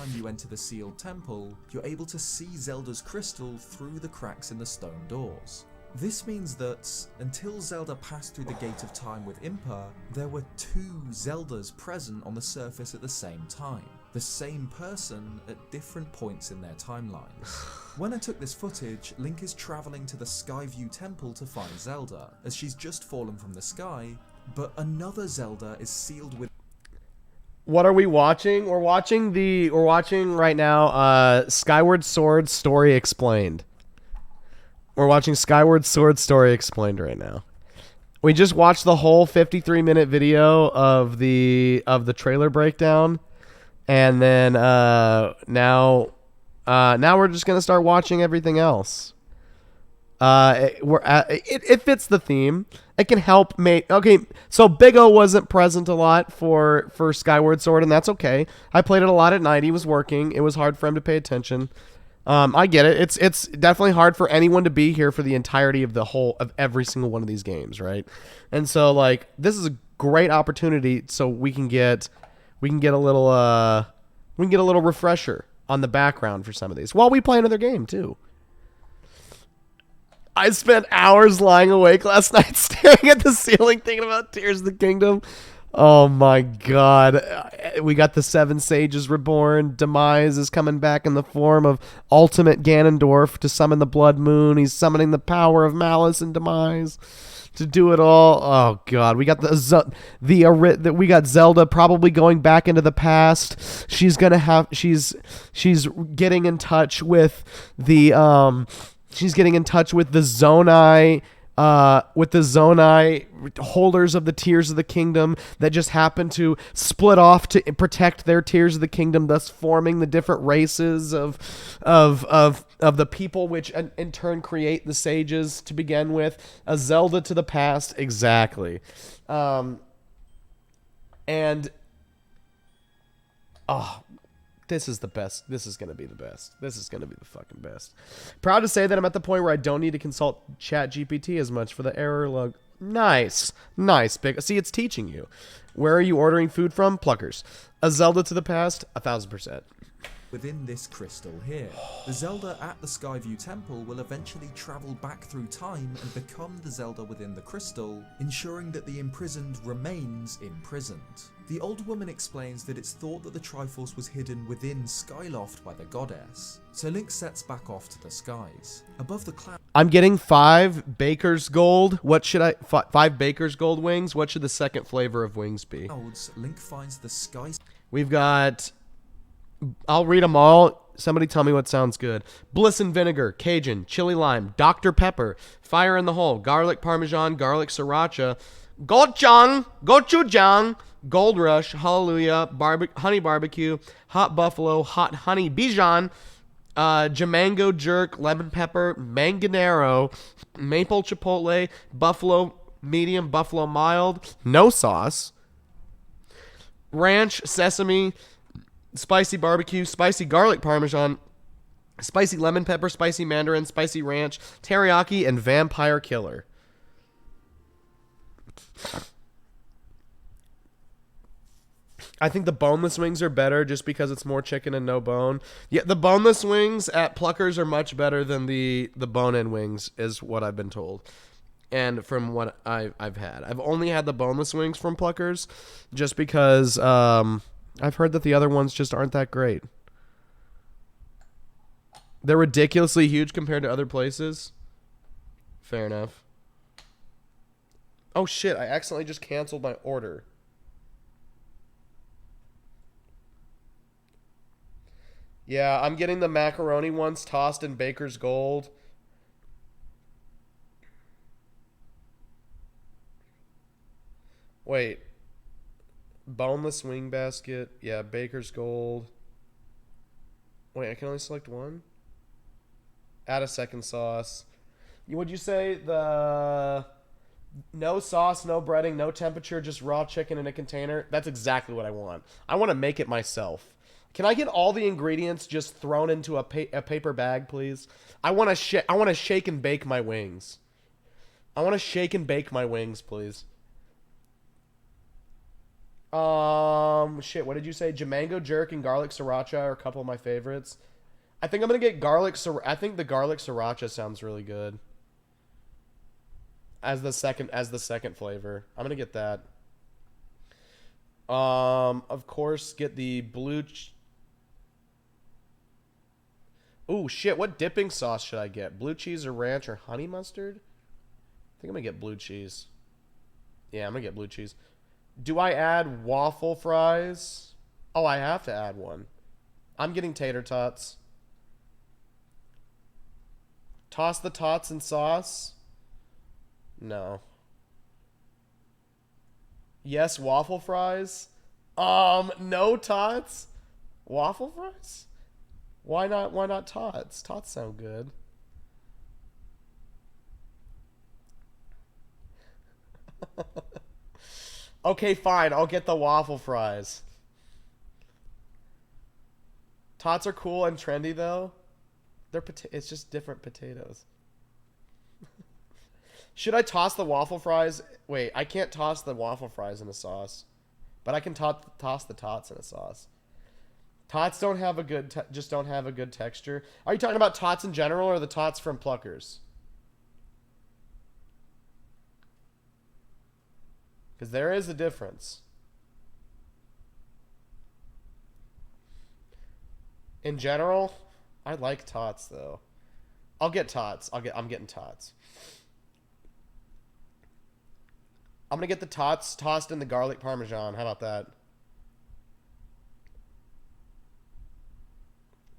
time you enter the sealed temple, you're able to see Zelda's crystal through the cracks in the stone doors. This means that, until Zelda passed through the Gate of Time with Impa, there were 2 Zeldas present on the surface at the same time. The same person at different points in their timelines. When I took this footage, Link is travelling to the Skyview Temple to find Zelda, as she's just fallen from the sky, but another Zelda is sealed with. What are we watching? We're watching right now Skyward Sword Story Explained. We're watching Skyward Sword Story Explained right now. We just watched the whole 53-minute video of the trailer breakdown, and then now we're just gonna start watching everything else. It fits the theme. It can help make. Okay, so Big O wasn't present a lot for Skyward Sword, and that's okay. I played it a lot at night. He was working. It was hard for him to pay attention. I get it. It's definitely hard for anyone to be here for the entirety of every single one of these games, right? And so like this is a great opportunity so we can get a little refresher on the background for some of these while we play another game too. I spent hours lying awake last night staring at the ceiling thinking about Tears of the Kingdom. Oh my god. We got the 7 Sages reborn. Demise is coming back in the form of Ultimate Ganondorf to summon the Blood Moon. He's summoning the power of Malice and Demise to do it all. Oh god. We got we got Zelda probably going back into the past. She's getting in touch with the Zonai holders of the Tears of the Kingdom that just happen to split off to protect their Tears of the Kingdom, thus forming the different races of the people, which in turn create the sages to begin with. A Zelda to the past, exactly. This is the best. This is going to be the best. This is going to be the fucking best. Proud to say that I'm at the point where I don't need to consult ChatGPT as much for the error log. Nice. Nice. Big. See, it's teaching you. Where are you ordering food from? Pluckers. A Zelda to the past? 1000%. Within this crystal here, the Zelda at the Skyview Temple will eventually travel back through time and become the Zelda within the crystal, ensuring that the imprisoned remains imprisoned. The old woman explains that it's thought that the Triforce was hidden within Skyloft by the goddess, so Link sets back off to the skies. Above the clouds, I'm getting 5 Baker's Gold. What should I... 5 Baker's Gold wings? What should the second flavor of wings be? Link finds the sky... We've got... I'll read them all. Somebody tell me what sounds good. Bliss and vinegar, Cajun, chili lime, Dr. Pepper, fire in the hole, garlic parmesan, garlic sriracha, gochujang, gold rush, hallelujah, honey barbecue, hot buffalo, hot honey Bijan, Jamango jerk, lemon pepper, manganero, maple chipotle, buffalo medium, buffalo mild, no sauce, ranch, sesame, spicy barbecue, spicy garlic parmesan, spicy lemon pepper, spicy mandarin, spicy ranch, teriyaki, and vampire killer. I think the boneless wings are better just because it's more chicken and no bone. Yeah, the boneless wings at Pluckers are much better than the bone-in wings, is what I've been told. And from what I've had. I've only had the boneless wings from Pluckers just because... I've heard that the other ones just aren't that great. They're ridiculously huge compared to other places. Fair enough. Oh shit, I accidentally just canceled my order. Yeah, I'm getting the macaroni ones tossed in Baker's Gold. Wait. Boneless wing basket. Yeah, Baker's Gold. Wait, I can only select one? Add a second sauce. Would you say the no sauce, no breading, no temperature, just raw chicken in a container? That's exactly what I want. I want to make it myself. Can I get all the ingredients just thrown into a paper bag, please? I want to shake and bake my wings. I want to shake and bake my wings, please. Shit, what did you say? Jamango jerk and garlic sriracha are a couple of my favorites. I think I'm gonna get I think the garlic sriracha sounds really good. As the second flavor. I'm gonna get that. Of course, get the blue... Ooh, shit, what dipping sauce should I get? Blue cheese or ranch or honey mustard? I think I'm gonna get blue cheese. Yeah, I'm gonna get blue cheese. Do I add waffle fries? Oh, I have to add one. I'm getting tater tots. Toss the tots in sauce? No. Yes, waffle fries? No tots? Waffle fries? Why not tots? Tots sound good. Okay, fine. I'll get the waffle fries. Tots are cool and trendy, though. It's just different potatoes. Should I toss the waffle fries? Wait, I can't toss the waffle fries in a sauce. But I can toss the tots in a sauce. Tots don't have a good... just don't have a good texture. Are you talking about tots in general or the tots from Pluckers? Because there is a difference. In general, I like tots though. I'll get tots. I'm getting tots. I'm gonna get the tots tossed in the garlic parmesan. How about that?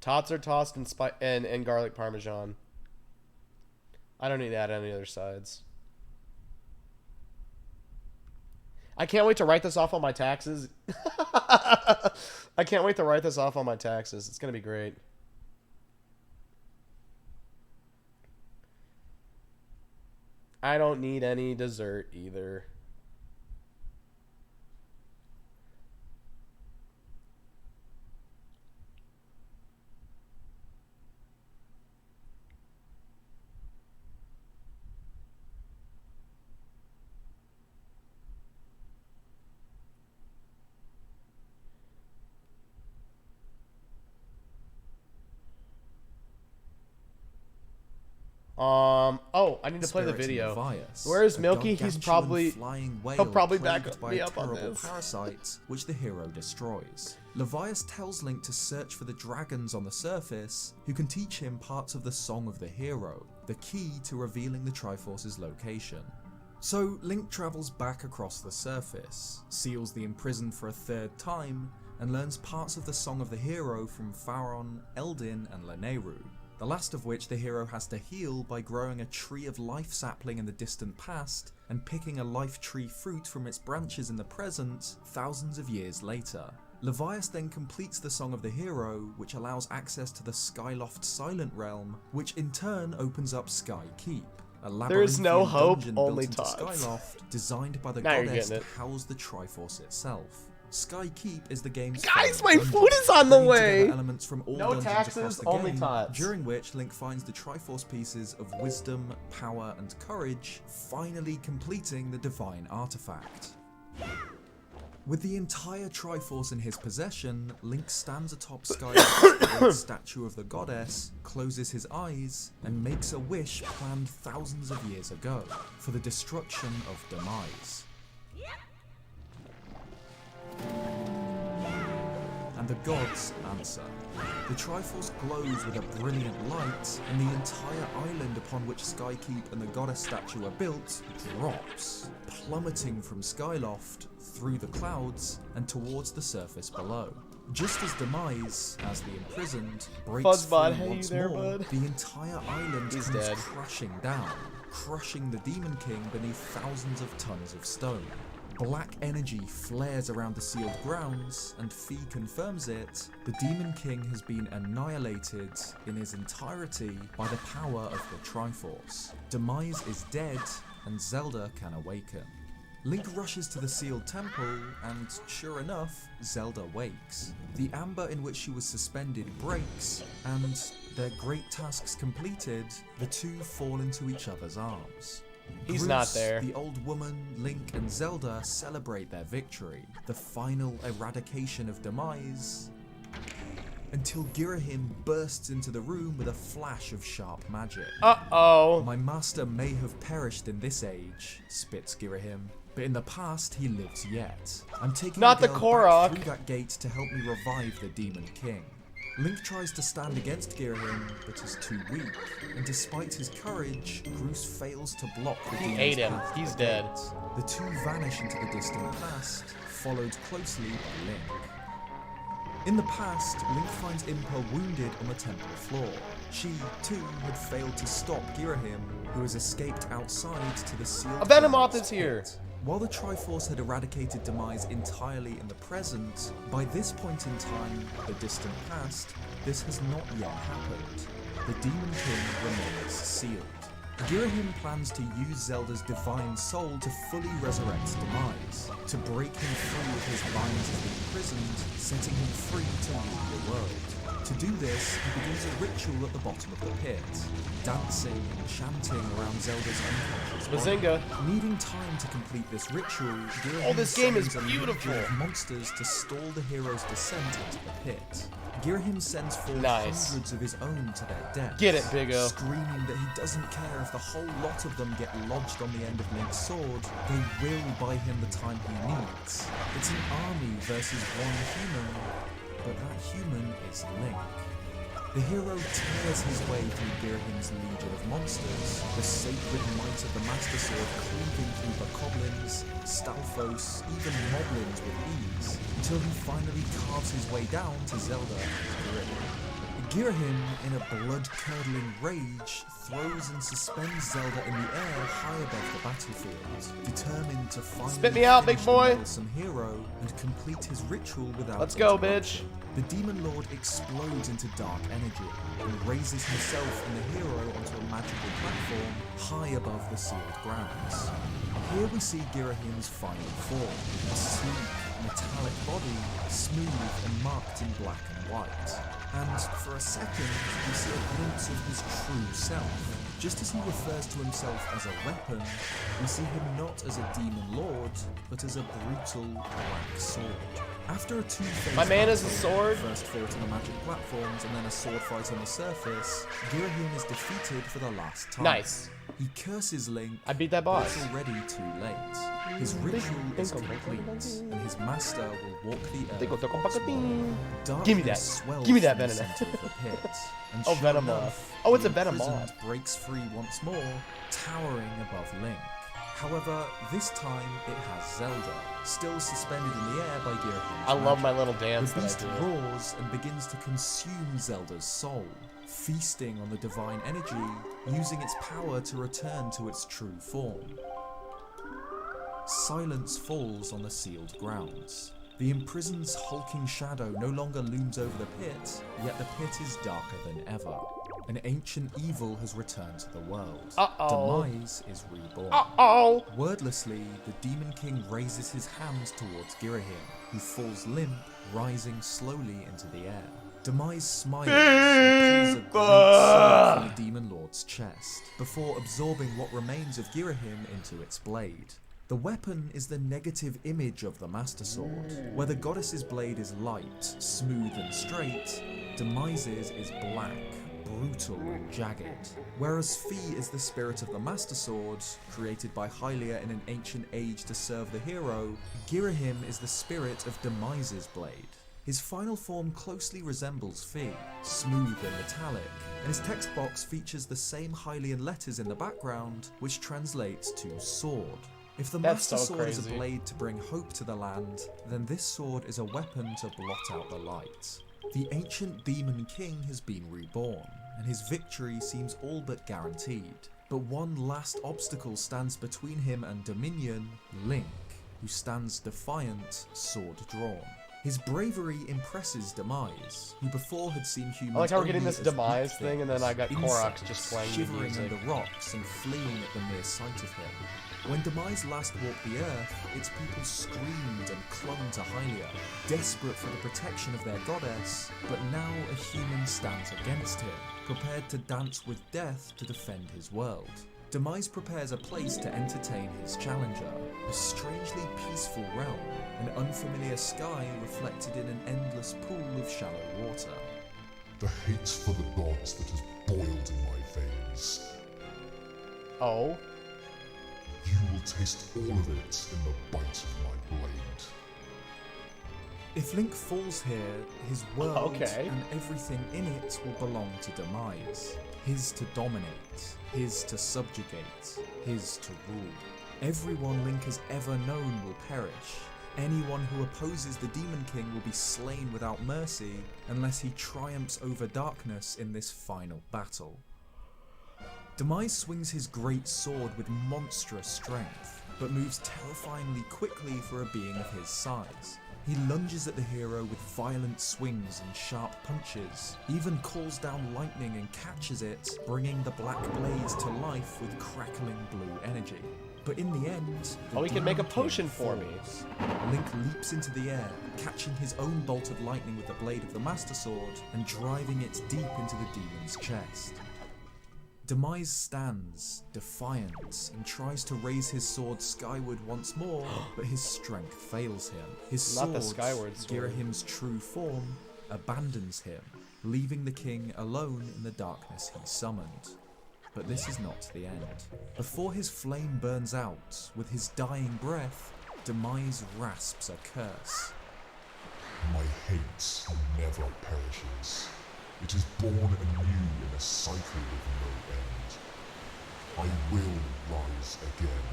Tots are tossed in garlic parmesan. I don't need to add any other sides. I can't wait to write this off on my taxes. I can't wait to write this off on my taxes. It's going to be great. I don't need any dessert either. Oh, I need to play the Spirit video. Levias, Where is a Milky? He's gargantuan probably flying whale he'll probably plagued back by me a up on terrible this. parasite, which the hero destroys. Levias tells Link to search for the dragons on the surface, who can teach him parts of the Song of the Hero, the key to revealing the Triforce's location. So Link travels back across the surface, seals the imprisoned for a third time, and learns parts of the Song of the Hero from Faron, Eldin, and Lanayru. The last of which the hero has to heal by growing a Tree of Life sapling in the distant past and picking a Life Tree fruit from its branches in the present thousands of years later. Levias then completes the Song of the Hero, which allows access to the Skyloft Silent Realm, which in turn opens up Sky Keep, a There is no labyrinthian hope, dungeon only built into taunts. Skyloft, designed by the Now you're goddess getting to it. house the Triforce itself. Sky Keep is the game's Guys, final my dungeon, food is on the bringing together way. elements from all No dungeons taxes, across the only game, tots. during which Link finds the Triforce pieces of wisdom, power, and courage, finally completing the divine artifact. With the entire Triforce in his possession, Link stands atop Skyloft's great statue of the goddess, closes his eyes, and makes a wish planned thousands of years ago for the destruction of Demise. And the gods answer. The Triforce glows with a brilliant light, and the entire island upon which Skykeep and the goddess statue are built drops, plummeting from Skyloft, through the clouds, and towards the surface below. Just as Demise, as the imprisoned, breaks Fuzzbot, free hey, once you there, more, bud? the entire island He's comes dead. crashing down, crushing the Demon King beneath thousands of tons of stone. Black energy flares around the sealed grounds, and Fee confirms it. The Demon King has been annihilated in his entirety by the power of the Triforce. Demise is dead, and Zelda can awaken. Link rushes to the sealed temple, and sure enough, Zelda wakes. The amber in which she was suspended breaks, and their great tasks completed, the two fall into each other's arms. He's Bruce, not there. The old woman, Link, and Zelda celebrate their victory, the final eradication of Demise, until Girahim bursts into the room with a flash of sharp magic. Uh-oh. My master may have perished in this age, spits Girahim, but in the past he lives yet. I'm taking Not the girl Korok. back through that gate to help me revive the Demon King. Link tries to stand against Girahim, but is too weak, and despite his courage, Bruce fails to block the demon's ate him. path to He's the dead. gate. The two vanish into the distant past, followed closely by Link. In the past, Link finds Impa wounded on the temple floor. She, too, had failed to stop Girahim, who has escaped outside to the sealed A Venomoth grounds is here. pit. While the Triforce had eradicated Demise entirely in the present, by this point in time, the distant past, this has not yet happened. The Demon King remains sealed. Girahim plans to use Zelda's divine soul to fully resurrect Demise, to break him free of his binds as the imprisoned, setting him free to rule the world. To do this, he begins a ritual at the bottom of the pit, dancing and chanting around Zelda's unconscious body. Bazinga. Needing time to complete this ritual, Girahim Oh, this game is summons a beautiful. legion of monsters to stall the hero's descent into the pit. Girahim sends forth Nice. hundreds of his own to their death, Get it, Big O. screaming that he doesn't care if the whole lot of them get lodged on the end of Link's sword, they will buy him the time he needs. It's an army versus one human, but that human is Link. The hero tears his way through Girahim's legion of monsters, the sacred might of the Master Sword cleaving through bokoblins, stalfos, even moblins with ease, until he finally carves his way down to Zelda and Girahim. Girahim, in a blood-curdling rage, throws and suspends Zelda in the air high above the battlefield, determined to finally Spit me out, big finish boy. the meddlesome hero and complete his ritual without Let's go, interruption. bitch. The Demon Lord explodes into dark energy and raises himself and the hero onto a magical platform high above the sealed grounds. Here we see Girahim's final form, a sleek, metallic body, smooth and marked in black and white. And for a second, we see a glimpse of his true self. Just as he refers to himself as a weapon, we see him not as a demon lord, but as a brutal black sword. After a two-phase My man is a battle, sword. first fought on the magic platforms and then a sword fight on the surface, Girahim is defeated for the last time. Nice. He curses Link, I beat that but boss. it's already too late. His ritual is complete, and his master will walk the earth once more. Give me that. Darkness swells Give me that from the Venomoth. center of the pit, and Oh, sure Venomoth. enough, Oh, it's the a Venomoth. imprisoned breaks free once more, towering above Link. However, this time it has Zelda, still suspended in the air by Girahim's I love my magic. little dance The that beast I do. roars and begins to consume Zelda's soul, feasting on the divine energy, using its power to return to its true form. Silence falls on the sealed grounds. The imprisoned's hulking shadow no longer looms over the pit, yet the pit is darker than ever. An ancient evil has returned to the world. Uh-oh. Demise is reborn. Uh-oh. Wordlessly, the Demon King raises his hands towards Girahim, who falls limp, rising slowly into the air. Demise smiles and pulls a great sword from the Demon Lord's chest, before absorbing what remains of Girahim into its blade. The weapon is the negative image of the Master Sword. Where the goddess's blade is light, smooth and straight, Demise's is black, brutal and jagged. Whereas Fi is the spirit of the Master Sword, created by Hylia in an ancient age to serve the hero, Girahim is the spirit of Demise's blade. His final form closely resembles Fi, smooth and metallic, and his text box features the same Hylian letters in the background, which translates to sword. If the That's Master so Sword is a crazy. blade to bring hope to the land, then this sword is a weapon to blot out the light. The ancient Demon King has been reborn, and his victory seems all but guaranteed. But one last obstacle stands between him and Dominion, Link, who stands defiant, sword drawn. His bravery impresses Demise, who before had seen humans I like how we're getting only this as Demise weak thing, and then I got things, Koroks insects just playing the shivering music. under rocks and fleeing at the mere sight of him. When Demise last walked the earth, its people screamed and clung to Hylia, desperate for the protection of their goddess, but now a human stands against him, prepared to dance with death to defend his world. Demise prepares a place to entertain his challenger, a strangely peaceful realm, an unfamiliar sky reflected in an endless pool of shallow water. The hate for the gods that has boiled in my veins. Oh. You will taste all of it in the bite of my blade. If Link falls here, his world Okay. and everything in it will belong to Demise. His to dominate, his to subjugate, his to rule. Everyone Link has ever known will perish. Anyone who opposes the Demon King will be slain without mercy unless he triumphs over darkness in this final battle. Demise swings his great sword with monstrous strength, but moves terrifyingly quickly for a being of his size. He lunges at the hero with violent swings and sharp punches, even calls down lightning and catches it, bringing the black blades to life with crackling blue energy. But in the end, the Oh, he can make a Demon King potion for me. falls. Link leaps into the air, catching his own bolt of lightning with the blade of the Master Sword and driving it deep into the demon's chest. Demise stands, defiant, and tries to raise his sword skyward once more, but his strength fails him. His Not sword, the skyward sword. Girahim's true form, abandons him, leaving the king alone in the darkness he summoned. But this is not the end. Before his flame burns out, with his dying breath, Demise rasps a curse. My hate never perishes. It is born anew in a cycle with no end. I will rise again.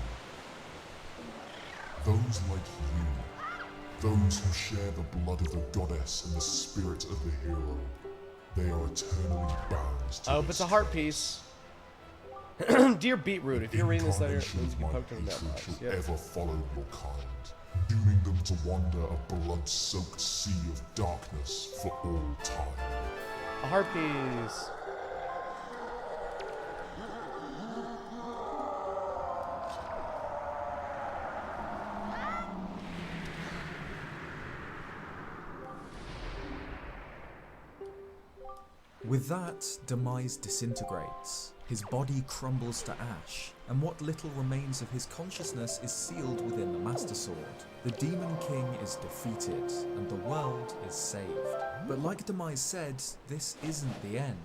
Those like you, those who share the blood of the goddess and the spirit of the hero, they are eternally bound to Oh, but this it's a heart curse. piece. Dear Beetroot, if you're reading this letter, it Incarnation means of you my poked him that hatred much. shall Yep. ever follow your kind, dooming them to wander a blood-soaked sea of darkness for all time. A heart piece. With that, Demise disintegrates. His body crumbles to ash, and what little remains of his consciousness is sealed within the Master Sword. The Demon King is defeated, and the world is saved. But like Demise said, this isn't the end.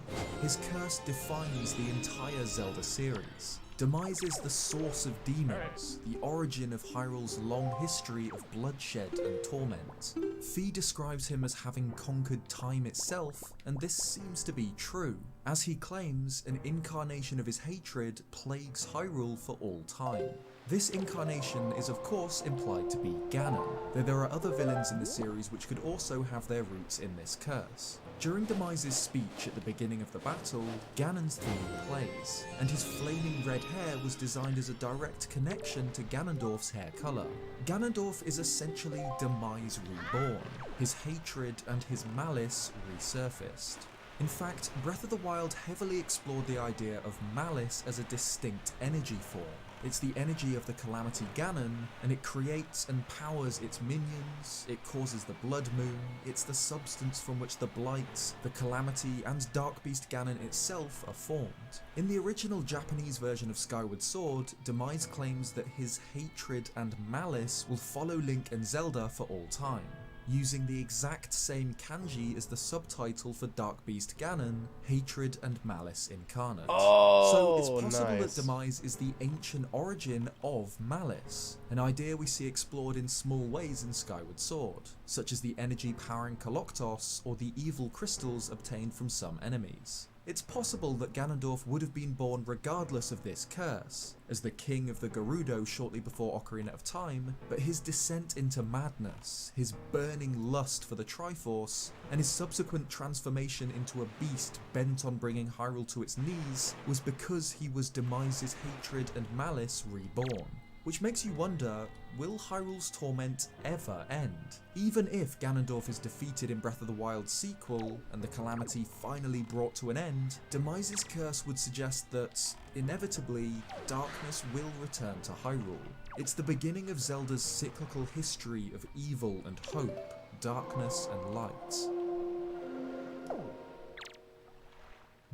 His curse defines the entire Zelda series. Demise is the source of demons, the origin of Hyrule's long history of bloodshed and torment. Fi describes him as having conquered time itself, and this seems to be true. As he claims, an incarnation of his hatred plagues Hyrule for all time. This incarnation is of course implied to be Ganon, though there are other villains in the series which could also have their roots in this curse. During Demise's speech at the beginning of the battle, Ganon's theme plays, and his flaming red hair was designed as a direct connection to Ganondorf's hair colour. Ganondorf is essentially Demise reborn, his hatred and his malice resurfaced. In fact, Breath of the Wild heavily explored the idea of malice as a distinct energy form. It's the energy of the Calamity Ganon, and it creates and powers its minions, it causes the Blood Moon, it's the substance from which the Blight, the Calamity, and Dark Beast Ganon itself are formed. In the original Japanese version of Skyward Sword, Demise claims that his hatred and malice will follow Link and Zelda for all time, using the exact same kanji as the subtitle for Dark Beast Ganon, Hatred and Malice Incarnate. So it's possible that Demise is the ancient origin of malice, an idea we see explored in small ways in Skyward Sword, such as the energy powering Koloktos or the evil crystals obtained from some enemies. It's possible that Ganondorf would have been born regardless of this curse, as the king of the Gerudo shortly before Ocarina of Time, but his descent into madness, his burning lust for the Triforce, and his subsequent transformation into a beast bent on bringing Hyrule to its knees was because he was Demise's hatred and malice reborn. Which makes you wonder, will Hyrule's torment ever end? Even if Ganondorf is defeated in Breath of the Wild's sequel, and the Calamity finally brought to an end, Demise's curse would suggest that, inevitably, darkness will return to Hyrule. It's the beginning of Zelda's cyclical history of evil and hope, darkness and light.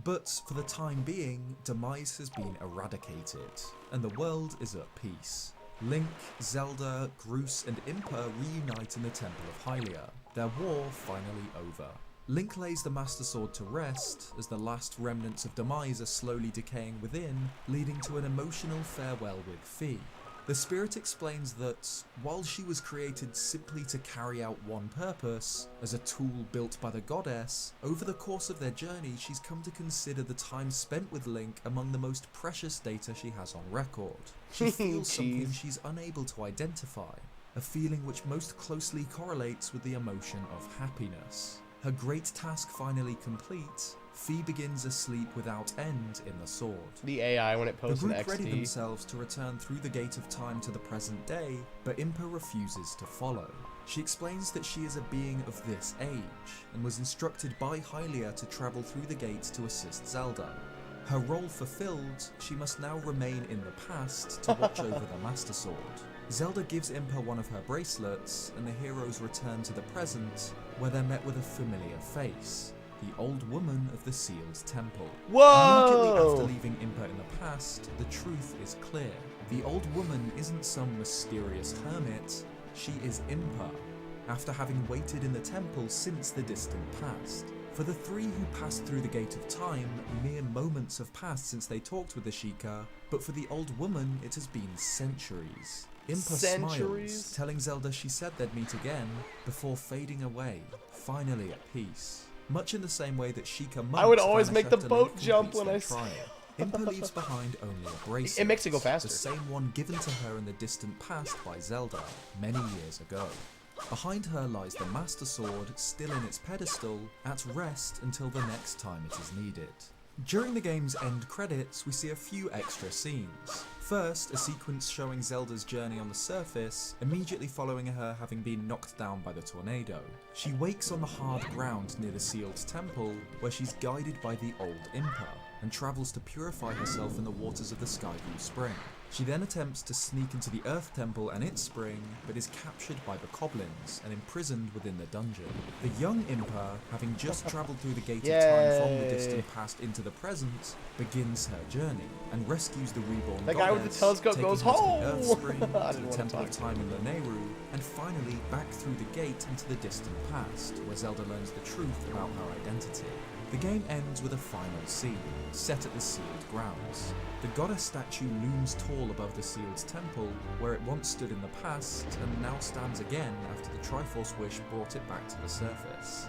But for the time being, Demise has been eradicated, and the world is at peace. Link, Zelda, Groose and Impa reunite in the Temple of Hylia, their war finally over. Link lays the Master Sword to rest, as the last remnants of Demise are slowly decaying within, leading to an emotional farewell with Fi. The spirit explains that, while she was created simply to carry out one purpose, as a tool built by the goddess, over the course of their journey she's come to consider the time spent with Link among the most precious data she has on record. She feels something she's unable to identify, a feeling which most closely correlates with the emotion of happiness. Her great task finally complete, Fi begins a sleep without end in the sword. The AI when it posts an The group XD. ready themselves to return through the gate of time to the present day, but Impa refuses to follow. She explains that she is a being of this age, and was instructed by Hylia to travel through the gate to assist Zelda. Her role fulfilled, she must now remain in the past to watch over the Master Sword. Zelda gives Impa one of her bracelets, and the heroes return to the present, where they're met with a familiar face, the old woman of the sealed temple. Immediately after leaving Impa in the past, the truth is clear. The old woman isn't some mysterious hermit, she is Impa, after having waited in the temple since the distant past. For the three who passed through the Gate of Time, mere moments have passed since they talked with the Sheikah, but for the old woman it has been centuries. Impa smiles, telling Zelda she said they'd meet again, before fading away, finally at peace. Much in the same way that Sheikah monks I would always vanish make the after boat Link jump when completes I their trial. Impa leaves behind only a bracelet. It makes it go faster. The same one given to her in the distant past by Zelda, many years ago. Behind her lies the Master Sword, still in its pedestal, at rest until the next time it is needed. During the game's end credits, we see a few extra scenes. First, a sequence showing Zelda's journey on the surface, immediately following her having been knocked down by the tornado. She wakes on the hard ground near the sealed temple, where she's guided by the old Impa, and travels to purify herself in the waters of the Skyview Spring. She then attempts to sneak into the Earth Temple and its spring, but is captured by the Bokoblins and imprisoned within the dungeon. The young Impa, having just travelled through the gate of time from the distant past into the present, begins her journey and rescues the reborn That guy with the telescope taking goes her to home! the Earth Spring, to I the didn't Temple want of to Time in Lanayru, and finally back through the gate into the distant past, where Zelda learns the truth about her identity. The game ends with a final scene, set at the sealed grounds. The goddess statue looms tall above the sealed temple, where it once stood in the past, and now stands again after the Triforce Wish brought it back to the surface.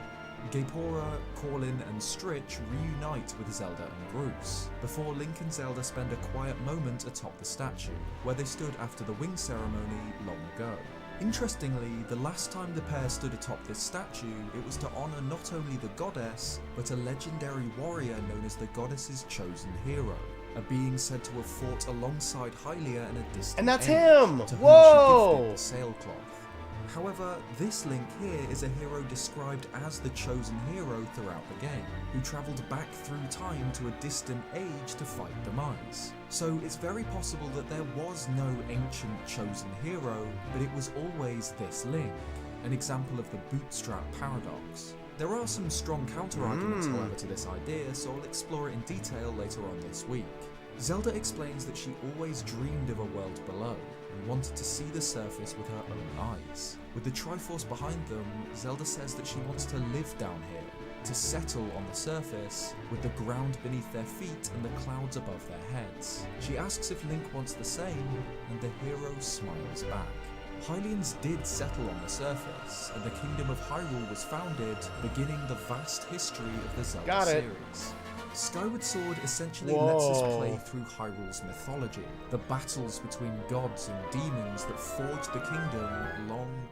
Gaepora, Corlin, and Stritch reunite with Zelda and Bruce, before Link and Zelda spend a quiet moment atop the statue, where they stood after the wing ceremony long ago. Interestingly, the last time the pair stood atop this statue, it was to honour not only the goddess, but a legendary warrior known as the goddess's chosen hero, a being said to have fought alongside Hylia in a distant And that's age, him! to whom Whoa! she gifted the sailcloth. However, this Link here is a hero described as the chosen hero throughout the game, who travelled back through time to a distant age to fight demise. So it's very possible that there was no ancient chosen hero, but it was always this Link, an example of the bootstrap paradox. There are some strong counter-arguments, however, to this idea, so I'll explore it in detail later on this week. Zelda explains that she always dreamed of a world below, and wanted to see the surface with her own eyes. With the Triforce behind them, Zelda says that she wants to live down here, to settle on the surface, with the ground beneath their feet and the clouds above their heads. She asks if Link wants the same, and the hero smiles back. Hylians did settle on the surface, and the Kingdom of Hyrule was founded, beginning the vast history of the Zelda series. Skyward Sword essentially lets us play through Hyrule's mythology, the battles between gods and demons that forged the kingdom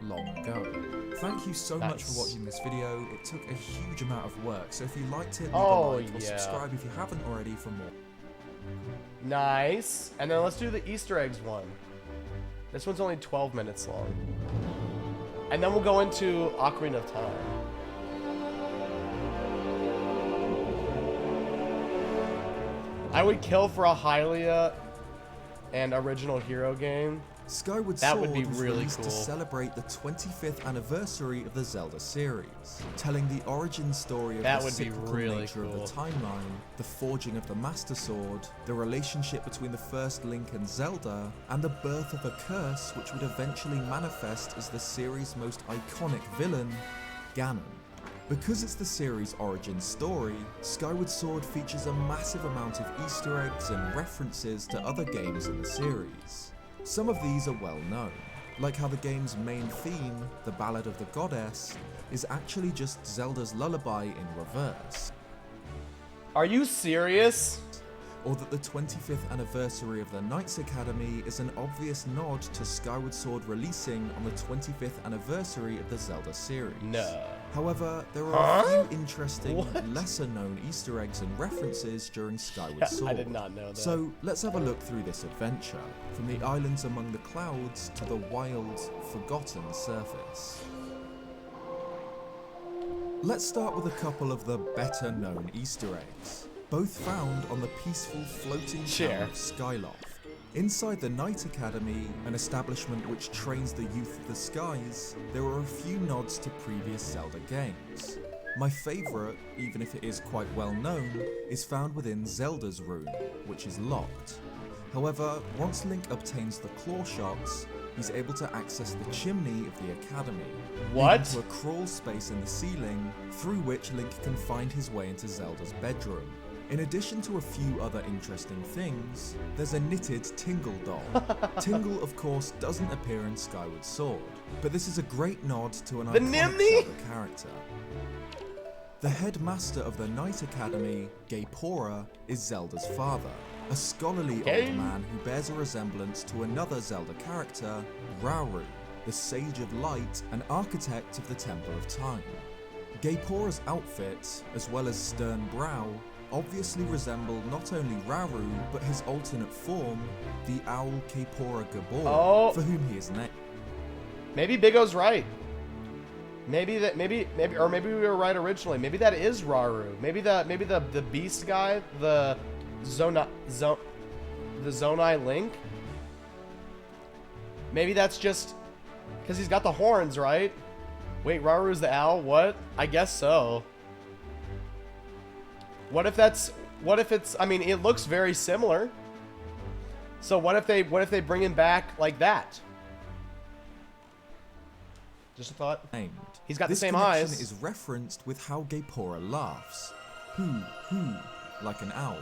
long ago. Thank you so much for watching this video. It took a huge amount of work, so if you liked it, leave a like or subscribe if you haven't already for more. Nice. And then let's do the Easter eggs one. This one's only 12 minutes long. And then we'll go into Ocarina of Time. I would kill for a Hylia and original hero game. Skyward That Sword would be was really released cool. to celebrate the 25th anniversary of the Zelda series, telling the origin story of That the would be cyclical really nature of cool. the timeline, the forging of the Master Sword, the relationship between the first Link and Zelda, and the birth of a curse which would eventually manifest as the series' most iconic villain, Ganon. Because it's the series' origin story, Skyward Sword features a massive amount of Easter eggs and references to other games in the series. Some of these are well known, like how the game's main theme, the Ballad of the Goddess, is actually just Zelda's lullaby in reverse. Are you serious? Or that the 25th anniversary of the Knights Academy is an obvious nod to Skyward Sword releasing on the 25th anniversary of the Zelda series. No. However, there are a few interesting, lesser-known Easter eggs and references during Skyward Sword. I did not know that. So, let's have a look through this adventure, from the islands among the clouds to the wild, forgotten surface. Let's start with a couple of the better-known Easter eggs, both found on the peaceful floating town of Skyloft. Inside the Knight Academy, an establishment which trains the youth of the skies, there are a few nods to previous Zelda games. My favourite, even if it is quite well known, is found within Zelda's room, which is locked. However, once Link obtains the claw shots, he's able to access the chimney of the Academy, leading to a crawl space in the ceiling, through which Link can find his way into Zelda's bedroom. In addition to a few other interesting things, there's a knitted Tingle doll. Tingle, of course, doesn't appear in Skyward Sword, but this is a great nod to an iconic Zelda character. The headmaster of the Knight Academy, Gaepora, is Zelda's father, a scholarly old man who bears a resemblance to another Zelda character, Rauru, the Sage of Light and architect of the Temple of Time. Gaepora's outfit, as well as stern brow, obviously resemble not only Rauru, but his alternate form, the owl Gaepora Gabor, for whom he is named. Maybe Big O's right. Maybe we were right originally. Maybe that is Rauru. Maybe the beast guy, the Zonai Link, Maybe that's just because he's got the horns, right? Wait, Raru's the owl? What? I guess so. What if it's, I mean, it looks very similar. So what if they bring him back like that? Just a thought. He's got the same eyes. This connection is referenced with how Gaepora laughs. Hoo, like an owl.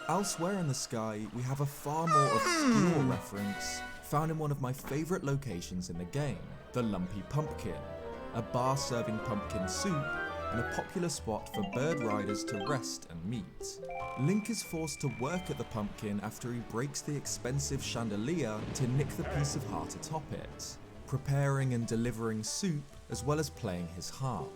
Elsewhere in the sky, we have a far more obscure reference found in one of my favourite locations in the game, the Lumpy Pumpkin, a bar serving pumpkin soup and a popular spot for bird riders to rest and meet. Link is forced to work at the pumpkin after he breaks the expensive chandelier to nick the piece of heart atop it, preparing and delivering soup as well as playing his harp.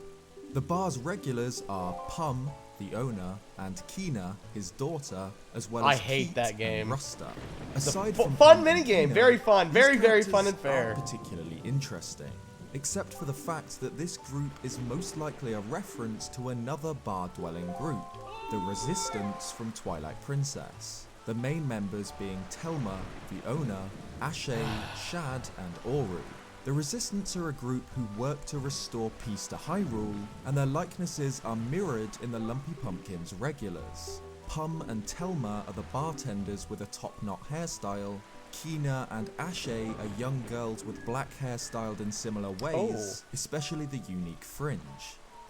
The bar's regulars are Pum, the owner, and Kina, his daughter, as well as I hate Keat that game. and Rusta. It's a Aside from fun Pum and minigame, Kina, very fun, these very fun and characters fair. aren't particularly interesting, except for the fact that this group is most likely a reference to another bar-dwelling group, the Resistance from Twilight Princess, the main members being Telma, the owner, Ashe, Shad, and Oru. The Resistance are a group who work to restore peace to Hyrule, and their likenesses are mirrored in the Lumpy Pumpkin's regulars. Pum and Telma are the bartenders with a top-knot hairstyle. Kina and Ashe are young girls with black hair styled in similar ways, especially the unique fringe.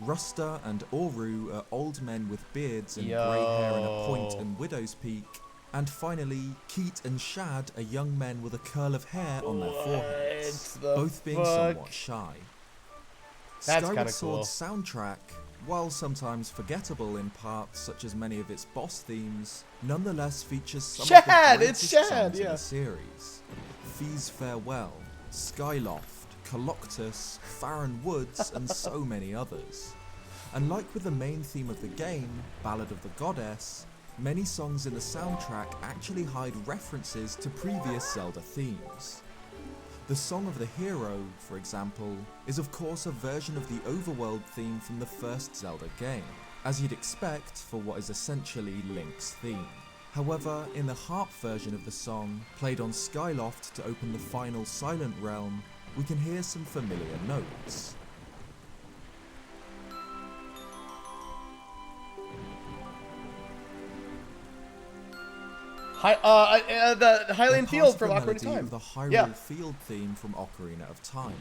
Rusta and Oru are old men with beards and grey hair and a point and widow's peak. And finally, Keat and Shad are young men with a curl of hair on their foreheads, both being somewhat shy. That's Skyward kinda cool. Sword's soundtrack, while sometimes forgettable in parts such as many of its boss themes, nonetheless features some of Shad! the It's greatest Shad, songs in yeah. the series. Fee's Farewell, Skyloft, Coloctus, Farron Woods, and so many others. And like with the main theme of the game, Ballad of the Goddess, many songs in the soundtrack actually hide references to previous Zelda themes. The Song of the Hero, for example, is of course a version of the Overworld theme from the first Zelda game, as you'd expect for what is essentially Link's theme. However, in the harp version of the song, played on Skyloft to open the final Silent Realm, we can hear some familiar notes. The Hylian Field from Ocarina of Time. Time. The Hyrule Yeah. Field theme from Ocarina of Time.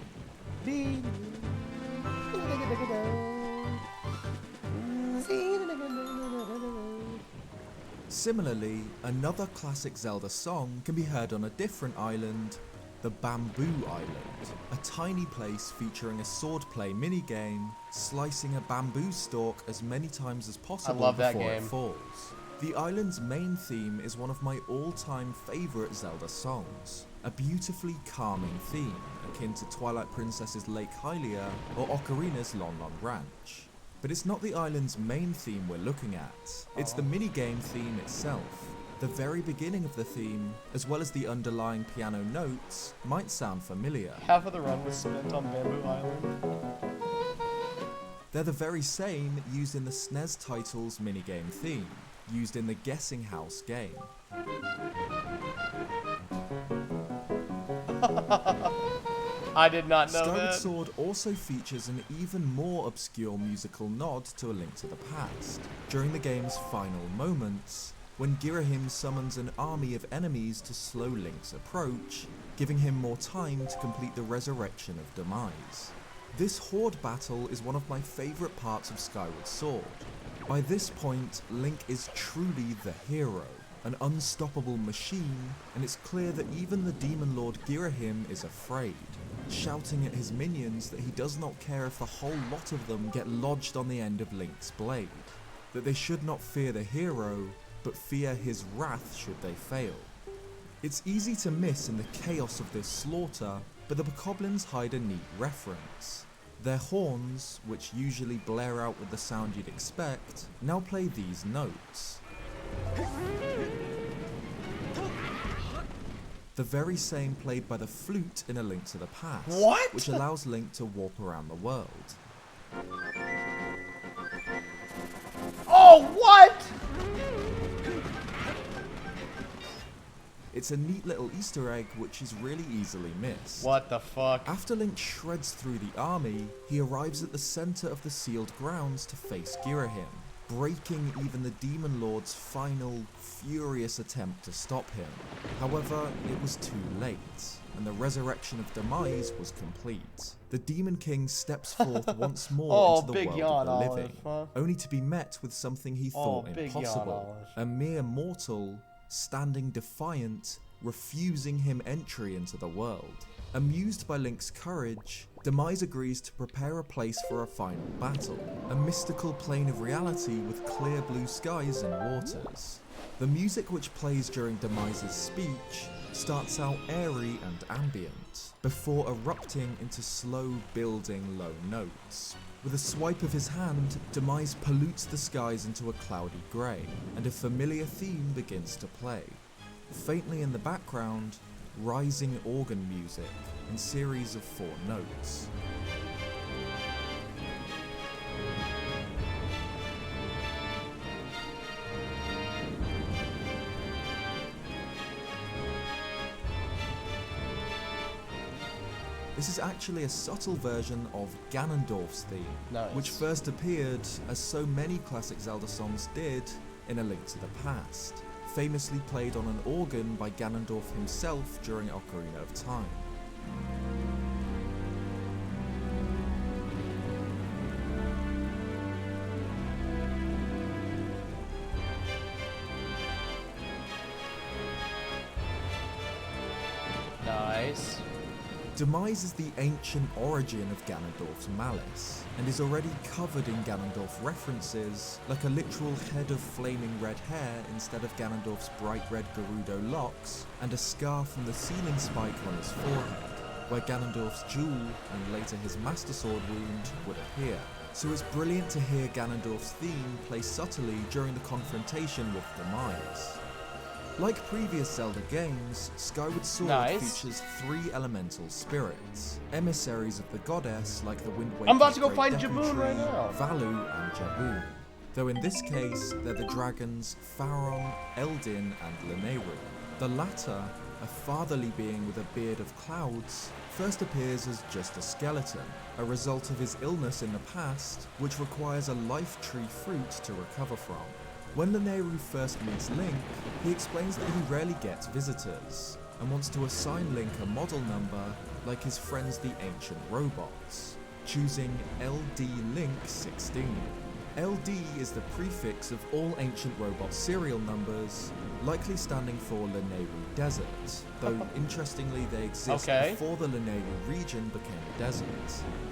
Similarly, another classic Zelda song can be heard on a different island, the Bamboo Island, a tiny place featuring a swordplay minigame, slicing a bamboo stalk as many times as possible love that before it game. falls. The island's main theme is one of my all-time favourite Zelda songs, a beautifully calming theme akin to Twilight Princess's Lake Hylia or Ocarina's Lon Lon Ranch. But it's not the island's main theme we're looking at, it's the minigame theme itself. The very beginning of the theme, as well as the underlying piano notes, might sound familiar. Half of the run was spent on Bamboo Island. They're the very same used in the SNES title's minigame theme, used in the Guessing House game. I did not know Skyward that. Sword also features an even more obscure musical nod to A Link to the Past. During the game's final moments, when Girahim summons an army of enemies to slow Link's approach, giving him more time to complete the resurrection of Demise. This horde battle is one of my favourite parts of Skyward Sword. By this point, Link is truly the hero, an unstoppable machine, and it's clear that even the Demon Lord Girahim is afraid, shouting at his minions that he does not care if the whole lot of them get lodged on the end of Link's blade, that they should not fear the hero, but fear his wrath should they fail. It's easy to miss in the chaos of this slaughter, but the Bokoblins hide a neat reference. Their horns, which usually blare out with the sound you'd expect, now play these notes. The very same played by the flute in A Link to the Past, What? which allows Link to warp around the world. Oh, what? It's a neat little Easter egg which is really easily missed. What the fuck? After Link shreds through the army, he arrives at the center of the sealed grounds to face Girahim, breaking even the Demon Lord's final, furious attempt to stop him. However, it was too late, and the resurrection of Demise was complete. The Demon King steps forth once more into the big world yawn, of the living, Olive, huh? only to be met with something he thought big yawn, impossible. Olive. A mere mortal, standing defiant, refusing him entry into the world. Amused by Link's courage, Demise agrees to prepare a place for a final battle, a mystical plane of reality with clear blue skies and waters. The music which plays during Demise's speech starts out airy and ambient, before erupting into slow building low notes. With a swipe of his hand, Demise pollutes the skies into a cloudy grey, and a familiar theme begins to play. Faintly in the background, rising organ music in series of 4 notes. This is actually a subtle version of Ganondorf's theme, which first appeared, as so many classic Zelda songs did, in A Link to the Past, famously played on an organ by Ganondorf himself during Ocarina of Time. Nice. Demise is the ancient origin of Ganondorf's malice, and is already covered in Ganondorf references, like a literal head of flaming red hair instead of Ganondorf's bright red Gerudo locks, and a scar from the ceiling spike on his forehead, where Ganondorf's jewel, and later his Master Sword wound, would appear. So it's brilliant to hear Ganondorf's theme play subtly during the confrontation with Demise. Like previous Zelda games, Skyward Sword features 3 elemental spirits, emissaries of the goddess like the Wind Waker's I'm about to go Great find Deku Jaboon Tree, right now. Valu and Jaboon. Though in this case, they're the dragons Faron, Eldin and Lanayru. The latter, a fatherly being with a beard of clouds, first appears as just a skeleton, a result of his illness in the past, which requires a life tree fruit to recover from. When Lanayru first meets Link, he explains that he rarely gets visitors, and wants to assign Link a model number like his friends the ancient robots, choosing LD Link 16. LD is the prefix of all ancient robot serial numbers, likely standing for Lanayru Desert, though interestingly they exist before the Lanayru region became a desert.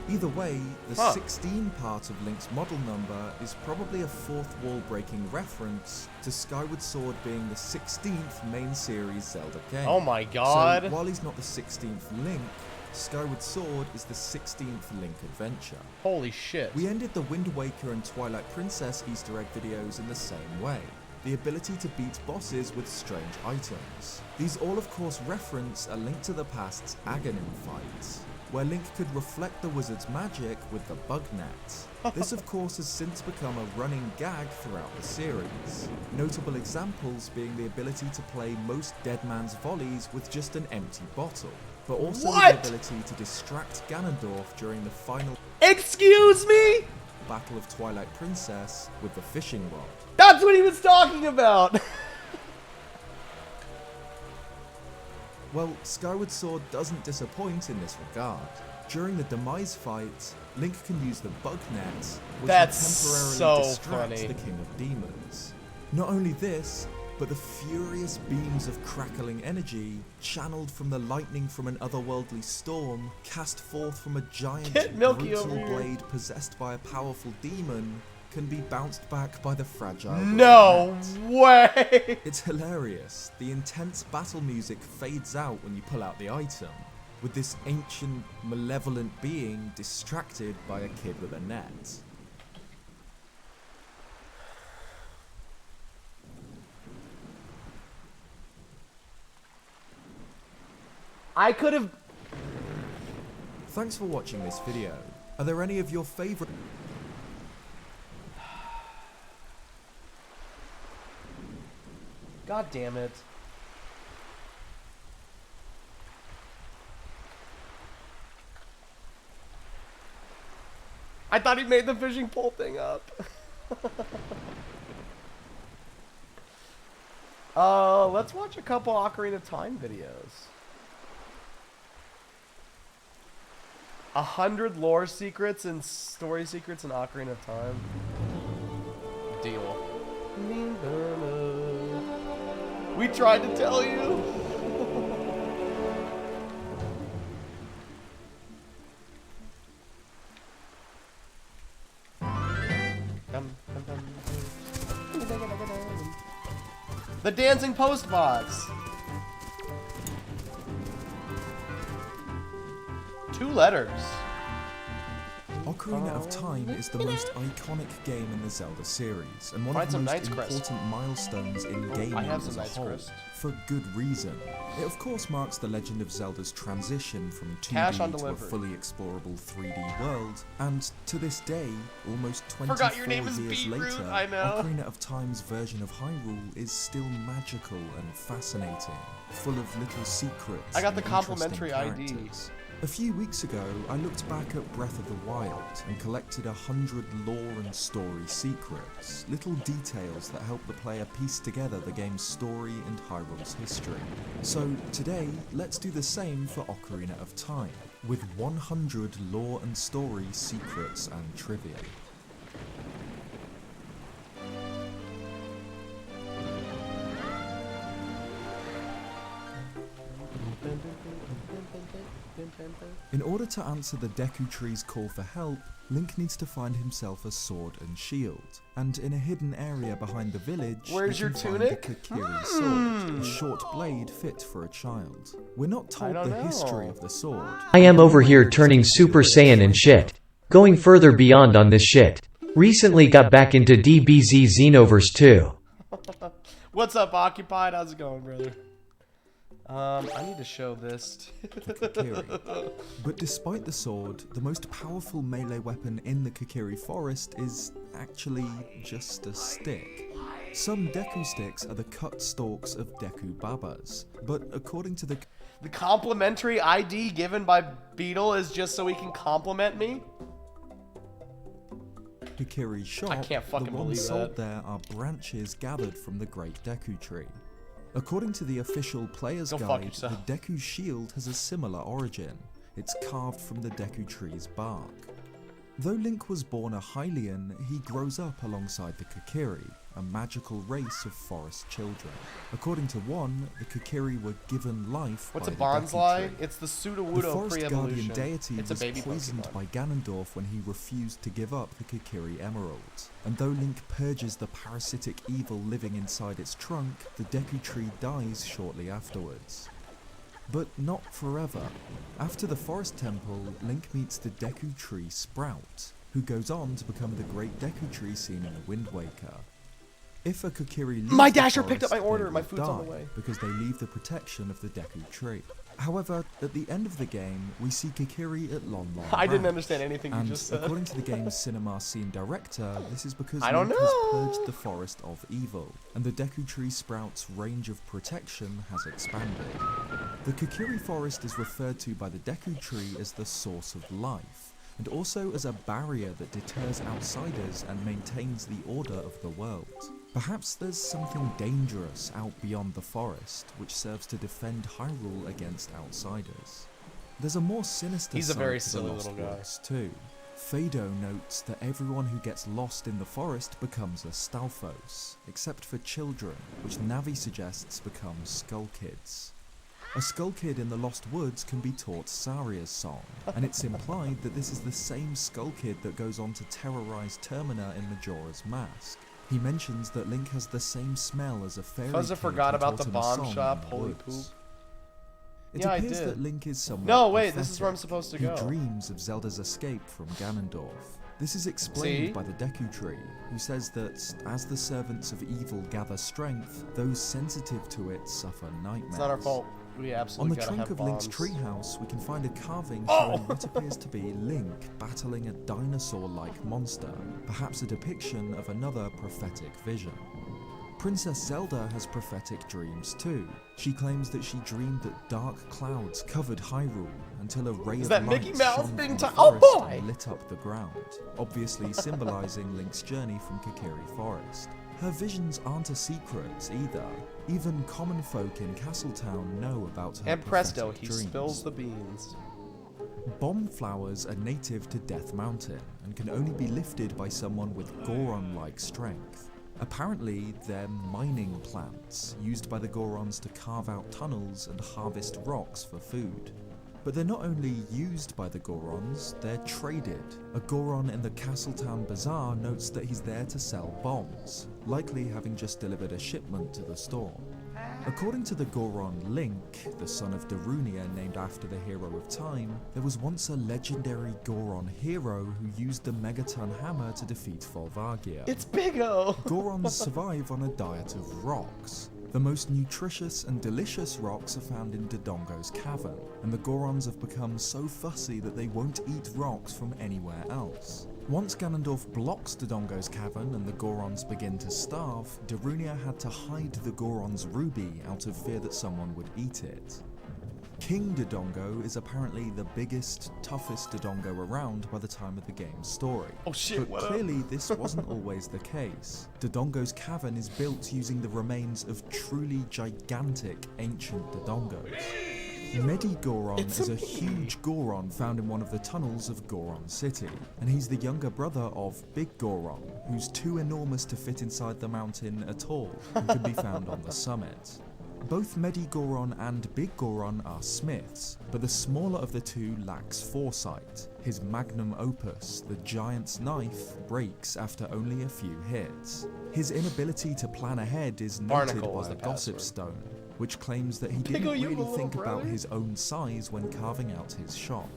Either way, the 16 part of Link's model number is probably a fourth wall-breaking reference to Skyward Sword being the 16th main series Zelda game. Oh my god! So while he's not the 16th Link, Skyward Sword is the 16th Link adventure. Holy shit. We ended the Wind Waker and Twilight Princess Easter egg videos in the same way. The ability to beat bosses with strange items. These all of course reference A Link to the Past's Aghanim fight, where Link could reflect the wizard's magic with the bug net. This of course has since become a running gag throughout the series, notable examples being the ability to play most Dead Man's volleys with just an empty bottle, but also the ability to distract Ganondorf during the final Excuse me? Battle of Twilight Princess with the fishing rod. That's what he was talking about! Well, Skyward Sword doesn't disappoint in this regard. During the Demise fight, Link can use the bug net, which will temporarily distract the King of Demons. Not only this, but the furious beams of crackling energy, channeled from the lightning from an otherworldly storm, cast forth from a giant brutal blade possessed by a powerful demon, can be bounced back by the fragile No way! It's hilarious. The intense battle music fades out when you pull out the item, with this ancient, malevolent being distracted by a kid with a net. I could have... Thanks for watching this video. Are there any of your favourite... God damn it. I thought he made the fishing pole thing up. Let's watch a couple Ocarina of Time videos. 100 lore secrets and story secrets in Ocarina of Time. Deal. We tried to tell you. The dancing post box. 2 letters. Ocarina of Time is the most iconic game in the Zelda series, and one Find of the some most Knight's Crest. important milestones in gaming I have as some a Knight's whole, Crest. for good reason. It of course marks the Legend of Zelda's transition from Cash on 2D to a delivery. fully explorable 3D world, and to this day, almost 24 Forgot your name is years Beetroot, later, I know. Ocarina of Time's version of Hyrule is still magical and fascinating, full of little secrets I got the and complimentary interesting ID. characters. A few weeks ago, I looked back at Breath of the Wild and collected 100 lore and story secrets, little details that help the player piece together the game's story and Hyrule's history. So today, let's do the same for Ocarina of Time, with 100 lore and story secrets and trivia. In order to answer the Deku Tree's call for help, Link needs to find himself a sword and shield, and in a hidden area behind the village, Where's we your can find tunic? the Kokiri sword, a short blade fit for a child. We're not told don't the history know. of the sword. I am over here turning Super Saiyan and shit. Going further beyond on this shit. Recently got back into DBZ Xenoverse 2. What's up, Occupied? How's it going, brother? I need to show this. The Kokiri. But despite the sword, the most powerful melee weapon in the Kokiri forest is actually just a stick. Some Deku sticks are the cut stalks of Deku Babas, but according to the The complimentary ID given by Beetle is just so he can compliment me? Kokiri shop, I can't fucking the ones believe sold that. there are branches gathered from the Great Deku Tree. According to the official player's Go fuck guide, yourself. the Deku shield has a similar origin. It's carved from the Deku Tree's bark. Though Link was born a Hylian, he grows up alongside the Kokiri, a magical race of forest children. According to one, the Kokiri were given life What's by a the Deku bonsai? Tree. It's the The Sudowoodo forest guardian pre-evolution. deity It's a was baby poisoned Pokemon. by Ganondorf when he refused to give up the Kokiri Emerald. And though Link purges the parasitic evil living inside its trunk, the Deku Tree dies shortly afterwards. But not forever. After the Forest Temple, Link meets the Deku Tree Sprout, who goes on to become the great Deku Tree seen in the Wind Waker. If a Kokiri leaves My the Dasher picked up my forest, order. they My will food's on the die way. because they leave the protection of the Deku Tree. However, at the end of the game, we see Kokiri at Lon Lon I didn't Ranch, understand anything you and just said. according to the game's cinema scene director, this is because I don't Link has know. purged the forest of evil, and the Deku Tree Sprout's range of protection has expanded. The Kokiri forest is referred to by the Deku Tree as the source of life, and also as a barrier that deters outsiders and maintains the order of the world. Perhaps there's something dangerous out beyond the forest, which serves to defend Hyrule against outsiders. There's a more sinister He's a side very to the silly Lost little guy. Woods too. Fado notes that everyone who gets lost in the forest becomes a Stalfos, except for children, which Navi suggests become Skull Kids. A Skull Kid in the Lost Woods can be taught Saria's song, and it's implied that this is the same Skull Kid that goes on to terrorize Termina in Majora's Mask. He mentions that Link has the same smell as a fairy Fuzza kid forgot who about taught the him a bomb song in shop. the Holy woods. poop. It Yeah, I appears did. that Link is somewhat No, wait, this is where I'm prophetic. supposed to He go. dreams of Zelda's escape from Ganondorf. This is explained See? by the Deku Tree, who says that as the servants of evil gather strength, those sensitive to it suffer nightmares. It's not our fault. We On absolutely the gotta trunk have of Link's bombs. treehouse, we can find a carving Oh! showing what appears to be Link battling a dinosaur-like monster, perhaps a depiction of another prophetic vision. Princess Zelda has prophetic dreams too. She claims that she dreamed that dark clouds covered Hyrule until a ray of that light Mickey Mouse shone being from the oh forest boy! and lit up the ground, obviously symbolizing Link's journey from Kokiri Forest. Her visions aren't a secret either. Even common folk in Castletown know about her And presto, prophetic he dreams. spills the beans. Bomb flowers are native to Death Mountain and can only be lifted by someone with Goron-like strength. Apparently, they're mining plants, used by the Gorons to carve out tunnels and harvest rocks for food. But they're not only used by the Gorons, they're traded. A Goron in the Castletown Bazaar notes that he's there to sell bombs, likely having just delivered a shipment to the store. According to the Goron Link, the son of Darunia named after the hero of time, there was once a legendary Goron hero who used the Megaton hammer to defeat Volvagia. It's Big O! Gorons survive on a diet of rocks. The most nutritious and delicious rocks are found in Dodongo's cavern, and the Gorons have become so fussy that they won't eat rocks from anywhere else. Once Ganondorf blocks Dodongo's cavern and the Gorons begin to starve, Darunia had to hide the Goron's ruby out of fear that someone would eat it. King Dodongo is apparently the biggest, toughest Dodongo around by the time of the game's story. Oh shit, But what clearly this wasn't always the case. Dodongo's cavern is built using the remains of truly gigantic ancient Dodongos. Medi-Goron is a huge Goron found in one of the tunnels of Goron City, and he's the younger brother of Big Goron, who's too enormous to fit inside the mountain at all, and can be found on the summit. Both Medi-Goron and Big Goron are smiths, but the smaller of the two lacks foresight. His magnum opus, the giant's knife, breaks after only a few hits. His inability to plan ahead is noted Barnacle was by the a gossip password. stone, which claims that he Big didn't O, you really little think about brother. his own size when carving out his shop.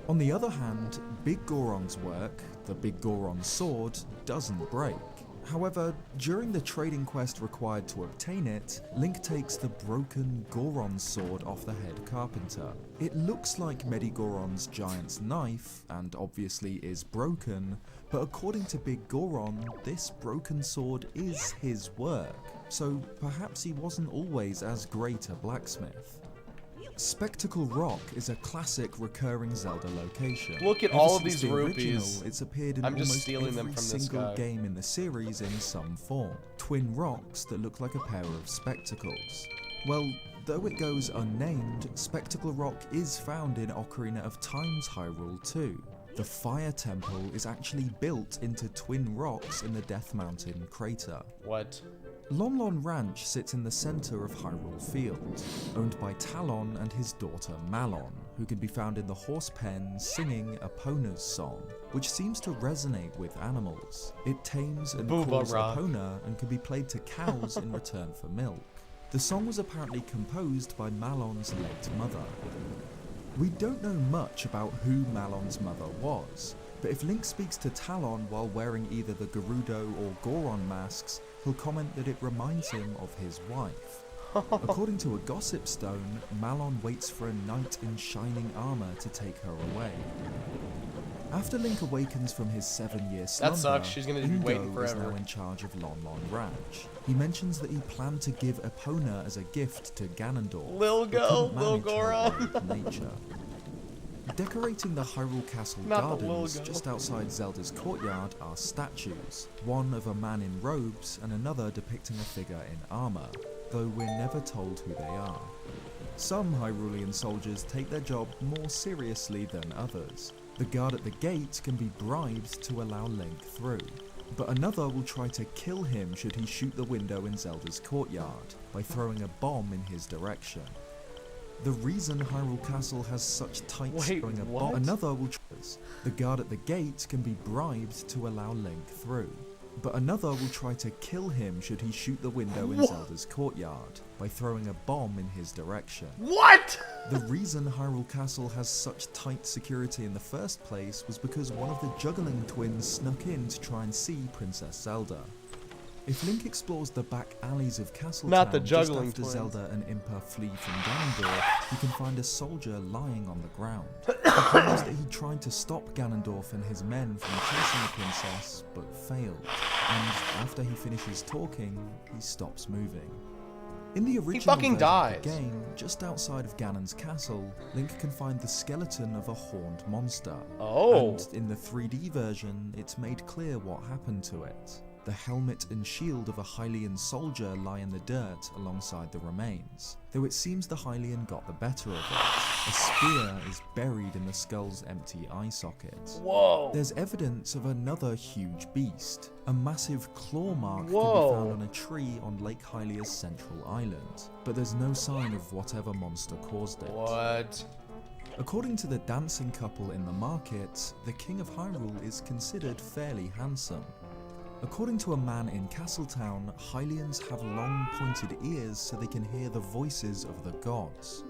On the other hand, Big Goron's work, the Big Goron sword, doesn't break. However, during the trading quest required to obtain it, Link takes the broken Goron sword off the head carpenter. It looks like Medi-Goron's giant's knife, and obviously is broken, but according to Big Goron, this broken sword is his work, so perhaps he wasn't always as great a blacksmith. Spectacle Rock is a classic recurring Zelda location. Look at Ever all of since these the rupees. original, it's appeared in I'm just almost stealing them every from this single guy. game in the series in some form. Twin rocks that look like a pair of spectacles. Well, though it goes unnamed, Spectacle Rock is found in Ocarina of Time's Hyrule too. The Fire Temple is actually built into twin rocks in the Death Mountain crater. What? Lon Lon Ranch sits in the center of Hyrule Field, owned by Talon and his daughter Malon, who can be found in the horse pen singing Epona's song, which seems to resonate with animals. It tames and Booba calls rock. Epona and can be played to cows in return for milk. The song was apparently composed by Malon's late mother. We don't know much about who Malon's mother was, but if Link speaks to Talon while wearing either the Gerudo or Goron masks, he'll comment that it reminds him of his wife. According to a gossip stone, Malon waits for a knight in shining armor to take her away. After Link awakens from his 7-year slumber, sucks, she's gonna be waiting Ingo is forever. now in charge of Lon Lon Ranch. He mentions that he planned to give Epona as a gift to Ganondorf, Lil but Go, couldn't Lil manage her Goron. with nature. Decorating the Hyrule Castle Not the gardens logo. just outside Zelda's courtyard are statues, one of a man in robes and another depicting a figure in armor, though we're never told who they are. Some Hyrulean soldiers take their job more seriously than others. The guard at the gate can be bribed to allow Link through, but another will try to kill him should he shoot the window in Zelda's courtyard by throwing a bomb in his direction. The reason Hyrule Castle has such tight Wait, throwing a what? bomb, another will try. The guard at the gate can be bribed to allow Link through, but another will try to kill him should he shoot the window in What? Zelda's courtyard by throwing a bomb in his direction. What? The reason Hyrule Castle has such tight security in the first place was because one of the juggling twins snuck in to try and see Princess Zelda. If Link explores the back alleys of Castletown Not the just juggling after twins. Zelda and Impa flee from Ganondorf, he can find a soldier lying on the ground. He claims that he tried to stop Ganondorf and his men from chasing the princess, but failed. And after he finishes talking, he stops moving. In the original fucking version dies. of the game, just outside of Ganon's castle, Link can find the skeleton of a horned monster. Oh. And in the 3D version, it's made clear what happened to it. The helmet and shield of a Hylian soldier lie in the dirt alongside the remains, though it seems the Hylian got the better of it. A spear is buried in the skull's empty eye socket. Whoa. There's evidence of another huge beast. A massive claw mark Whoa. can be found on a tree on Lake Hylia's central island, but there's no sign of whatever monster caused it. What? According to the dancing couple in the market, the King of Hyrule is considered fairly handsome. According to a man in Castletown, Hylians have long pointed ears so they can hear the voices of the gods.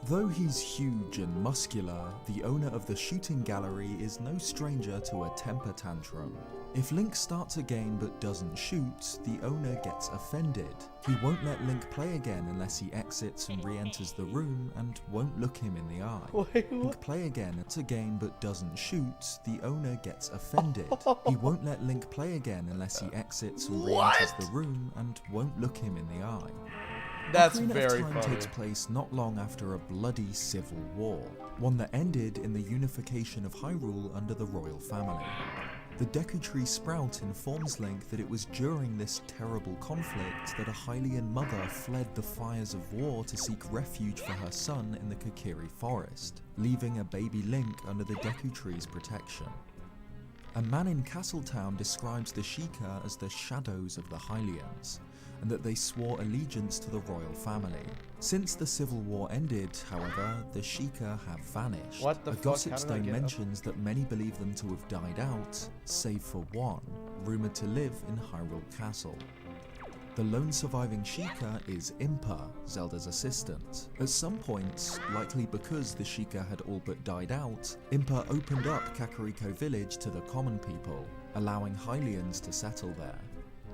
Though he's huge and muscular, the owner of the shooting gallery is no stranger to a temper tantrum. If Link starts a game but doesn't shoot, the owner gets offended. He won't let Link play again unless he exits and re-enters the room and won't look him in the eye. Wait, what? Link play again at a game but doesn't shoot, the owner gets offended. He won't let Link play again unless he exits and re-enters the room and won't look him in the eye. That's Ocarina very of Time funny. takes place not long after a bloody civil war, one that ended in the unification of Hyrule under the royal family. The Deku Tree Sprout informs Link that it was during this terrible conflict that a Hylian mother fled the fires of war to seek refuge for her son in the Kokiri Forest, leaving a baby Link under the Deku Tree's protection. A man in Castletown describes the Sheikah as the shadows of the Hylians, and that they swore allegiance to the royal family. Since the civil war ended, however, the Sheikah have vanished. What the A fuck? gossip How did I stone get up? mentions that many believe them to have died out, save for one, rumoured to live in Hyrule Castle. The lone surviving Sheikah is Impa, Zelda's assistant. At some point, likely because the Sheikah had all but died out, Impa opened up Kakariko Village to the common people, allowing Hylians to settle there.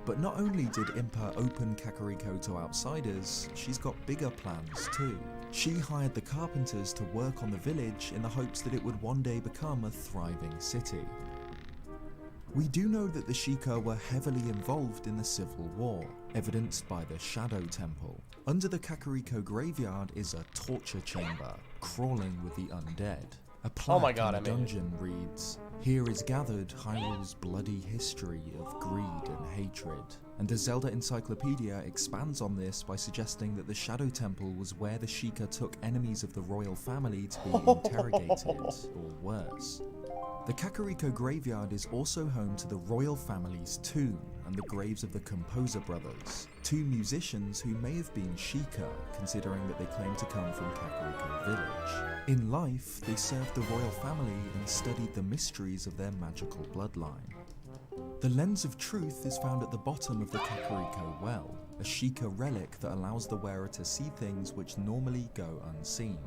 But not only did Impa open Kakariko to outsiders, she's got bigger plans too. She hired the carpenters to work on the village in the hopes that it would one day become a thriving city. We do know that the Sheikah were heavily involved in the Civil War, evidenced by the Shadow Temple. Under the Kakariko graveyard is a torture chamber, crawling with the undead. A plaque Oh my God, in the I made it. dungeon reads, "Here is gathered Hyrule's bloody history of greed and hatred." And the Zelda Encyclopedia expands on this by suggesting that the Shadow Temple was where the Sheikah took enemies of the royal family to be interrogated, or worse. The Kakariko graveyard is also home to the royal family's tomb and the graves of the Composer brothers, two musicians who may have been Sheikah, considering that they claim to come from Kakariko Village. In life, they served the royal family and studied the mysteries of their magical bloodline. The Lens of Truth is found at the bottom of the Kakariko Well, a Sheikah relic that allows the wearer to see things which normally go unseen.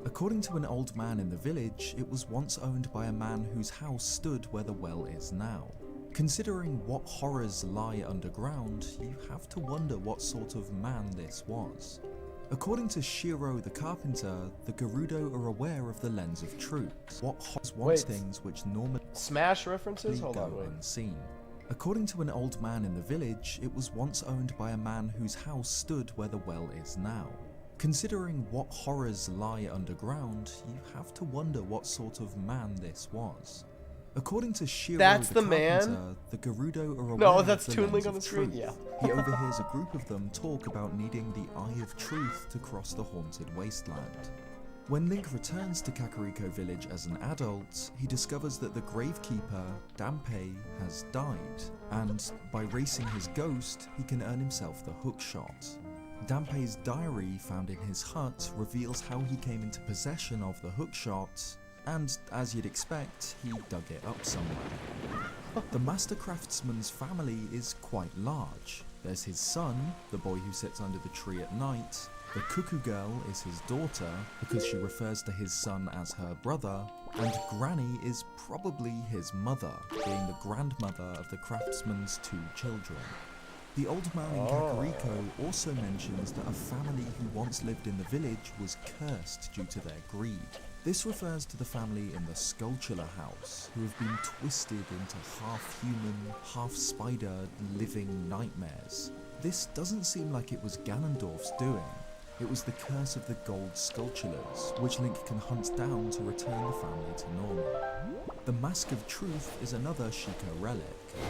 According to an old man in the village, it was once owned by a man whose house stood where the well is now. Considering what horrors lie underground, you have to wonder what sort of man this was. According to Shiro the carpenter, the Gerudo are aware of the Lens of Truth. What horrors wants Wait. things which normally Smash references? Hold go on, wait. unseen. According to an old man in the village, it was once owned by a man whose house stood where the well is now. Considering what horrors lie underground, you have to wonder what sort of man this was. According to Shiro That's the the man? carpenter, the Gerudo are aware No, of that's the Toon Link Lens on the of screen? Truth. Yeah. He overhears a group of them talk about needing the Eye of Truth to cross the haunted wasteland. When Link returns to Kakariko Village as an adult, he discovers that the gravekeeper, Dampé, has died, and by racing his ghost, he can earn himself the hookshot. Dampé's diary found in his hut reveals how he came into possession of the hookshot, and as you'd expect, he dug it up somewhere. The Master Craftsman's family is quite large. There's his son, the boy who sits under the tree at night, the Cuckoo Girl is his daughter, because she refers to his son as her brother, and Granny is probably his mother, being the grandmother of the craftsman's two children. The old man in Kakariko also mentions that a family who once lived in the village was cursed due to their greed. This refers to the family in the Skulltula house, who have been twisted into half-human, half-spider living nightmares. This doesn't seem like it was Ganondorf's doing. It was the curse of the gold Skulltulas, which Link can hunt down to return the family to normal. The Mask of Truth is another Sheikah relic,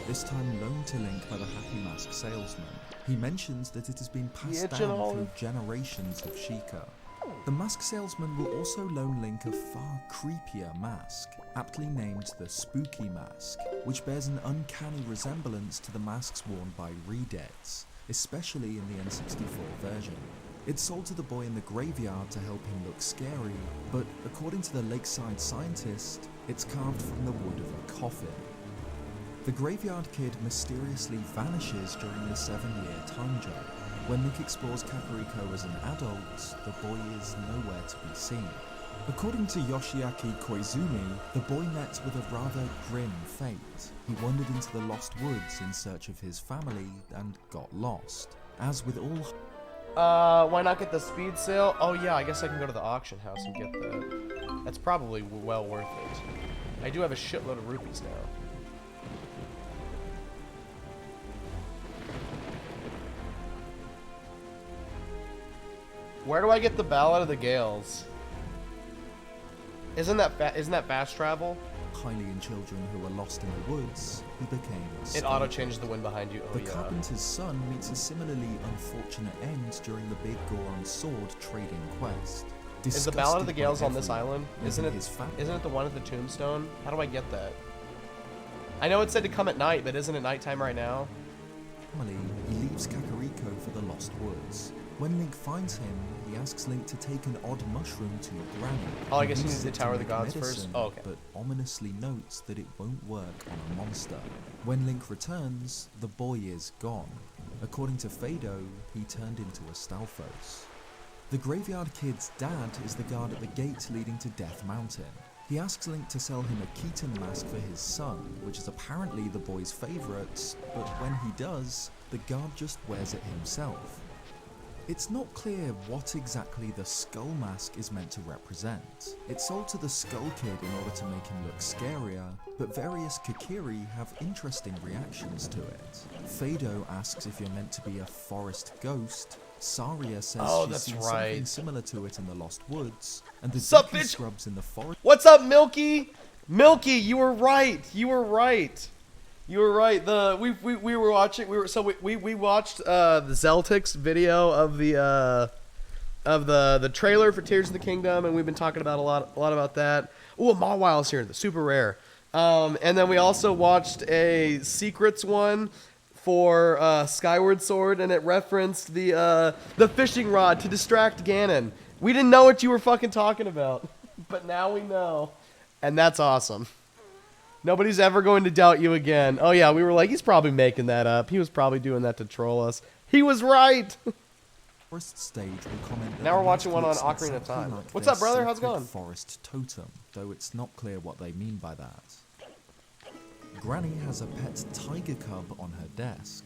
this time loaned to Link by the Happy Mask salesman. He mentions that it has been passed down through generations of Sheikah. The mask salesman will also loan Link a far creepier mask, aptly named the Spooky Mask, which bears an uncanny resemblance to the masks worn by Redeads, especially in the N64 version. It's sold to the boy in the graveyard to help him look scary, but according to the lakeside scientist, it's carved from the wood of a coffin. The graveyard kid mysteriously vanishes during the 7-year time jump. When Link explores Kakariko as an adult, the boy is nowhere to be seen. According to Yoshiaki Koizumi, the boy met with a rather grim fate. He wandered into the Lost Woods in search of his family and got lost. As with all... why not get the speed sale? Oh yeah, I guess I can go to the auction house and get that. That's probably well worth it. I do have a shitload of rupees now. Where do I get the Ballad of the Gales? Isn't that fast travel? Hylian children who were lost in the woods, who became... It auto-changes the wind behind you. Oh, the carpenter's son meets a similarly unfortunate end during the big Goron sword trading quest. Is the Ballad of the Gales on this island? Isn't it the one at the tombstone? How do I get that? I know it said to come at night, but isn't it nighttime right now? He leaves Kakariko for the Lost Woods. When Link finds him, he asks Link to take an odd mushroom to Granny. Oh, I guess he needs to Tower of the Gods first? Oh, okay. But ominously notes that it won't work on a monster. When Link returns, the boy is gone. According to Fado, he turned into a Stalfos. The Graveyard Kid's dad is the guard at the gate leading to Death Mountain. He asks Link to sell him a Keaton mask for his son, which is apparently the boy's favourite, but when he does, the guard just wears it himself. It's not clear what exactly the Skull Mask is meant to represent. It's sold to the Skull Kid in order to make him look scarier, but various Kokiri have interesting reactions to it. Fado asks if you're meant to be a forest ghost, Saria says she's seen something similar to it in the Lost Woods, and the Deku Scrubs in the forest... What's up, Milky? Milky, you were right! You were right! You were right. We were watching. We watched the Zeltix video of the trailer for Tears of the Kingdom, and we've been talking about a lot about that. Ooh, a Mawwile's here, the super rare. And then we also watched a Secrets one for Skyward Sword, and it referenced the fishing rod to distract Ganon. We didn't know what you were fucking talking about, but now we know, and that's awesome. Nobody's ever going to doubt you again. Oh yeah, we were like, he's probably making that up. He was probably doing that to troll us. He was right. Forest stage will comment now we're watching one on Ocarina of Time. What's up, brother? How's it going? Forest totem, though it's not clear what they mean by that. Granny has a pet tiger cub on her desk.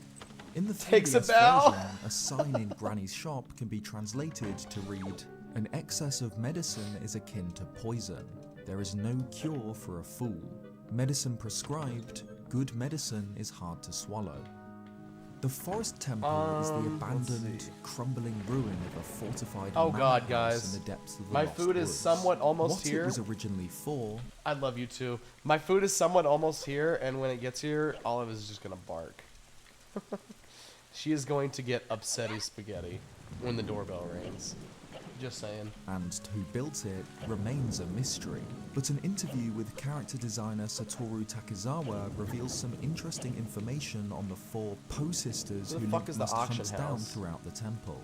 In the 3DS version, a sign in Granny's shop can be translated to read, "An excess of medicine is akin to poison. There is no cure for a fool. Medicine prescribed, good medicine is hard to swallow." The Forest Temple is the abandoned, crumbling ruin of a fortified God, guys. in the depths of the My Lost food is Woods. somewhat almost what here. It was originally for. I love you too. My food is somewhat almost here, and when it gets here, Olive is just gonna bark. She is going to get upsetty spaghetti when the doorbell rings. Just saying. And who built it remains a mystery. But an interview with character designer Satoru Takizawa reveals some interesting information on the 4 Poe sisters who Link must hunt down throughout the temple.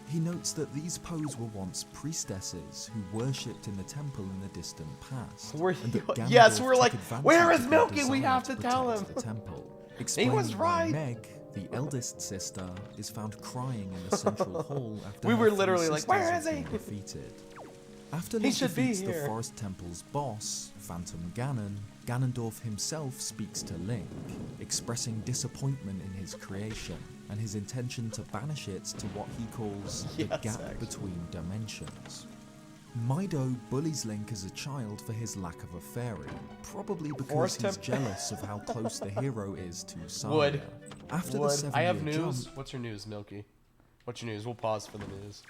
He notes that these Poes were once priestesses who worshipped in the temple in the distant past. Yes, we're like, where is Milky? We have to tell him. The temple. He was right. Meg, the eldest sister, is found crying in the central hall after we were literally like, where is he? Defeated. After Link defeats the Forest Temple's boss, Phantom Ganon, Ganondorf himself speaks to Link, expressing disappointment in his creation. and his intention to banish it to what he calls the gap between dimensions. Mido bullies Link as a child for his lack of a fairy, probably because he's jealous of how close the hero is to Saria. After the 7-year I have news. jump, What's your news, Milky? What's your news? We'll pause for the news.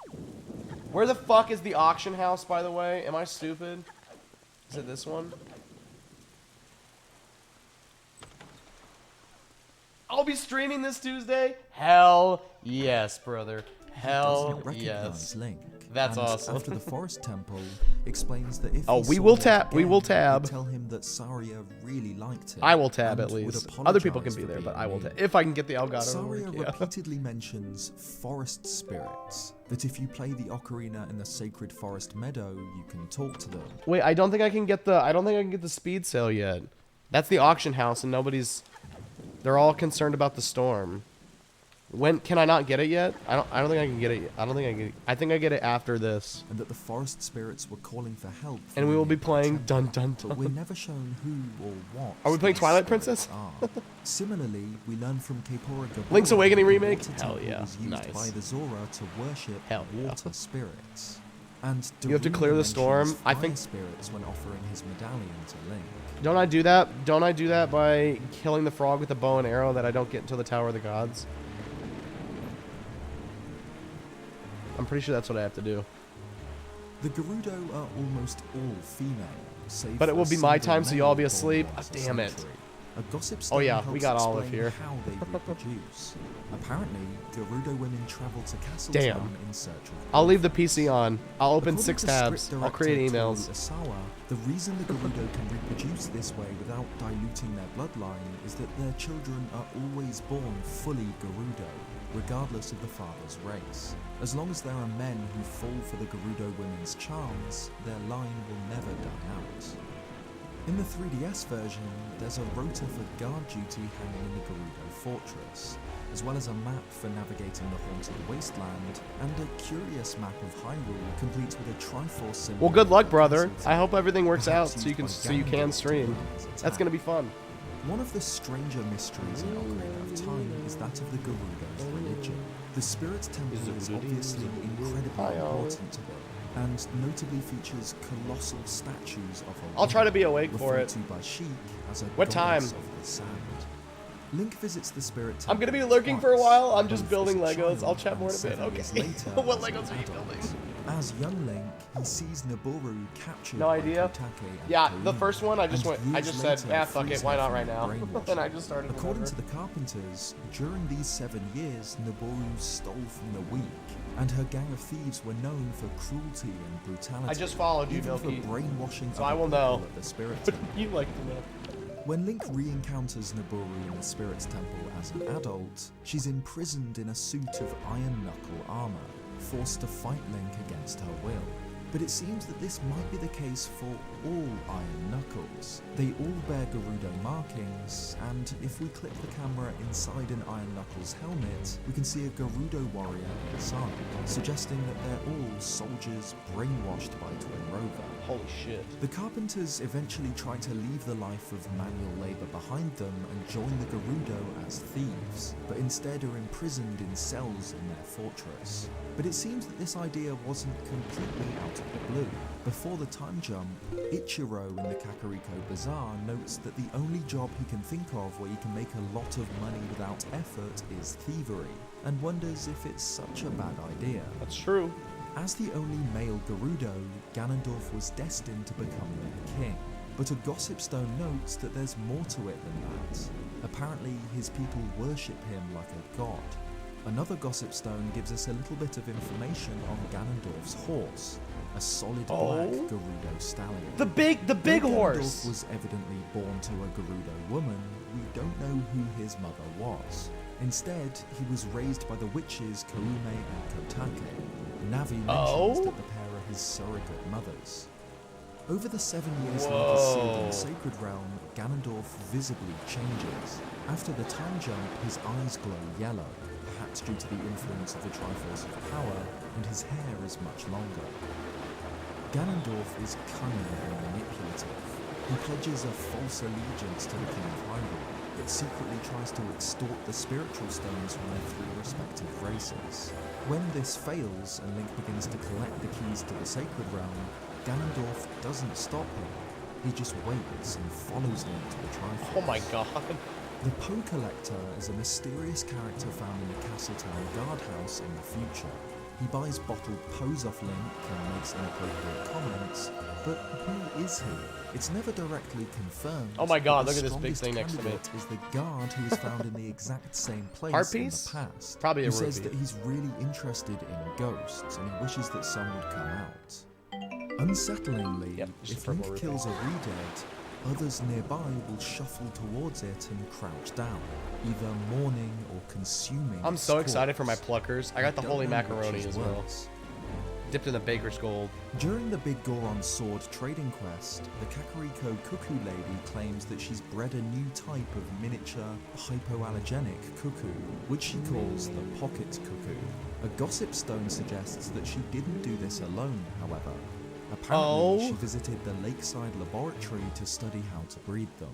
Where the fuck is the auction house, by the way? Am I stupid? Is it this one? I'll be streaming this Tuesday? Hell yes, brother. Hell yes. Link. That's and awesome. After the Forest Temple explains that if Oh, he we saw will him tab. We again, will tab. he'd tell him that Saria really liked him. I will tab and at would least. Other people can apologize be for there, but being I will mean. tab. If I can get the Elgato. Saria to work, repeatedly mentions forest spirits. That if you play the ocarina in the sacred forest meadow, you can talk to them. Wait, I don't think I can get the speed sale yet. That's the auction house, and they're all concerned about the storm. When can I not get it yet? I don't think I can get it. I think I get it after this. And that the forest spirits were calling for help. And we will be playing Dun Dun But we're Dun. never shown who or what. Are we playing these Twilight spirits Princess? are. Similarly, we learn from Kaepora Gaebara Link's Awakening that the remake? water Hell temple yeah, was used nice. by the Zora to worship Hell yeah. water spirits. And You have to Daruma clear the mentions storm. I fire think. spirits when offering his medallion to Link. Don't I do that? Don't I do that by killing the frog with the bow and arrow that I don't get until the Tower of the Gods? I'm pretty sure that's what I have to do. The Gerudo are almost all female, save But it for will be a my single time, so male you'll all be born asleep. once a Damn it. century. A gossip Oh stone yeah, we helps got Olive explain here. how they reproduce. Apparently, Gerudo women travel to Castletown Damn. in search of I'll leave the PC on. I'll open According 6 to tabs. script I'll create director emails. Toru Osawa, the reason the Gerudo can reproduce this way without diluting their bloodline is that their children are always born fully Gerudo, regardless of the father's race. As long as there are men who fall for the Gerudo women's charms, their line will never die out. In the 3DS version, there's a rota for guard duty hanging in the Gerudo fortress, as well as a map for navigating the Haunted Wasteland, and a curious map of Hyrule complete with a Triforce symbol. Well, good luck, for brother. Castletown, I hope everything works out perhaps so you used can by stream. Ganondorf to That's gonna be fun. One of the stranger mysteries in Ocarina of Time is that of the Gerudo's religion. The Spirit Temple is obviously incredibly important to them, and notably features colossal statues of a I'll try to be woman awake for referred it. to by Sheik as a What time? goddess of the sand. Link visits the Spirit Temple I'm gonna be lurking for a twice, while. I'm just both building as a Legos. I'll child chat more in a and bit. 7 years Okay. later What as an Legos are you adult. building? As young Link, he sees Naboru captured No by idea. Kotake and Yeah, the Koina, first one I just and went. I years just said, later yeah, fuck frees it. Why her not from right now? brainwashing. And I just started. According whatever. to the Carpenters, during these 7 years, Naboru stole from the weak, and her gang of thieves were known for cruelty and brutality. I just followed you, even Milky. for brainwashing So other I will people know. at the Spirit But Temple. you like to know. When Link re-encounters Naboru in the Spirit's Temple as an adult, she's imprisoned in a suit of iron knuckle armor, forced to fight Link against her will. But it seems that this might be the case for all Iron Knuckles. They all bear Gerudo markings, and if we clip the camera inside an Iron Knuckles helmet, we can see a Gerudo warrior inside, suggesting that they're all soldiers brainwashed by Twin Rover. Holy shit. The Carpenters eventually try to leave the life of manual labor behind them and join the Gerudo as thieves, but instead are imprisoned in cells in their fortress. But it seems that this idea wasn't completely out of the blue. Before the time jump, Ichiro in the Kakariko Bazaar notes that the only job he can think of where you can make a lot of money without effort is thievery, and wonders if it's such a bad idea. That's true. As the only male Gerudo, Ganondorf was destined to become their king. But a gossip stone notes that there's more to it than that. Apparently, his people worship him like a god. Another gossip stone gives us a little bit of information on Ganondorf's horse, a solid black Gerudo stallion. The big Though horse. Ganondorf was evidently born to a Gerudo woman, we don't know who his mother was. Instead, he was raised by the witches Koume and Kotake. Navi mentions that the pair are his surrogate mothers. Over the 7 years Link is sealed in the Sacred Realm, Ganondorf visibly changes. After the time jump, his eyes glow yellow, perhaps due to the influence of the Triforce of Power, and his hair is much longer. Ganondorf is cunning and manipulative. He pledges a false allegiance to the King of Hyrule, but that secretly tries to extort the spiritual stones from their three respective races. When this fails and Link begins to collect the keys to the Sacred Realm, Ganondorf doesn't stop him. He just waits and follows Link to the Triforce. Oh my god. The Poe Collector is a mysterious character found in the Castletown guardhouse in the future. He buys bottled Poes off Link and makes inappropriate comments, but who is he? It's never directly confirmed. Oh my god, but look the at this big strongest thing next to me. candidate is the guard who was found in the exact same place Heart in piece? the past. Probably a who says rupee. that he's really interested in ghosts and he wishes that some would come out. Unsettlingly, Yep, just a if purple Link rupee. kills a Redead, others nearby will shuffle towards it and crouch down, either mourning or consuming. I'm its so excited for my corpse. pluckers. I got the don't holy know which macaroni is as well. worse. Dipped in the baker's gold. During the Big Goron Sword trading quest, the Kakariko Cuckoo Lady claims that she's bred a new type of miniature hypoallergenic cuckoo, which she calls the Pocket Cuckoo. A gossip stone suggests that she didn't do this alone, however. Apparently, she visited the Lakeside Laboratory to study how to breed them.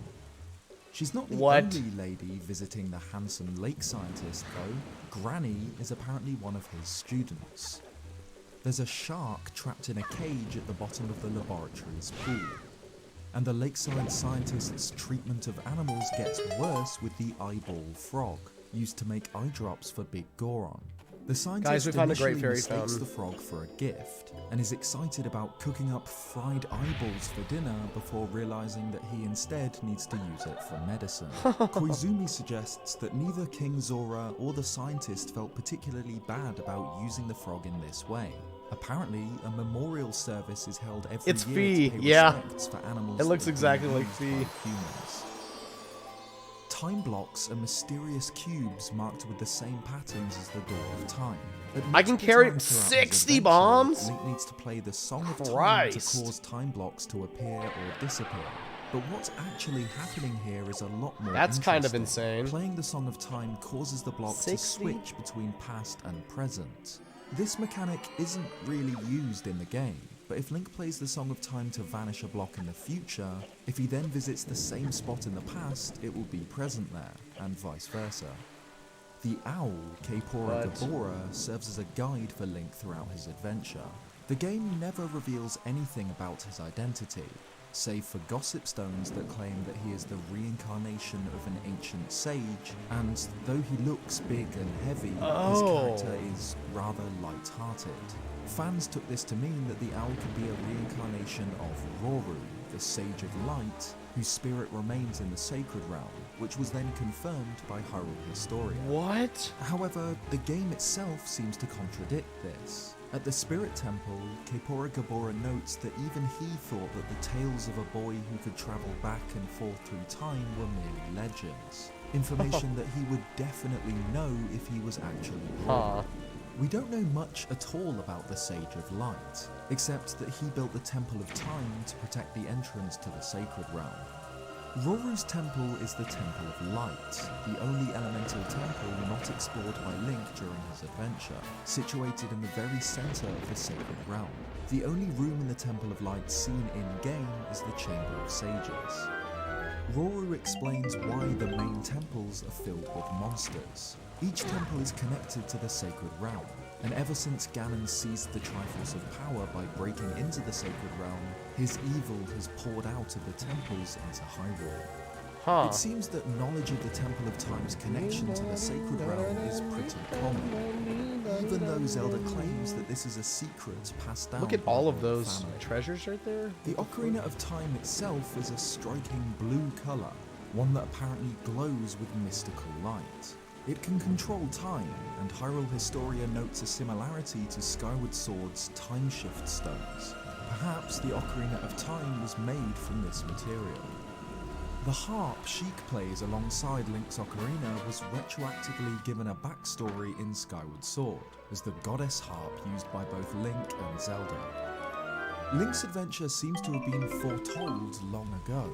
She's not the What? only lady visiting the handsome lake scientist, though. Granny is apparently one of his students. There's a shark trapped in a cage at the bottom of the laboratory's pool. And the lakeside scientist's treatment of animals gets worse with the eyeball frog, used to make eye drops for Big Goron. The scientist we found a great initially fairy mistakes fountain. the frog for a gift, and is excited about cooking up fried eyeballs for dinner before realizing that he instead needs to use it for medicine. Koizumi suggests that neither King Zora or the scientist felt particularly bad about using the frog in this way. Apparently, a memorial service is held every It's year Fee, to pay yeah. respects for animals It looks that have been exactly like used Fee. by humans. Time blocks are mysterious cubes marked with the same patterns as the Door of Time. At I can multiple carry times throughout his 60 adventure, bombs? Link needs to play the Song of Time to Christ. cause time blocks to appear or disappear. But what's actually happening here is a lot more That's kind of interesting. insane. Playing the Song of Time causes the block to 60? switch between past and present. This mechanic isn't really used in the game, but if Link plays the Song of Time to vanish a block in the future, if he then visits the same spot in the past, it will be present there, and vice versa. The owl, Kaepora What? Gabora, serves as a guide for Link throughout his adventure. The game never reveals anything about his identity, save for gossip stones that claim that he is the reincarnation of an ancient sage, and though he looks big and heavy, his Oh. character is rather light-hearted. Fans took this to mean that the owl could be a reincarnation of Roru, the Sage of Light, whose spirit remains in the Sacred Realm, which was then confirmed by Hyrule Historia. What? However, the game itself seems to contradict this. At the Spirit Temple, Kaepora Gabora notes that even he thought that the tales of a boy who could travel back and forth through time were merely legends. Information that he would definitely know if he was actually Huh. Roru. We don't know much at all about the Sage of Light, except that he built the Temple of Time to protect the entrance to the Sacred Realm. Roru's temple is the Temple of Light, the only elemental temple not explored by Link during his adventure, situated in the very centre of the Sacred Realm. The only room in the Temple of Light seen in-game is the Chamber of Sages. Roru explains why the main temples are filled with monsters. Each temple is connected to the Sacred Realm, and ever since Ganon seized the Triforce of Power by breaking into the Sacred Realm, his evil has poured out of the temples into Hyrule. Huh. It seems that knowledge of the Temple of Time's connection to the Sacred Realm is pretty common, even though Zelda claims that this is a secret passed down Look at by all of the those family. treasures right there. The Ocarina of Time itself is a striking blue colour, one that apparently glows with mystical light. It can control time, and Hyrule Historia notes a similarity to Skyward Sword's Time Shift Stones. Perhaps the Ocarina of Time was made from this material. The harp Sheik plays alongside Link's Ocarina was retroactively given a backstory in Skyward Sword, as the goddess harp used by both Link and Zelda. Link's adventure seems to have been foretold long ago.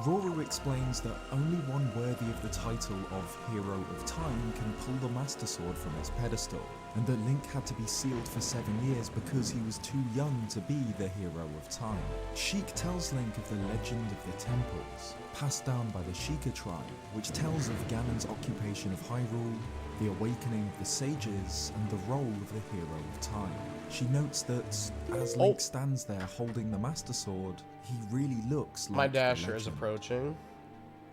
Rora explains that only one worthy of the title of Hero of Time can pull the Master Sword from its pedestal, and that Link had to be sealed for 7 years because he was too young to be the Hero of Time. Sheik tells Link of the legend of the temples, passed down by the Sheikah tribe, which tells of Ganon's occupation of Hyrule, the awakening of the sages, and the role of the Hero of Time. She notes that as Link stands there holding the Master Sword, he really looks like My the dasher is legend. approaching.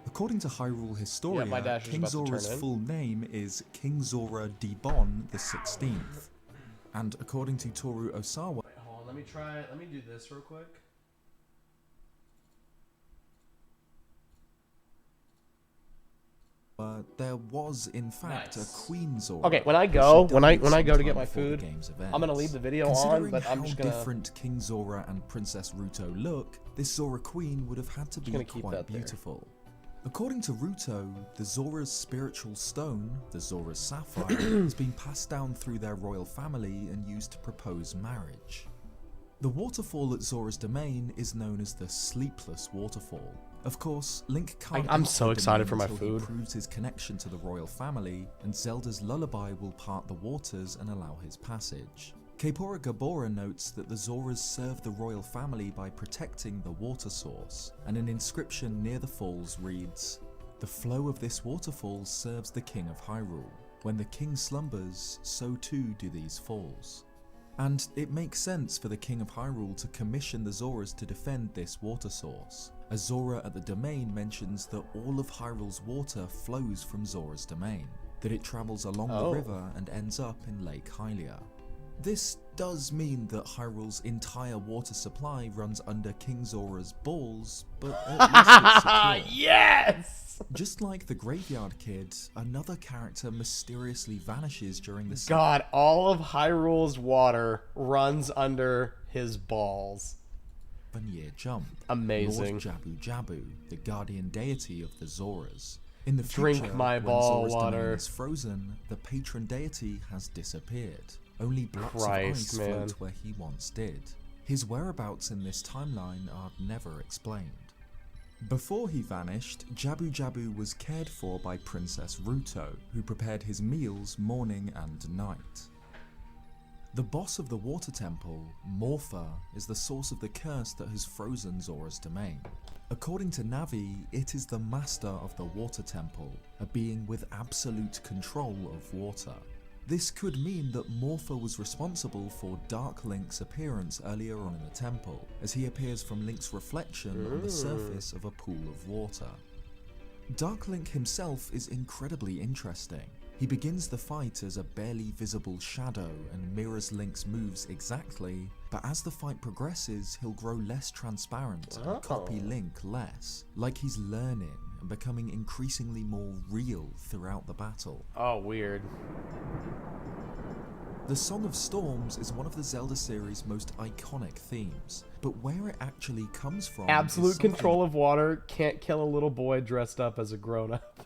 According to Hyrule Historia, my dasher's King about to turn Zora's in. full name is King Zora Dibon the 16th. And according to Toru Osawa, Wait, hold on, let me do this real quick. there was in fact Nice. a Queen Zora. Okay, when I but go, she when I died go to sometime get my before the food, game's I'm gonna events. leave the video on, Considering but I'm how just gonna different King Zora and Princess Ruto look, this Zora Queen would have had to be gonna keep quite that there. beautiful. According to Ruto, the Zora's spiritual stone, the Zora's Sapphire, has been passed down through their royal family and used to propose marriage. The waterfall at Zora's domain is known as the Sleepless Waterfall. Of course, Link can't I'm enter so the excited domain for my until food. he proves his connection to the royal family, and Zelda's lullaby will part the waters and allow his passage. Kaepora Gabora notes that the Zoras serve the royal family by protecting the water source, and an inscription near the falls reads, "The flow of this waterfall serves the King of Hyrule. When the king slumbers, so too do these falls." And it makes sense for the King of Hyrule to commission the Zoras to defend this water source, as Zora at the domain mentions that all of Hyrule's water flows from Zora's domain, that it travels along the river and ends up in Lake Hylia. This does mean that Hyrule's entire water supply runs under King Zora's balls, but at least it's secure. Yes! Just like the Graveyard Kid, another character mysteriously vanishes during the God, all of Hyrule's water runs under his balls. 7-year jump. Amazing. Lord Jabu Jabu, the guardian deity of the Zoras. In the Drink future, my when ball Zora's domain water. is frozen, the patron deity has disappeared. Only blocks Christ, of ice man. float where he once did. His whereabouts in this timeline are never explained. Before he vanished, Jabu Jabu was cared for by Princess Ruto, who prepared his meals morning and night. The boss of the water temple, Morpha, is the source of the curse that has frozen Zora's domain. According to Navi, it is the master of the water temple, a being with absolute control of water. This could mean that Morpha was responsible for Dark Link's appearance earlier on in the temple, as he appears from Link's reflection on the surface of a pool of water. Dark Link himself is incredibly interesting. He begins the fight as a barely visible shadow and mirrors Link's moves exactly, but as the fight progresses, he'll grow less transparent and copy Link less, like he's learning and becoming increasingly more real throughout the battle. Oh, weird. The Song of Storms is one of the Zelda series' most iconic themes, but where it actually comes from is Absolute something control of water can't kill a little boy dressed up as a grown-up.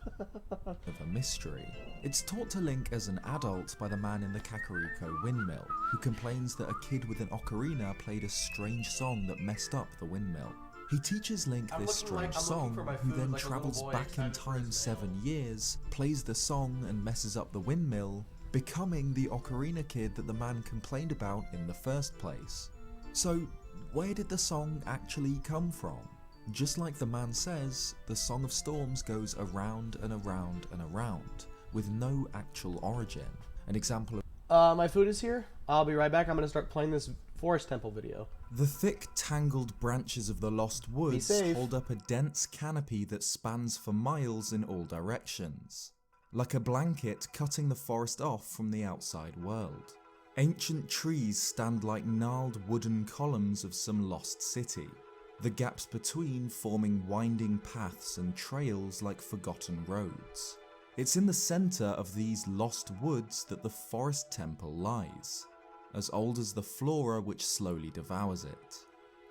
of a mystery. It's taught to Link as an adult by the man in the Kakariko windmill, who complains that a kid with an ocarina played a strange song that messed up the windmill. He teaches Link this strange song, who then travels back in time 7 years, plays the song and messes up the windmill, becoming the ocarina kid that the man complained about in the first place. So, where did the song actually come from? Just like the man says, the Song of Storms goes around and around and around, with no actual origin. An example of My food is here. I'll be right back. I'm gonna start playing this Forest Temple video. the thick, tangled branches of the Lost Woods safe. hold up a dense canopy that spans for miles in all directions, like a blanket cutting the forest off from the outside world. Ancient trees stand like gnarled wooden columns of some lost city, the gaps between forming winding paths and trails like forgotten roads. It's in the centre of these lost woods that the Forest Temple lies, as old as the flora which slowly devours it.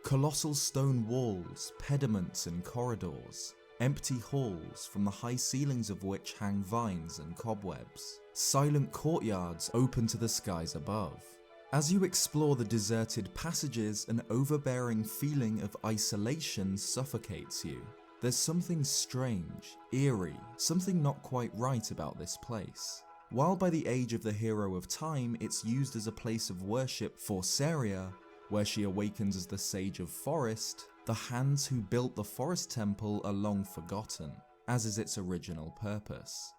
Colossal stone walls, pediments and corridors, empty halls from the high ceilings of which hang vines and cobwebs, silent courtyards open to the skies above. As you explore the deserted passages, an overbearing feeling of isolation suffocates you. There's something strange, eerie, something not quite right about this place. While by the age of the Hero of Time it's used as a place of worship for Saria, where she awakens as the Sage of Forest, the hands who built the Forest Temple are long forgotten, as is its original purpose.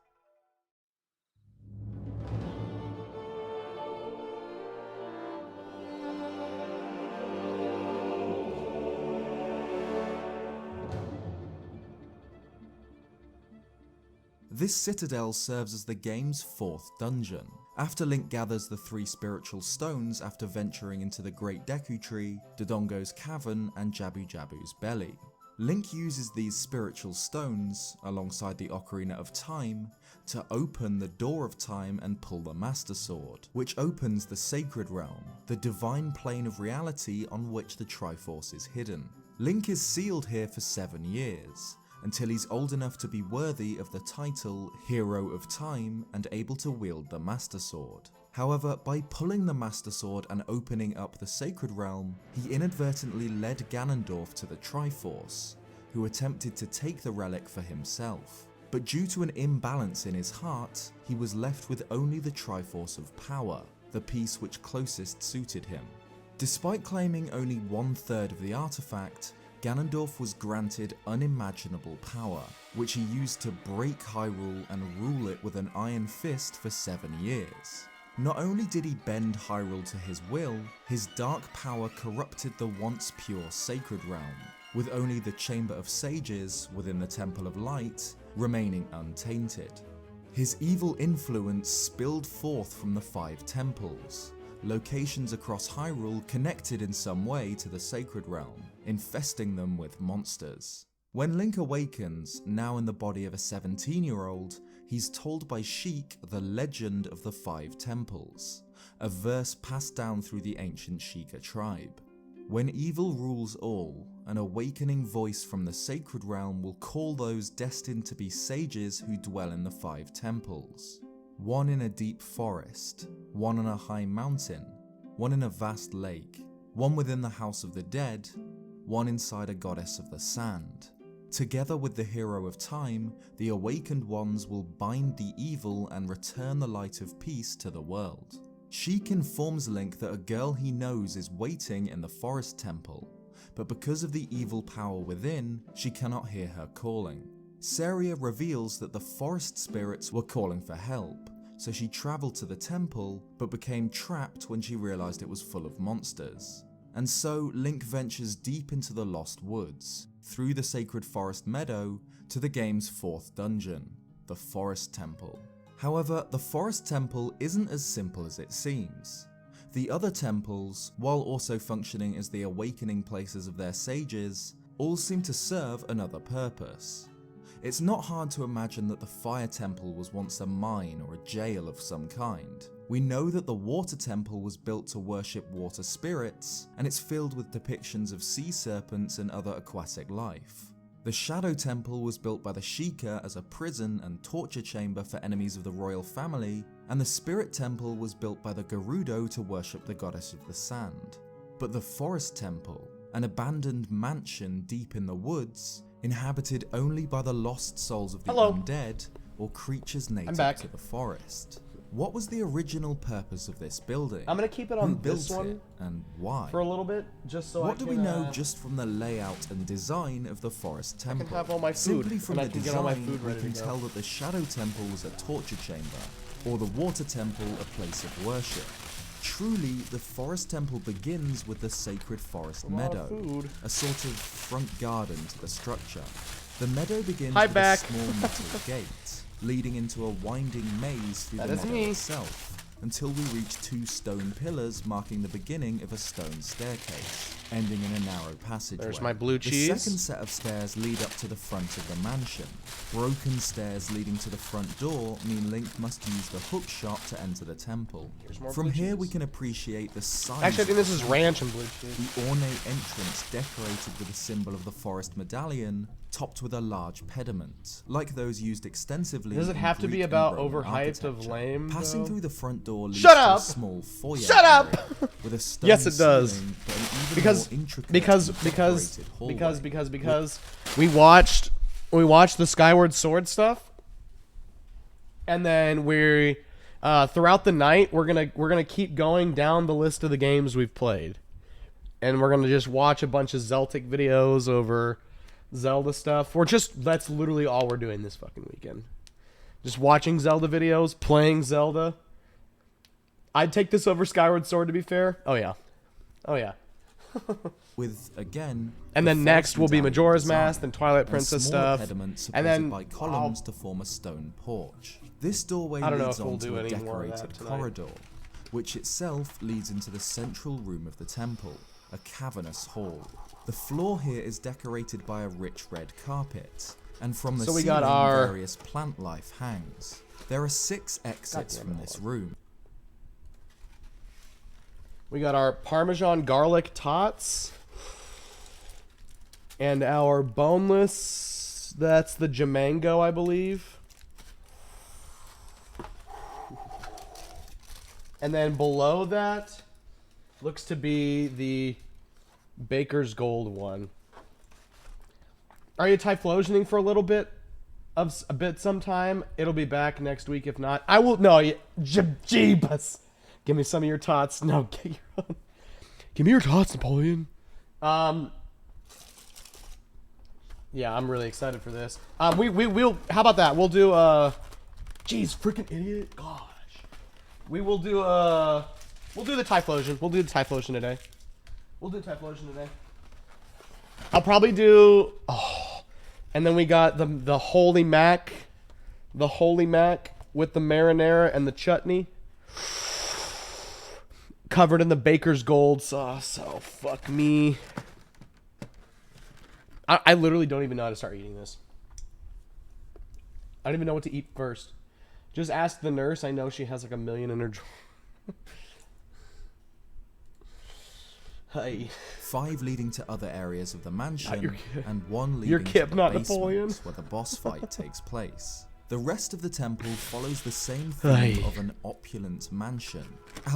This citadel serves as the game's 4th dungeon. After Link gathers the 3 spiritual stones after venturing into the Great Deku Tree, Dodongo's Cavern and Jabu Jabu's Belly. Link uses these spiritual stones, alongside the Ocarina of Time, to open the Door of Time and pull the Master Sword, which opens the Sacred Realm, the divine plane of reality on which the Triforce is hidden. Link is sealed here for 7 years, until he's old enough to be worthy of the title Hero of Time and able to wield the Master Sword. However, by pulling the Master Sword and opening up the Sacred Realm, he inadvertently led Ganondorf to the Triforce, who attempted to take the relic for himself. But due to an imbalance in his heart, he was left with only the Triforce of Power, the piece which closest suited him. Despite claiming only 1/3 of the artifact, Ganondorf was granted unimaginable power, which he used to break Hyrule and rule it with an iron fist for 7 years. Not only did he bend Hyrule to his will, his dark power corrupted the once pure Sacred Realm, with only the Chamber of Sages within the Temple of Light remaining untainted. His evil influence spilled forth from the 5 temples, locations across Hyrule connected in some way to the Sacred Realm, infesting them with monsters. When Link awakens, now in the body of a 17-year-old, he's told by Sheik the legend of the 5 temples, a verse passed down through the ancient Sheikah tribe. When evil rules all, an awakening voice from the Sacred Realm will call those destined to be sages who dwell in the 5 temples. One in a deep forest, one on a high mountain, one in a vast lake, one within the House of the Dead, one inside a goddess of the sand. Together with the Hero of Time, the awakened ones will bind the evil and return the light of peace to the world. Sheik informs Link that a girl he knows is waiting in the Forest Temple, but because of the evil power within, she cannot hear her calling. Saria reveals that the forest spirits were calling for help, so she travelled to the temple, but became trapped when she realised it was full of monsters. And so Link ventures deep into the Lost Woods, through the Sacred Forest Meadow, to the game's 4th dungeon, the Forest Temple. However, the Forest Temple isn't as simple as it seems. The other temples, while also functioning as the awakening places of their sages, all seem to serve another purpose. It's not hard to imagine that the Fire Temple was once a mine or a jail of some kind. We know that the Water Temple was built to worship water spirits, and it's filled with depictions of sea serpents and other aquatic life. The Shadow Temple was built by the Sheikah as a prison and torture chamber for enemies of the royal family, and the Spirit Temple was built by the Gerudo to worship the goddess of the sand. But the Forest Temple, an abandoned mansion deep in the woods, inhabited only by the lost souls of the undead or creatures native to the forest. What was the original purpose of this building? I'm gonna keep it on Who built this one it, and why? for a little bit, just so What I can, do we know just from the layout and design of the Forest Temple? I can have all my food, Simply from and the I can get all my design, food we ready can to go. tell that the Shadow Temple was a torture chamber, or the Water Temple a place of worship. Truly, the Forest Temple begins with the Sacred Forest Meadow, a sort of front garden to the structure. The meadow begins with a small metal gate, leading into a winding maze through the meadow itself, until we reach 2 stone pillars marking the beginning of a stone staircase, ending in a narrow passageway. There's my blue cheese. The second set of stairs lead up to the front of the mansion. Broken stairs leading to the front door mean Link must use the hook shot to enter the temple. From here we can appreciate the size. Actually, I think this is ranch and blue cheese. The ornate entrance decorated with the symbol of the forest medallion topped with a large pediment, like those used extensively. Does it in have to be Greek and about Roman overhyped of architecture. lame? Passing though? through the front door leads Shut to up! a small foyer Shut up! area with a stone Yes, it does. ceiling, but an even Because more intricate because and because decorated hallway. because we watched the Skyward Sword stuff, and then we throughout the night we're gonna keep going down the list of the games we've played, and we're gonna just watch a bunch of Zeltic videos over Zelda stuff. That's literally all we're doing this fucking weekend. Just watching Zelda videos, playing Zelda. I'd take this over Skyward Sword, to be fair. Oh yeah. With again, And the then next forest will be endowment Majora's design, Mask, then Twilight and Princess smaller stuff, pediment supported and then by columns to form a stone porch. This doorway I don't know leads if we'll onto do a any more of that decorated tonight. corridor, which itself leads into the central room of the temple, a cavernous hall. The floor here is decorated by a rich red carpet, and from the So we ceiling got our- various plant life hangs. There are 6 exits damn from it, this room. We got our Parmesan garlic tots. And our boneless, that's the Jamango, I believe. And then below that looks to be the Baker's Gold one. Are you Typhlosioning for a little bit? Sometime. It'll be back next week if not. I will. No, Jeebus. Give me some of your tots. No, get your own. Give me your tots, Napoleon. Yeah, I'm really excited for this. We'll. How about that? We'll do. Jeez, freaking idiot. Gosh. We'll do the Typhlosion. We'll do the Typhlosion today. I'll probably do. And then we got the Holy Mac. The Holy Mac with the marinara and the chutney. Covered in the Baker's Gold sauce. So fuck me. I literally don't even know how to start eating this. I don't even know what to eat first. Just ask the nurse. I know she has like a million in her drawer. Hey. 5 leading to other areas of the mansion, your and 1 leading Your to Kip, the not basement Napoleon. where the boss fight takes place. The rest of the temple follows the same theme Aye. of an opulent mansion,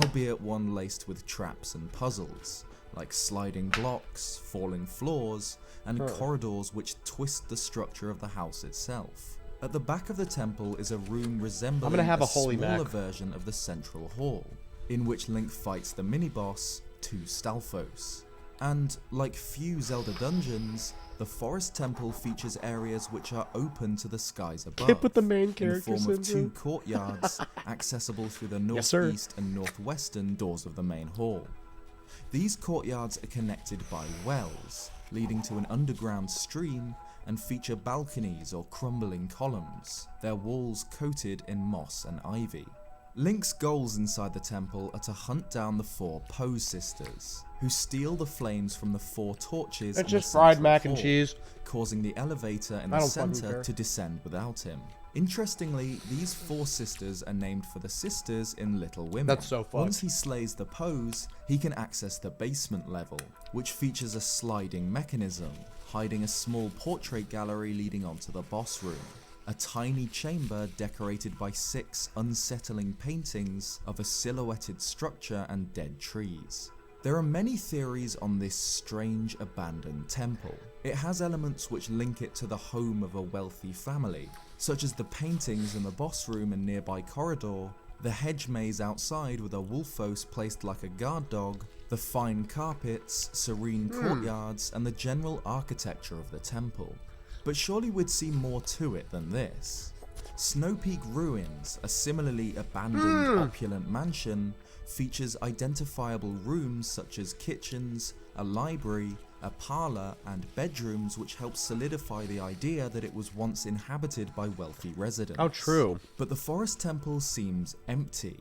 albeit one laced with traps and puzzles, like sliding blocks, falling floors, and corridors which twist the structure of the house itself. At the back of the temple is a room resembling gonna have a a Holy smaller Mac. version of the central hall, in which Link fights the mini-boss, To Stalfos. And, like few Zelda dungeons, the Forest Temple features areas which are open to the skies above, Kip with the main in the character form of 2 syndrome. courtyards accessible through the Yes, sir. northeast and northwestern doors of the main hall. These courtyards are connected by wells, leading to an underground stream, and feature balconies or crumbling columns, their walls coated in moss and ivy. Link's goals inside the temple are to hunt down the 4 Pose sisters, who steal the flames from the 4 torches. It's in the just fried central mac and hall, cheese. causing the elevator in I the don't fucking center care. to descend without him. Interestingly, these 4 sisters are named for the sisters in Little Women. That's so fucked. Once he slays the Pose, he can access the basement level, which features a sliding mechanism, hiding a small portrait gallery leading onto the boss room. A tiny chamber decorated by 6 unsettling paintings of a silhouetted structure and dead trees. There are many theories on this strange abandoned temple. It has elements which link it to the home of a wealthy family, such as the paintings in the boss room and nearby corridor, the hedge maze outside with a wolfos placed like a guard dog, the fine carpets, serene courtyards, and the general architecture of the temple. But surely we'd see more to it than this. Snow Peak Ruins, a similarly abandoned opulent mansion, features identifiable rooms such as kitchens, a library, a parlour, and bedrooms, which help solidify the idea that it was once inhabited by wealthy residents. How true. But the Forest Temple seems empty.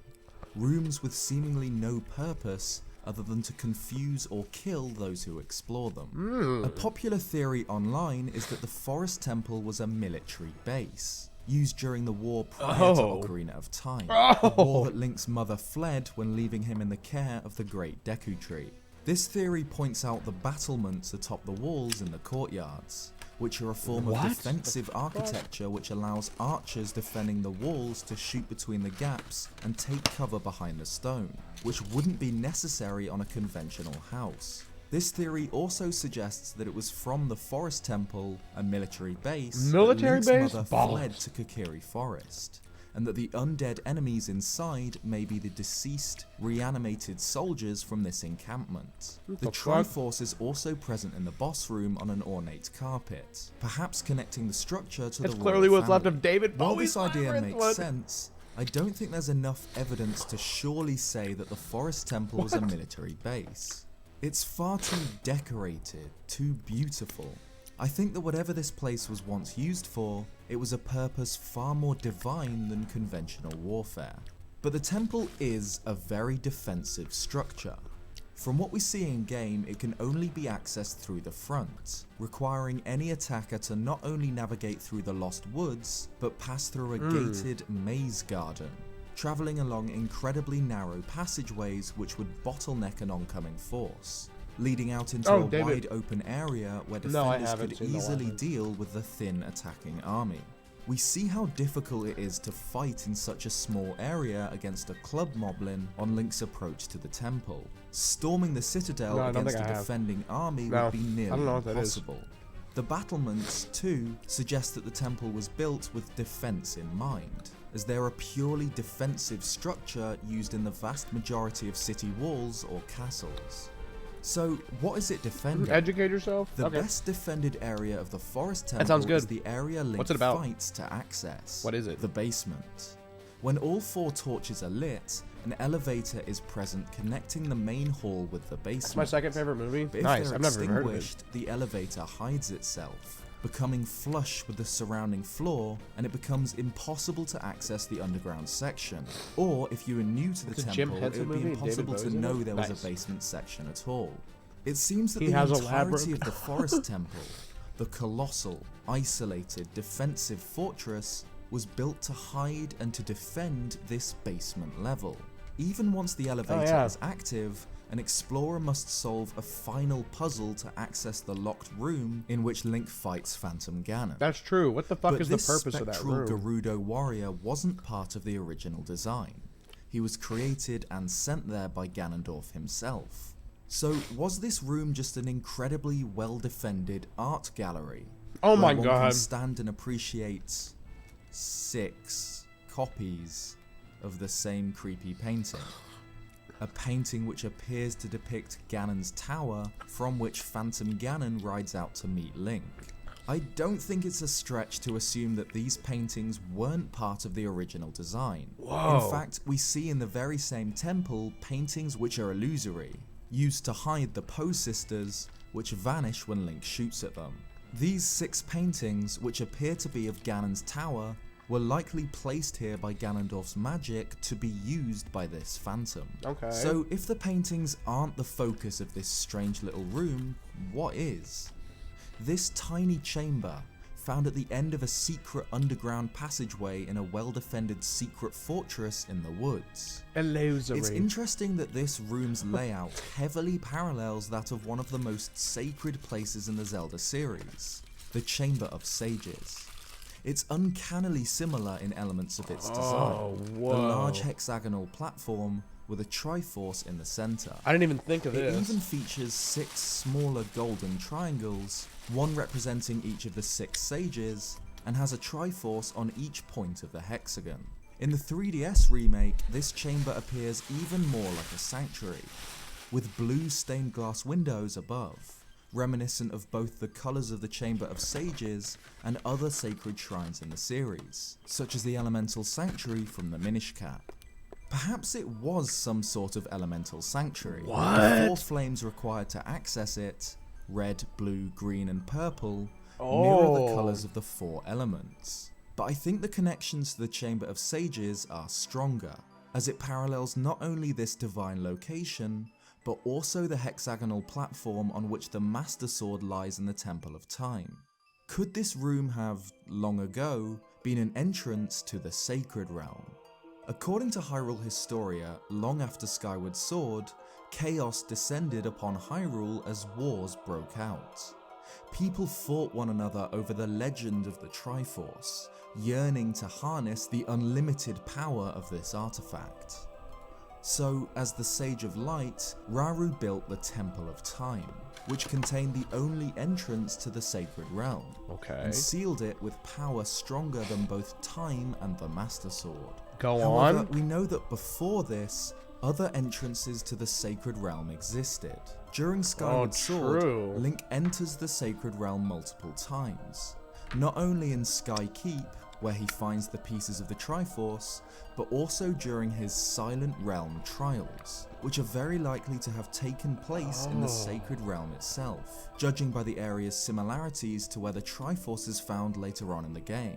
Rooms with seemingly no purpose other than to confuse or kill those who explore them. A popular theory online is that the Forest Temple was a military base, used during the war prior to Ocarina of Time, a war that Link's mother fled when leaving him in the care of the Great Deku Tree. This theory points out the battlements atop the walls in the courtyards, which are a form of defensive architecture which allows archers defending the walls to shoot between the gaps and take cover behind the stone, which wouldn't be necessary on a conventional house. This theory also suggests that it was from the Forest Temple, a military base, that Link's mother fled to Kokiri Forest, and that the undead enemies inside may be the deceased, reanimated soldiers from this encampment. The Triforce is also present in the boss room on an ornate carpet, perhaps connecting the structure to the royal clearly what's left family. of David While Bowie's this idea labyrinth makes sense, I don't think there's enough evidence to surely say that the Forest Temple was a military base. It's far too decorated, too beautiful. I think that whatever this place was once used for, it was a purpose far more divine than conventional warfare. But the temple is a very defensive structure. From what we see in game, it can only be accessed through the front, requiring any attacker to not only navigate through the Lost Woods, but pass through a gated maze garden, travelling along incredibly narrow passageways which would bottleneck an oncoming force, leading out into a wide open area where defenders could easily deal with the thin attacking army. We see how difficult it is to fight in such a small area against a club moblin on Link's approach to the temple. Storming the citadel against a defending army would be nearly impossible. The battlements, too, suggest that the temple was built with defense in mind, as they're a purely defensive structure used in the vast majority of city walls or castles. So, what is it defending? Educate yourself? The best defended area of the Forest Temple is the area Link fights to access. What is it? The basement. When all 4 torches are lit, an elevator is present connecting the main hall with the basement. That's my second favorite movie. But if they're extinguished, the elevator hides itself, becoming flush with the surrounding floor, and it becomes impossible to access the underground section. Or, if you are new to the temple, it would be impossible to know there was a basement section at all. It seems that the entirety of the Forest Temple, the colossal, isolated, defensive fortress, was built to hide and to defend this basement level. Even once the elevator is active, an explorer must solve a final puzzle to access the locked room in which Link fights Phantom Ganon. That's true. What the fuck is the purpose of that room? This spectral Gerudo warrior wasn't part of the original design. He was created and sent there by Ganondorf himself. So, was this room just an incredibly well-defended art gallery? Oh my god. god. One can stand and appreciate 6 copies of the same creepy painting. A painting which appears to depict Ganon's tower, from which Phantom Ganon rides out to meet Link. I don't think it's a stretch to assume that these paintings weren't part of the original design. Whoa. In fact, we see in the very same temple paintings which are illusory, used to hide the Poe sisters, which vanish when Link shoots at them. These 6 paintings, which appear to be of Ganon's tower, were likely placed here by Ganondorf's magic to be used by this phantom. Okay. So if the paintings aren't the focus of this strange little room, what is? This tiny chamber, found at the end of a secret underground passageway in a well-defended secret fortress in the woods. Illusory. It's interesting that this room's layout heavily parallels that of one of the most sacred places in the Zelda series, the Chamber of Sages. It's uncannily similar in elements of its design. The large hexagonal platform with a Triforce in the center. I didn't even think of this. It even features 6 smaller golden triangles, one representing each of the 6 sages, and has a Triforce on each point of the hexagon. In the 3DS remake, this chamber appears even more like a sanctuary, with blue stained glass windows above, reminiscent of both the colours of the Chamber of Sages and other sacred shrines in the series, such as the Elemental Sanctuary from the Minish Cap. Perhaps it was some sort of elemental sanctuary. The 4 flames required to access it, red, blue, green and purple, mirror the colours of the 4 elements. But I think the connections to the Chamber of Sages are stronger, as it parallels not only this divine location, but also the hexagonal platform on which the Master Sword lies in the Temple of Time. Could this room have, long ago, been an entrance to the Sacred Realm? According to Hyrule Historia, long after Skyward Sword, chaos descended upon Hyrule as wars broke out. people fought one another over the legend of the Triforce, yearning to harness the unlimited power of this artifact. So, as the Sage of Light, Rauru built the Temple of Time, which contained the only entrance to the Sacred Realm, and sealed it with power stronger than both Time and the Master Sword. However, we know that before this, other entrances to the Sacred Realm existed. During Skyward Sword, Link enters the Sacred Realm multiple times, not only in Sky Keep, where he finds the pieces of the Triforce, but also during his Silent Realm trials, which are very likely to have taken place in the Sacred Realm itself, judging by the area's similarities to where the Triforce is found later on in the game.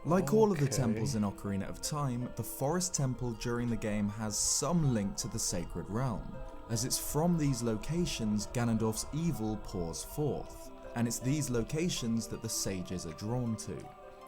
Like all of the temples in Ocarina of Time, the Forest Temple during the game has some link to the Sacred Realm, as it's from these locations Ganondorf's evil pours forth, and it's these locations that the sages are drawn to.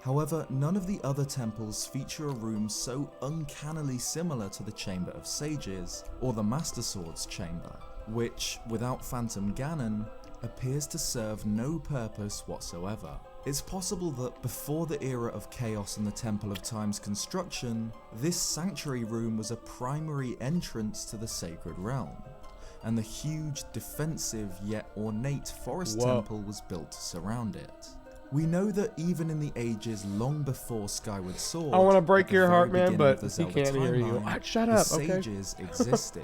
However, none of the other temples feature a room so uncannily similar to the Chamber of Sages, or the Master Sword's chamber, which, without Phantom Ganon, appears to serve no purpose whatsoever. It's possible that before the era of Chaos and the Temple of Time's construction, this sanctuary room was a primary entrance to the Sacred Realm, and the huge, defensive yet ornate Forest Temple was built to surround it. We know that even in the ages long before Skyward Sword, I want to break your heart, man, but he he can't hear you. Shut up, the sages existed,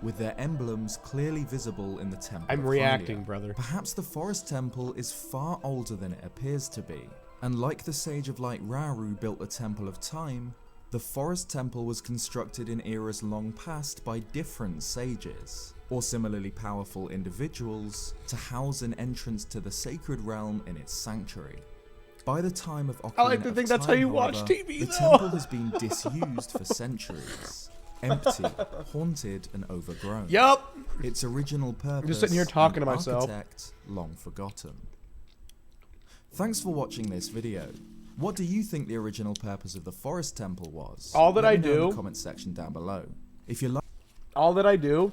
with their emblems clearly visible in the Temple I'm of reacting, Hylia. brother. Perhaps the Forest Temple is far older than it appears to be, and like the Sage of Light Rauru built the Temple of Time, the Forest Temple was constructed in eras long past by different sages, or similarly powerful individuals, to house an entrance to the Sacred Realm in its sanctuary. By the time of Ocarina I like to think that's how you watch TV, the though. temple has been disused for centuries, empty, haunted, and overgrown. Yup. Its original purpose, I'm just sitting here talking to and myself. architect, long forgotten. Thanks for watching this video. What do you think the original purpose of the Forest Temple was? All that Let I me know in do- the comment section down below. If you like, All that I do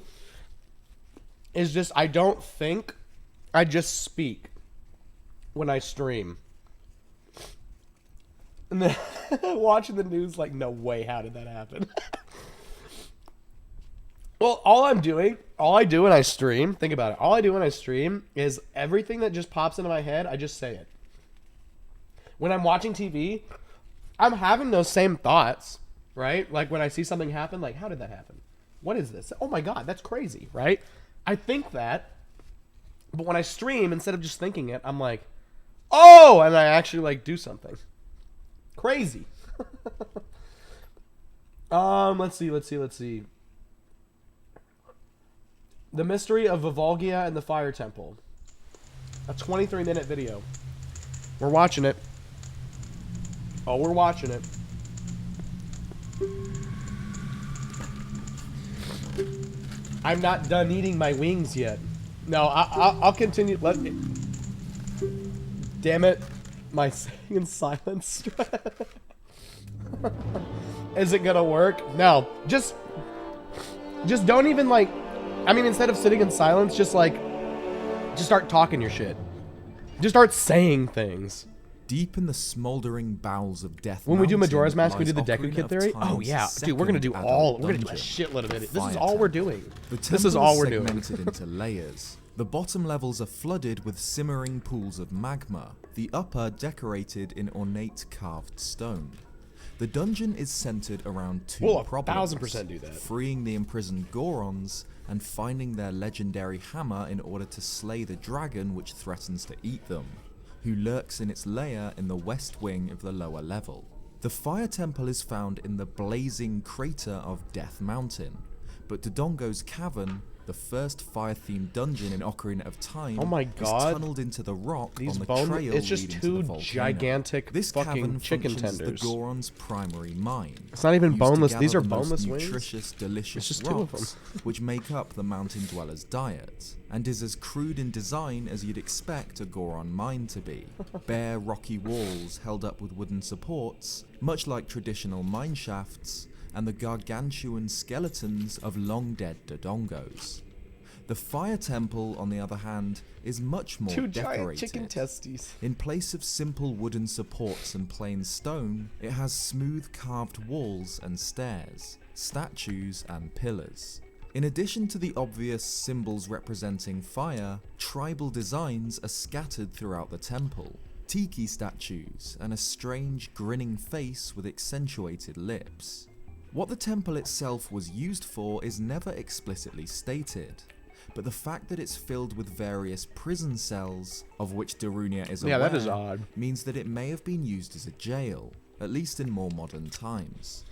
is just, I don't think, I just speak when I stream. And then watching the news, like, no way, how did that happen? Well, all I do when I stream, think about it, all I do when I stream is everything that just pops into my head, I just say it. When I'm watching TV, I'm having those same thoughts, right? Like when I see something happen, like, how did that happen? What is this? Oh my God, that's crazy, right? I think that, but when I stream, instead of just thinking it, I'm like, oh, and I actually like do something. Crazy. Let's see. The Mystery of Vivalgia and the Fire Temple. A 23-minute video. We're watching it. Oh, we're watching it. I'm not done eating my wings yet. No, I'll continue. Damn it. My saying in silence. Is it gonna work? No. Just don't even like... I mean, instead of sitting in silence, just start talking your shit. Just start saying things. deep in the smoldering bowels of Death When we do Mountain Majora's Mask, we do the lies Deku Ocarina Kid of theory. Oh Time's yeah, dude, we're gonna do second all. adult We're gonna do a dungeon, shitload of it. the This is Fire all we're Temple. doing. The This is temple all we're doing. segmented into layers. The bottom levels are flooded with simmering pools of magma, the upper decorated in ornate carved stone. The dungeon is centered around two We'll problems: 1000% do that. freeing the imprisoned Gorons and finding their legendary hammer in order to slay the dragon which threatens to eat them, who lurks in its lair in the west wing of the lower level. The Fire Temple is found in the blazing crater of Death Mountain, but Dodongo's Cavern, the first fire-themed dungeon in Ocarina of Time, Oh my is God. tunneled into the rock These on the bone- trail it's just leading two to the volcano. gigantic This fucking cavern chicken functions tenders. the Goron's primary mine. It's not even used to boneless. gather These are the most boneless wings. nutritious, delicious It's just two of rocks, which make up the mountain dweller's diet, and is as crude in design as you'd expect a Goron mine to be. Bare rocky walls held up with wooden supports, much like traditional mine shafts, and the gargantuan skeletons of long-dead Dodongos. The Fire Temple, on the other hand, is much more Two decorated. giant chicken testes. In place of simple wooden supports and plain stone, it has smooth carved walls and stairs, statues and pillars. In addition to the obvious symbols representing fire, tribal designs are scattered throughout the temple. Tiki statues and a strange grinning face with accentuated lips. What the temple itself was used for is never explicitly stated, but the fact that it's filled with various prison cells, of which Darunia is aware, that is odd. means that it may have been used as a jail, at least in more modern times.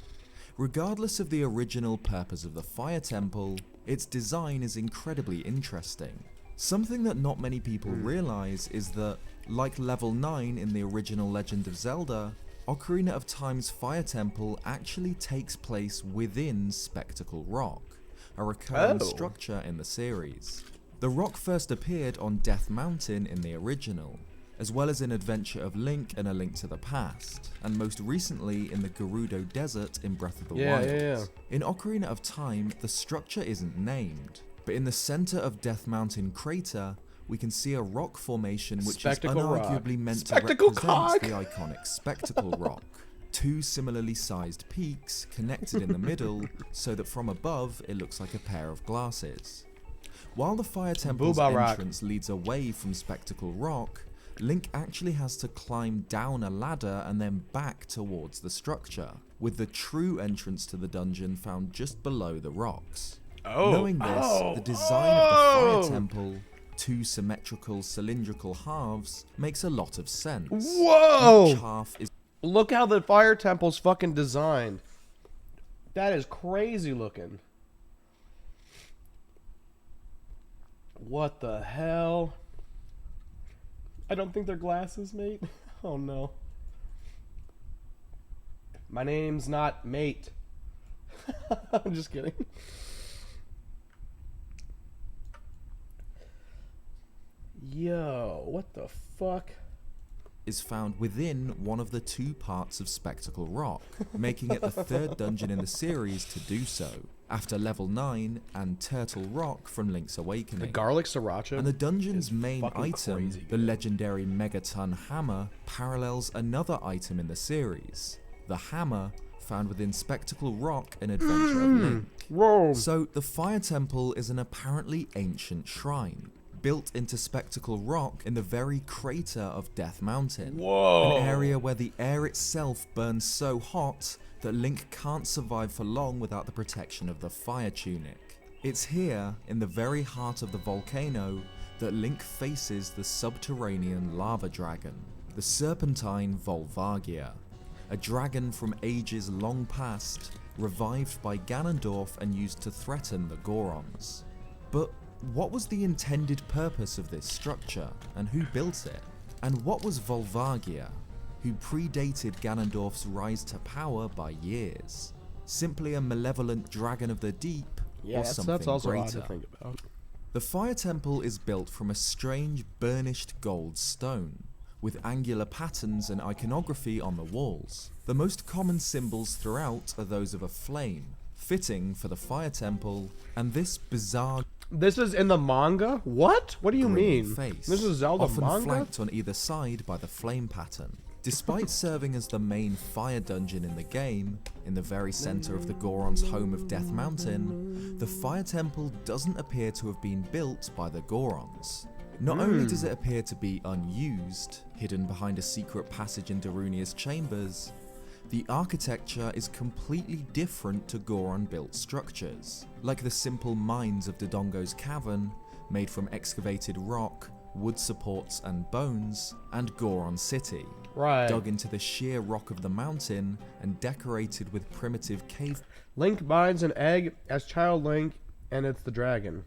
Regardless of the original purpose of the Fire Temple, its design is incredibly interesting. Something that not many people realize is that, like Level 9 in the original Legend of Zelda, Ocarina of Time's Fire Temple actually takes place within Spectacle Rock, a recurring structure in the series. The rock first appeared on Death Mountain in the original, as well as in Adventure of Link and A Link to the Past, and most recently in the Gerudo Desert in Breath of the Wild. In Ocarina of Time, the structure isn't named, but in the center of Death Mountain crater, we can see a rock formation which Spectacle is unarguably rock. meant Spectacle to cock. represent the iconic Spectacle Rock. Two similarly sized peaks connected in the middle so that from above it looks like a pair of glasses. While the Fire Temple's Booba rock. entrance leads away from Spectacle Rock, Link actually has to climb down a ladder and then back towards the structure, with the true entrance to the dungeon found just below the rocks. Knowing this, the design of the Fire Temple, two symmetrical cylindrical halves, makes a lot of sense. Whoa! Each half is Look how the Fire Temple's fucking designed. That is crazy looking. What the hell? I don't think they're glasses, mate. Oh no. My name's not mate. I'm just kidding. Yo, what the fuck? is found within one of the two parts of Spectacle Rock, making it the third dungeon in the series to do so, after Level 9 and Turtle Rock from Link's Awakening. The garlic sriracha. And the dungeon's main fucking item, crazy the good. legendary Megaton Hammer, parallels another item in the series, the hammer found within Spectacle Rock in Adventure of Link. Whoa. So the Fire Temple is an apparently ancient shrine, built into Spectacle Rock in the very crater of Death Mountain. Whoa. An area where the air itself burns so hot that Link can't survive for long without the protection of the Fire Tunic. It's here, in the very heart of the volcano, that Link faces the subterranean lava dragon, the serpentine Volvagia, a dragon from ages long past, revived by Ganondorf and used to threaten the Gorons. But what was the intended purpose of this structure, and who built it? And what was Volvagia, who predated Ganondorf's rise to power by years? Simply a malevolent dragon of the deep, Yeah, or something that's also greater? odd to think about. The Fire Temple is built from a strange burnished gold stone, with angular patterns and iconography on the walls. The most common symbols throughout are those of a flame, fitting for the Fire Temple, and this bizarre This is in the manga? What? What do you grinning mean? face, This is Zelda often manga? flanked on either side by the flame pattern. Despite serving as the main fire dungeon in the game, in the very center of the Goron's home of Death Mountain, the Fire Temple doesn't appear to have been built by the Gorons. Not only does it appear to be unused, hidden behind a secret passage in Darunia's chambers, the architecture is completely different to Goron-built structures, like the simple mines of Dodongo's Cavern, made from excavated rock, wood supports and bones, and Goron City, Right. dug into the sheer rock of the mountain and decorated with primitive cave. Link binds an egg as Child Link, and it's the dragon.